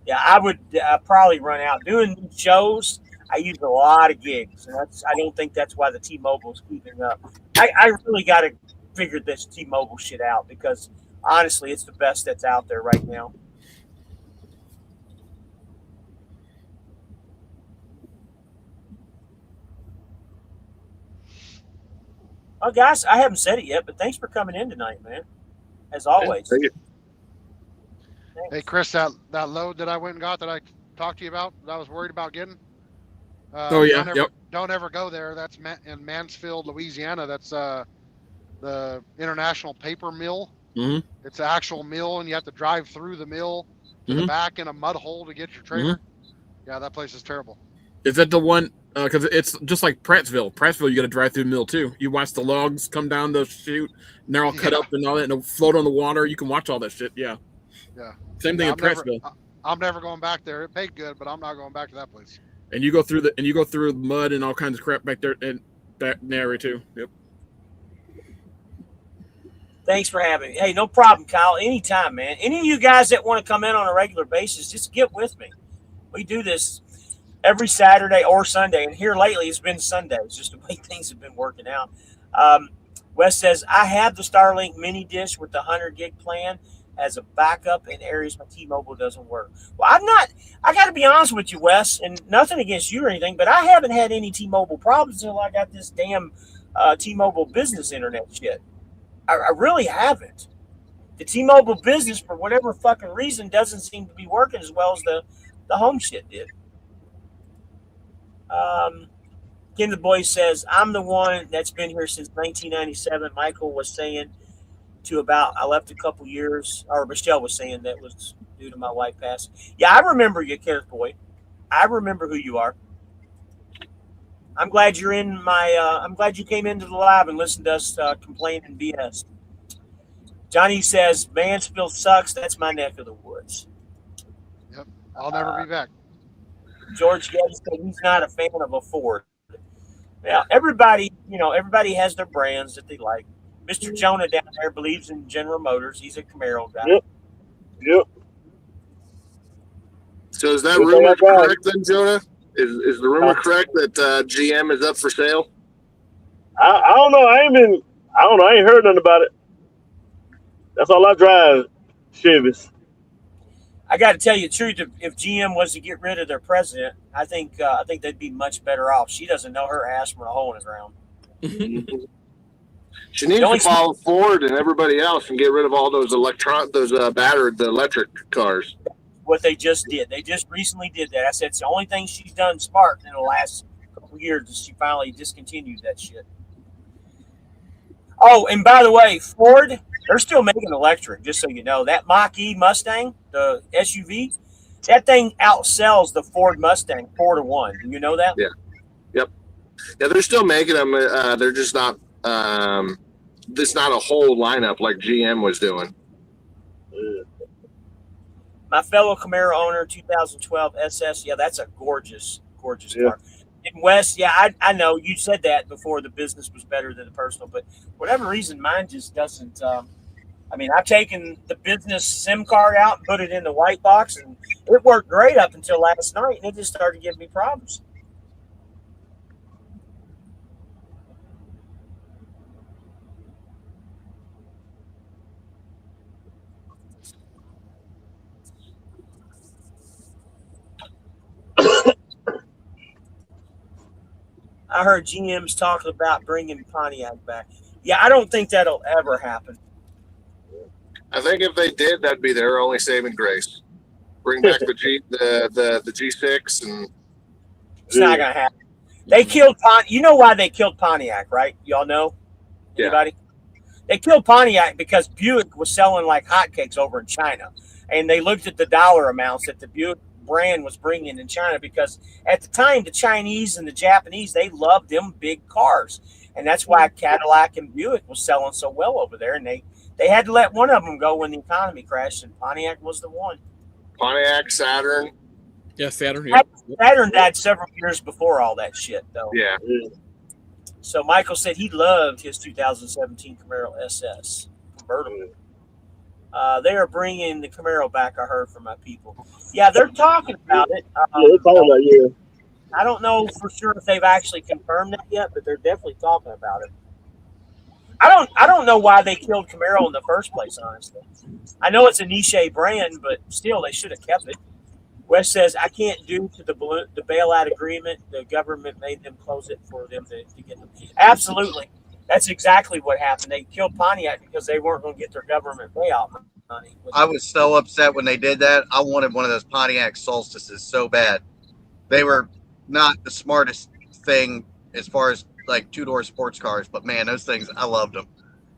Yeah, I would probably run out. Doing these shows, I use a lot of gigs, and I don't think that's why the T-Mobile is keeping up. I really got to figure this T-Mobile shit out because, honestly, it's the best that's out there right now. Oh, guys, I haven't said it yet, but thanks for coming in tonight, man. As always. Thank you. Hey, Chris, that load that I went and got that I talked to you about, that I was worried about getting. Don't ever go there. That's in Mansfield, Louisiana. That's the International Paper Mill. Mm-hmm. It's an actual mill, and you have to drive through the mill to the back in a mud hole to get your trailer. Mm-hmm. Yeah, that place is terrible. Is that the one? Because it's just like Prattsville. Prattsville, you got to drive through the mill too. You watch the logs come down the chute, and they're all cut up and all that, and they'll float on the water. You can watch all that shit. Yeah. Yeah. Same thing in Prattsville. I'm never going back there. It paid good, but I'm not going back to that place. And you go through mud and all kinds of crap back there in that area too. Yep. Thanks for having me. Hey, no problem, Kyle. Anytime, man. Any of you guys that want to come in on a regular basis, just get with me. We do this every Saturday or Sunday, and here lately it's been Sundays, just the way things have been working out. Wes says, I have the Starlink mini dish with the 100 gig plan as a backup in areas my T-Mobile doesn't work. Well, I got to be honest with you, Wes, and nothing against you or anything, but I haven't had any T-Mobile problems until I got this damn T-Mobile business internet shit. I really haven't. The T-Mobile business, for whatever fucking reason, doesn't seem to be working as well as the home shit did. Ken the Boy says, I'm the one that's been here since 1997. Michael was saying I left a couple years, or Michelle was saying that was due to my wife passing. Yeah, I remember you, Ken the Boy. I remember who you are. I'm glad you're in I'm glad you came into the live and listened to us complain and BS. Johnny says, Mansfield sucks. That's my neck of the woods. Yep. I'll never be back. George Getty said he's not a fan of a Ford. Now, everybody has their brands that they like. Mr. Jonah down there believes in General Motors. He's a Camaro guy. Yep. So is that rumor correct then, Jonah? Is the rumor correct that GM is up for sale? I don't know. I ain't heard nothing about it. That's all I drive, Chevys. I got to tell you the truth. If GM was to get rid of their president, I think they'd be much better off. She doesn't know her ass from a hole in the ground. She needs to follow Ford and everybody else and get rid of all those the electric cars. What they just did. They just recently did that. I said it's the only thing she's done smart in the last couple of years is she finally discontinued that shit. Oh, and by the way, Ford, they're still making electric, just so you know. That Mach-E Mustang, the SUV, that thing outsells the Ford Mustang 4-1. Do you know that? Yeah. Yep. Yeah, they're still making them. They're just not this not a whole lineup like GM was doing. My fellow Camaro owner, 2012 SS. Yeah, that's a gorgeous car. And Wes, yeah, I know you said that before. The business was better than the personal, but whatever reason, mine just doesn't. I've taken the business SIM card out and put it in the white box, and it worked great up until last night, and it just started giving me problems. I heard GM's talking about bringing Pontiac back. Yeah, I don't think that'll ever happen. I think if they did, that'd be their only saving grace. Bring back the G6 and It's not gonna happen. They killed You know why they killed Pontiac, right? Y'all know? Anybody? Yeah. They killed Pontiac because Buick was selling like hotcakes over in China, and they looked at the dollar amounts that the Buick brand was bringing in China, because at the time the Chinese and the Japanese, they loved them big cars, and that's why Cadillac and Buick was selling so well over there, and they had to let one of them go when the economy crashed, and Pontiac was the one. Pontiac, Saturn. Yeah, Saturn. Yeah. Saturn died several years before all that shit, though. Yeah. So Michael said he loved his 2017 Camaro SS convertible. They are bringing the Camaro back, I heard from my people. Yeah, they're talking about it. They're talking about it, I don't know for sure if they've actually confirmed that yet, but they're definitely talking about it. I don't know why they killed Camaro in the first place, honestly. I know it's a niche brand, but still, they should have kept it. Wes says, I can't due to the bailout agreement. The government made them close it for them to get them. Absolutely. That's exactly what happened. They killed Pontiac because they weren't going to get their government payout money. I was so upset when they did that. I wanted one of those Pontiac Solstices so bad. They were not the smartest thing as far as like two-door sports cars, but man, those things, I loved them.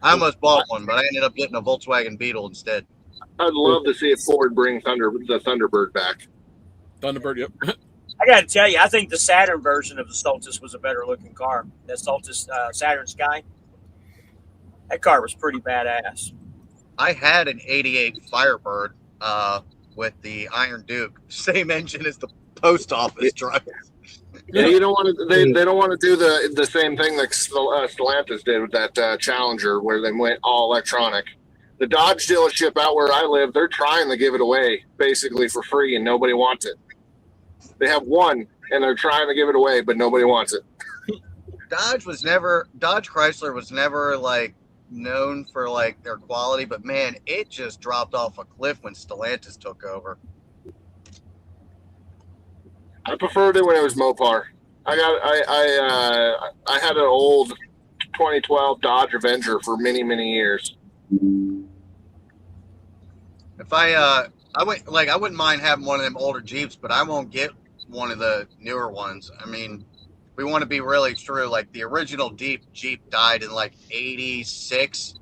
I almost bought one, but I ended up getting a Volkswagen Beetle instead. I'd love to see if Ford bring the Thunderbird back. Thunderbird, yep. I got to tell you, I think the Saturn version of the Solstice was a better looking car. That Solstice Saturn Sky, that car was pretty badass. I had an '88 Firebird with the Iron Duke, same engine as the post office driver. Yeah, you don't want to. They don't want to do the same thing like Stellantis did with that Challenger, where they went all electronic. The Dodge dealership out where I live, they're trying to give it away basically for free, and nobody wants it. They have one, and they're trying to give it away, but nobody wants it. Dodge Chrysler was never like known for like their quality, but man, it just dropped off a cliff when Stellantis took over. I preferred it when it was Mopar. I had an old 2012 Dodge Avenger for many, many years. If I wouldn't mind having one of them older Jeeps, but I won't get one of the newer ones. I mean, we want to be really true. Like the original Jeep died in like '86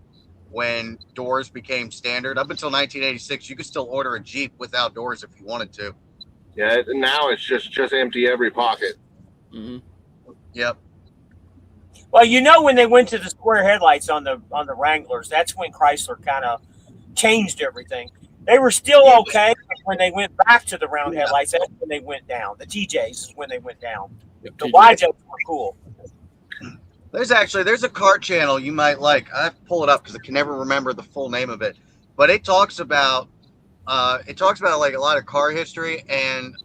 when doors became standard. Up until 1986, you could still order a Jeep without doors if you wanted to. Yeah, now it's just empty every pocket. Mm-hmm. Yep. Well, you know, when they went to the square headlights on the Wranglers, that's when Chrysler kind of changed everything. They were still okay, but when they went back to the round headlights, that's when they went down. The TJs is when they went down. Yep, the YJs were cool. There's a car channel you might like. I have to pull it up because I can never remember the full name of it. But it talks about like a lot of car history and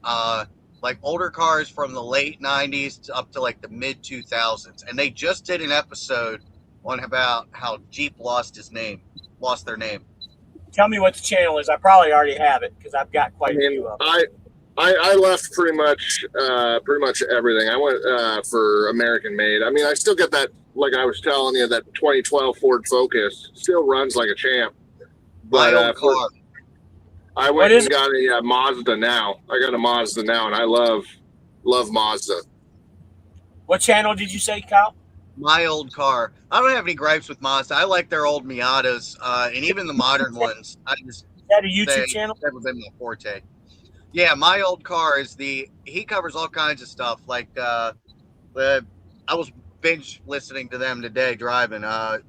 like older cars from the late 90s up to like the mid 2000s. And they just did an episode on about how Jeep lost their name. Tell me what the channel is. I probably already have it because I've got quite a few of them. I left pretty much everything. I went for American made. I mean, I still get that, like I was telling you, that 2012 Ford Focus still runs like a champ. But I went and got a Mazda now. I got a Mazda now, and I love Mazda. What channel did you say, Kyle? My Old Car. I don't have any gripes with Mazda. I like their old Miatas, and even the modern ones. Is that a YouTube channel? Never been my forte. Yeah, My Old Car is he covers all kinds of stuff. Like I was binge listening to them today driving.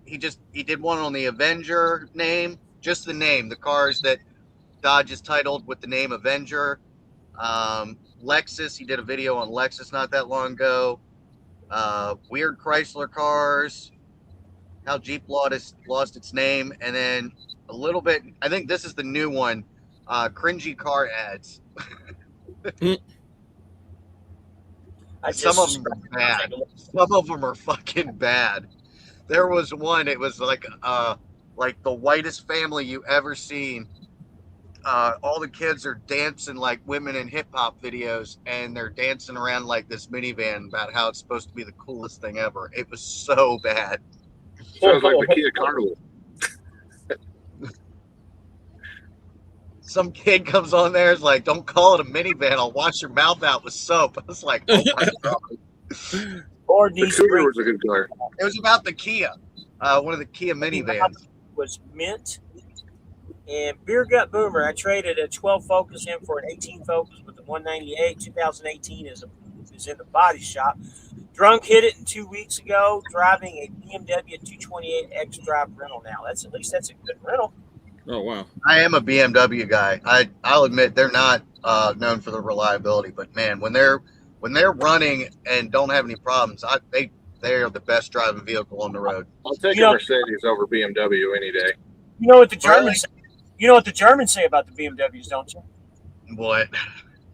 He did one on the Avenger name, just the name, the cars that Dodge is titled with the name Avenger. Lexus, he did a video on Lexus not that long ago. Weird Chrysler cars, how Jeep lost its name, and then a little bit, I think this is the new one, cringy car ads. Some of them are bad. Some of them are fucking bad. There was one, it was like the whitest family you ever seen. all the kids are dancing like women in hip hop videos, and they're dancing around like this minivan about how it's supposed to be the coolest thing ever. It was so bad. Sounds like the Kia Carnival. Some kid comes on there, is like, "Don't call it a minivan. I'll wash your mouth out with soap." I was like, "Oh my god!" Or The Cougar was a good car. It was about the Kia, one of the Kia minivans. Was mint. And Beer Gut Boomer, I traded a 12 Focus in for an 18 Focus with the 198. 2018 is in the body shop. Drunk hit it 2 weeks ago, driving a BMW 228X drive rental now. That's a good rental. Oh wow! I am a BMW guy. I'll admit they're not known for their reliability, but man, when they're running and don't have any problems, they are the best driving vehicle on the road. I'll take a Mercedes over BMW any day. You know what the Germans say? You know what the Germans say about the BMWs, don't you? What?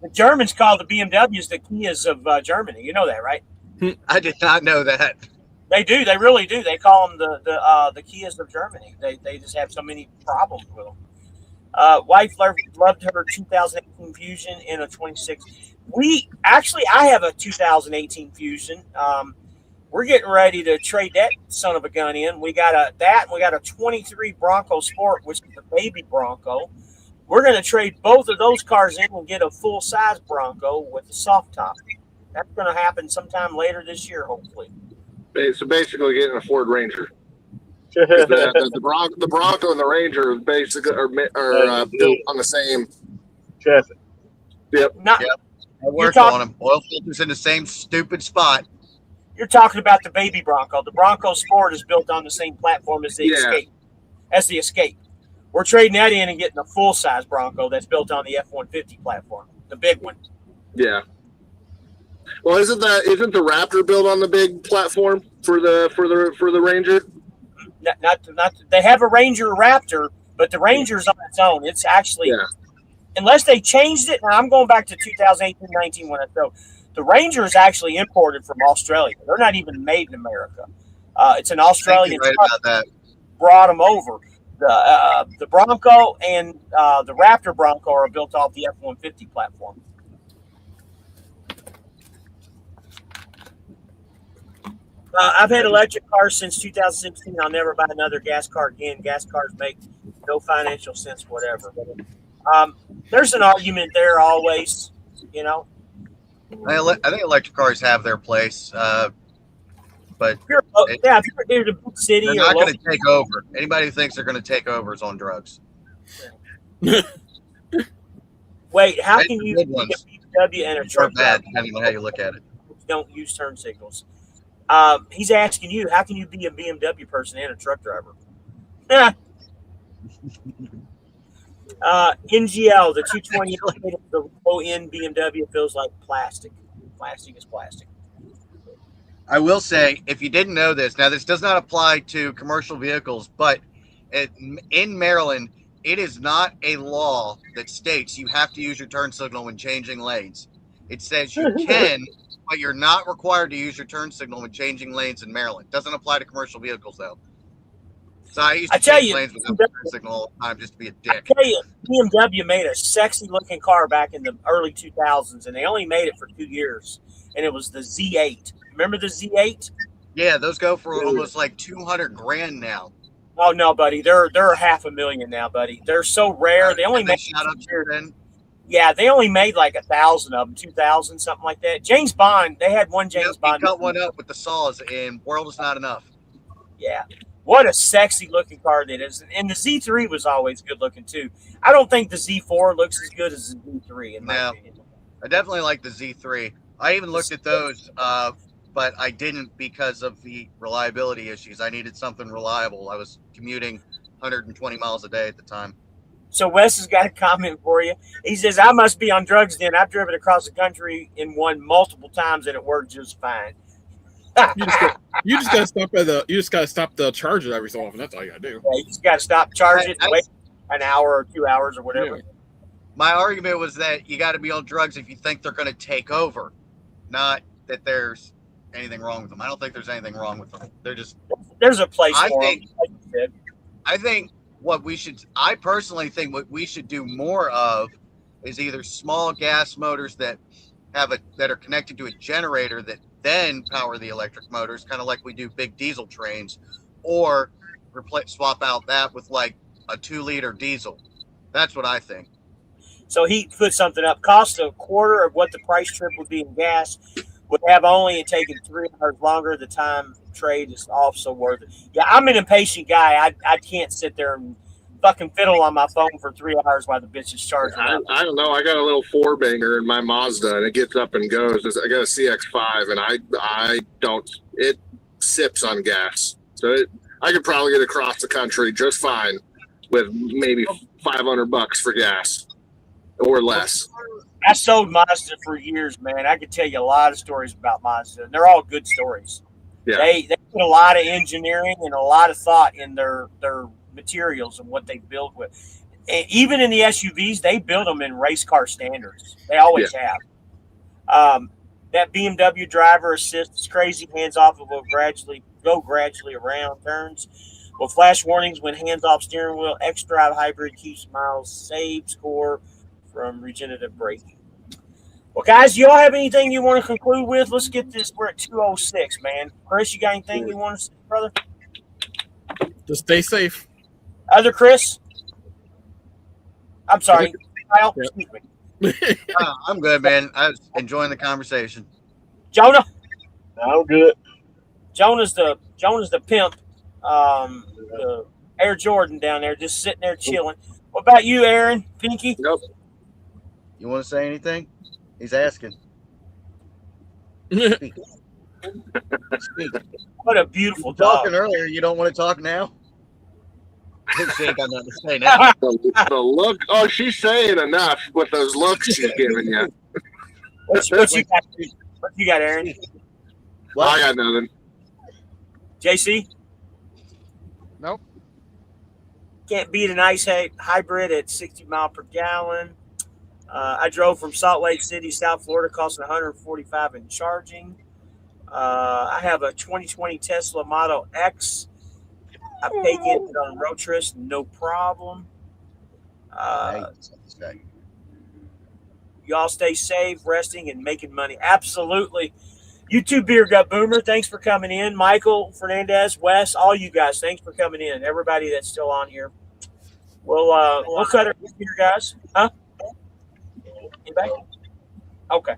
The Germans call the BMWs the Kias of Germany. You know that, right? I did not know that. They do. They really do. They call them the Kias of Germany. They just have so many problems with them. Wife loved her 2018 Fusion in a 26. I have a 2018 Fusion. We're getting ready to trade that son of a gun in. We got a 23 Bronco Sport, which is the baby Bronco. We're going to trade both of those cars in and get a full size Bronco with a soft top. That's going to happen sometime later this year, hopefully. So basically, getting a Ford Ranger. The Bronco and the Ranger basically are built on the same chassis. Yep. I worked on them. Oil filters in the same stupid spot. You're talking about the baby Bronco. The Bronco Sport is built on the same platform as the Escape. As the Escape. We're trading that in and getting a full size Bronco that's built on the F-150 platform, the big one. Yeah. Well, isn't the Raptor built on the big platform for the Ranger? Not they have a Ranger Raptor, but the Ranger's on its own. It's actually unless they changed it. Now I'm going back to 2018-19 when I throw. The Ranger is actually imported from Australia. They're not even made in America. It's an Australian right about that. Brought them over. The Bronco and the Raptor Bronco are built off the F-150 platform. I've had electric cars since 2016. I'll never buy another gas car again. Gas cars make no financial sense, whatever. There's an argument there always, you know. I think electric cars have their place, but if you're in a big city, they're not going to take over. Anybody who thinks they're going to take over is on drugs. Wait, how can you be a BMW and a truck bad, depending on how you look at it? Don't use turn signals. He's asking you, how can you be a BMW person and a truck driver? NGL, the 220, the low-end BMW feels like plastic. Plastic is plastic. I will say, if you didn't know this, now this does not apply to commercial vehicles, but in Maryland, it is not a law that states you have to use your turn signal when changing lanes. It says you can, but you're not required to use your turn signal when changing lanes in Maryland. It doesn't apply to commercial vehicles, though. So I used to change lanes without the turn signal all the time just to be a dick. I tell you, BMW made a sexy-looking car back in the early 2000s, and they only made it for 2 years, and it was the Z8. Remember the Z8? Yeah, those go for almost like $200,000 now. Oh no, buddy, they're $500,000 now, buddy. They're so rare. They only made shot up here then. Yeah, they only made like 1,000 of them, 2,000, something like that. James Bond, they had one James Bond. He cut one up with the saws, and World Is Not Enough. Yeah, what a sexy looking car that is, and the Z3 was always good looking too. I don't think the Z4 looks as good as the Z3 in my opinion. I definitely like the Z3. I even looked at those, but I didn't because of the reliability issues. I needed something reliable. I was commuting 120 miles a day at the time. So Wes has got a comment for you. He says, I must be on drugs then. I've driven across the country in one multiple times and it worked just fine. You just gotta stop at the. You just gotta stop the charger every so often. That's all you gotta do. Yeah, you just gotta stop, charge it, and wait an hour or 2 hours or whatever. Yeah. My argument was that you got to be on drugs if you think they're going to take over, not that there's anything wrong with them. I don't think there's anything wrong with them. They're just. There's a place for them. I think I personally think what we should do more of is either small gas motors that are connected to a generator that then power the electric motors, kind of like we do big diesel trains, or swap out that with like a 2-liter diesel. That's what I think. So he put something up. Cost a quarter of what the price trip would be in gas. Would have only taken 3 hours longer. The time trade is also worth it. Yeah, I'm an impatient guy. I can't sit there and fucking fiddle on my phone for 3 hours while the bitch is charging. I don't know. I got a little 4-banger in my Mazda, and it gets up and goes. I got a CX-5, and I don't. It sips on gas, so I could probably get across the country just fine with maybe $500 for gas or less. I sold Mazda for years, man. I could tell you a lot of stories about Mazda, and they're all good stories. Yeah. They put a lot of engineering and a lot of thought in their materials and what they build with. And even in the SUVs, they build them in race car standards. They always have. That BMW driver assist is crazy. Hands off, it will go gradually around turns. Will flash warnings when hands off steering wheel. X-Drive hybrid keeps miles saved. Score from regenerative braking. Well, guys, you all have anything you want to conclude with? Let's get this. We're at 2:06, man. Chris, you got anything you want to say, brother? Just stay safe. Other Chris? I'm sorry. Kyle, excuse me. I'm good, man. I was enjoying the conversation. Jonah? I'm good. Jonah's the pimp. The Air Jordan down there, just sitting there chilling. What about you, Aaron? Pinky? Nope. You want to say anything? He's asking. Speak. Speak. What a beautiful You're dog. talking earlier. You don't want to talk now? She ain't got nothing to say now. The look. Oh, she's saying enough with those looks she's giving you. What you got, Aaron? What? I got nothing. JC? Nope. Can't beat an ice hybrid at 60 miles per gallon. I drove from Salt Lake City, South Florida, costing $145 in charging. I have a 2020 Tesla Model X. I've taken it on road trips, no problem. Y'all stay safe, resting, and making money. Absolutely. You too, Beer Gut Boomer. Thanks for coming in. Michael, Fernandez, Wes, all you guys, thanks for coming in. Everybody that's still on here. We'll cut it here, guys. Huh? Anybody? Okay.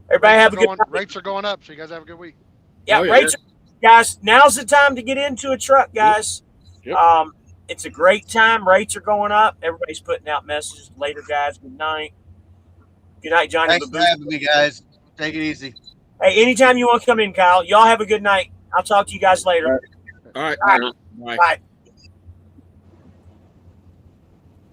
Everybody have a good night. Rates are going up, so you guys have a good week. Yeah, rates, guys. Now's the time to get into a truck, guys. Yep. It's a great time. Rates are going up. Everybody's putting out messages. Later, guys. Good night. Good night, Johnny. Thanks for having me, guys. Take it easy. Hey, anytime you want to come in, Kyle. Y'all have a good night. I'll talk to you guys later. All right. Bye. Bye. Bye.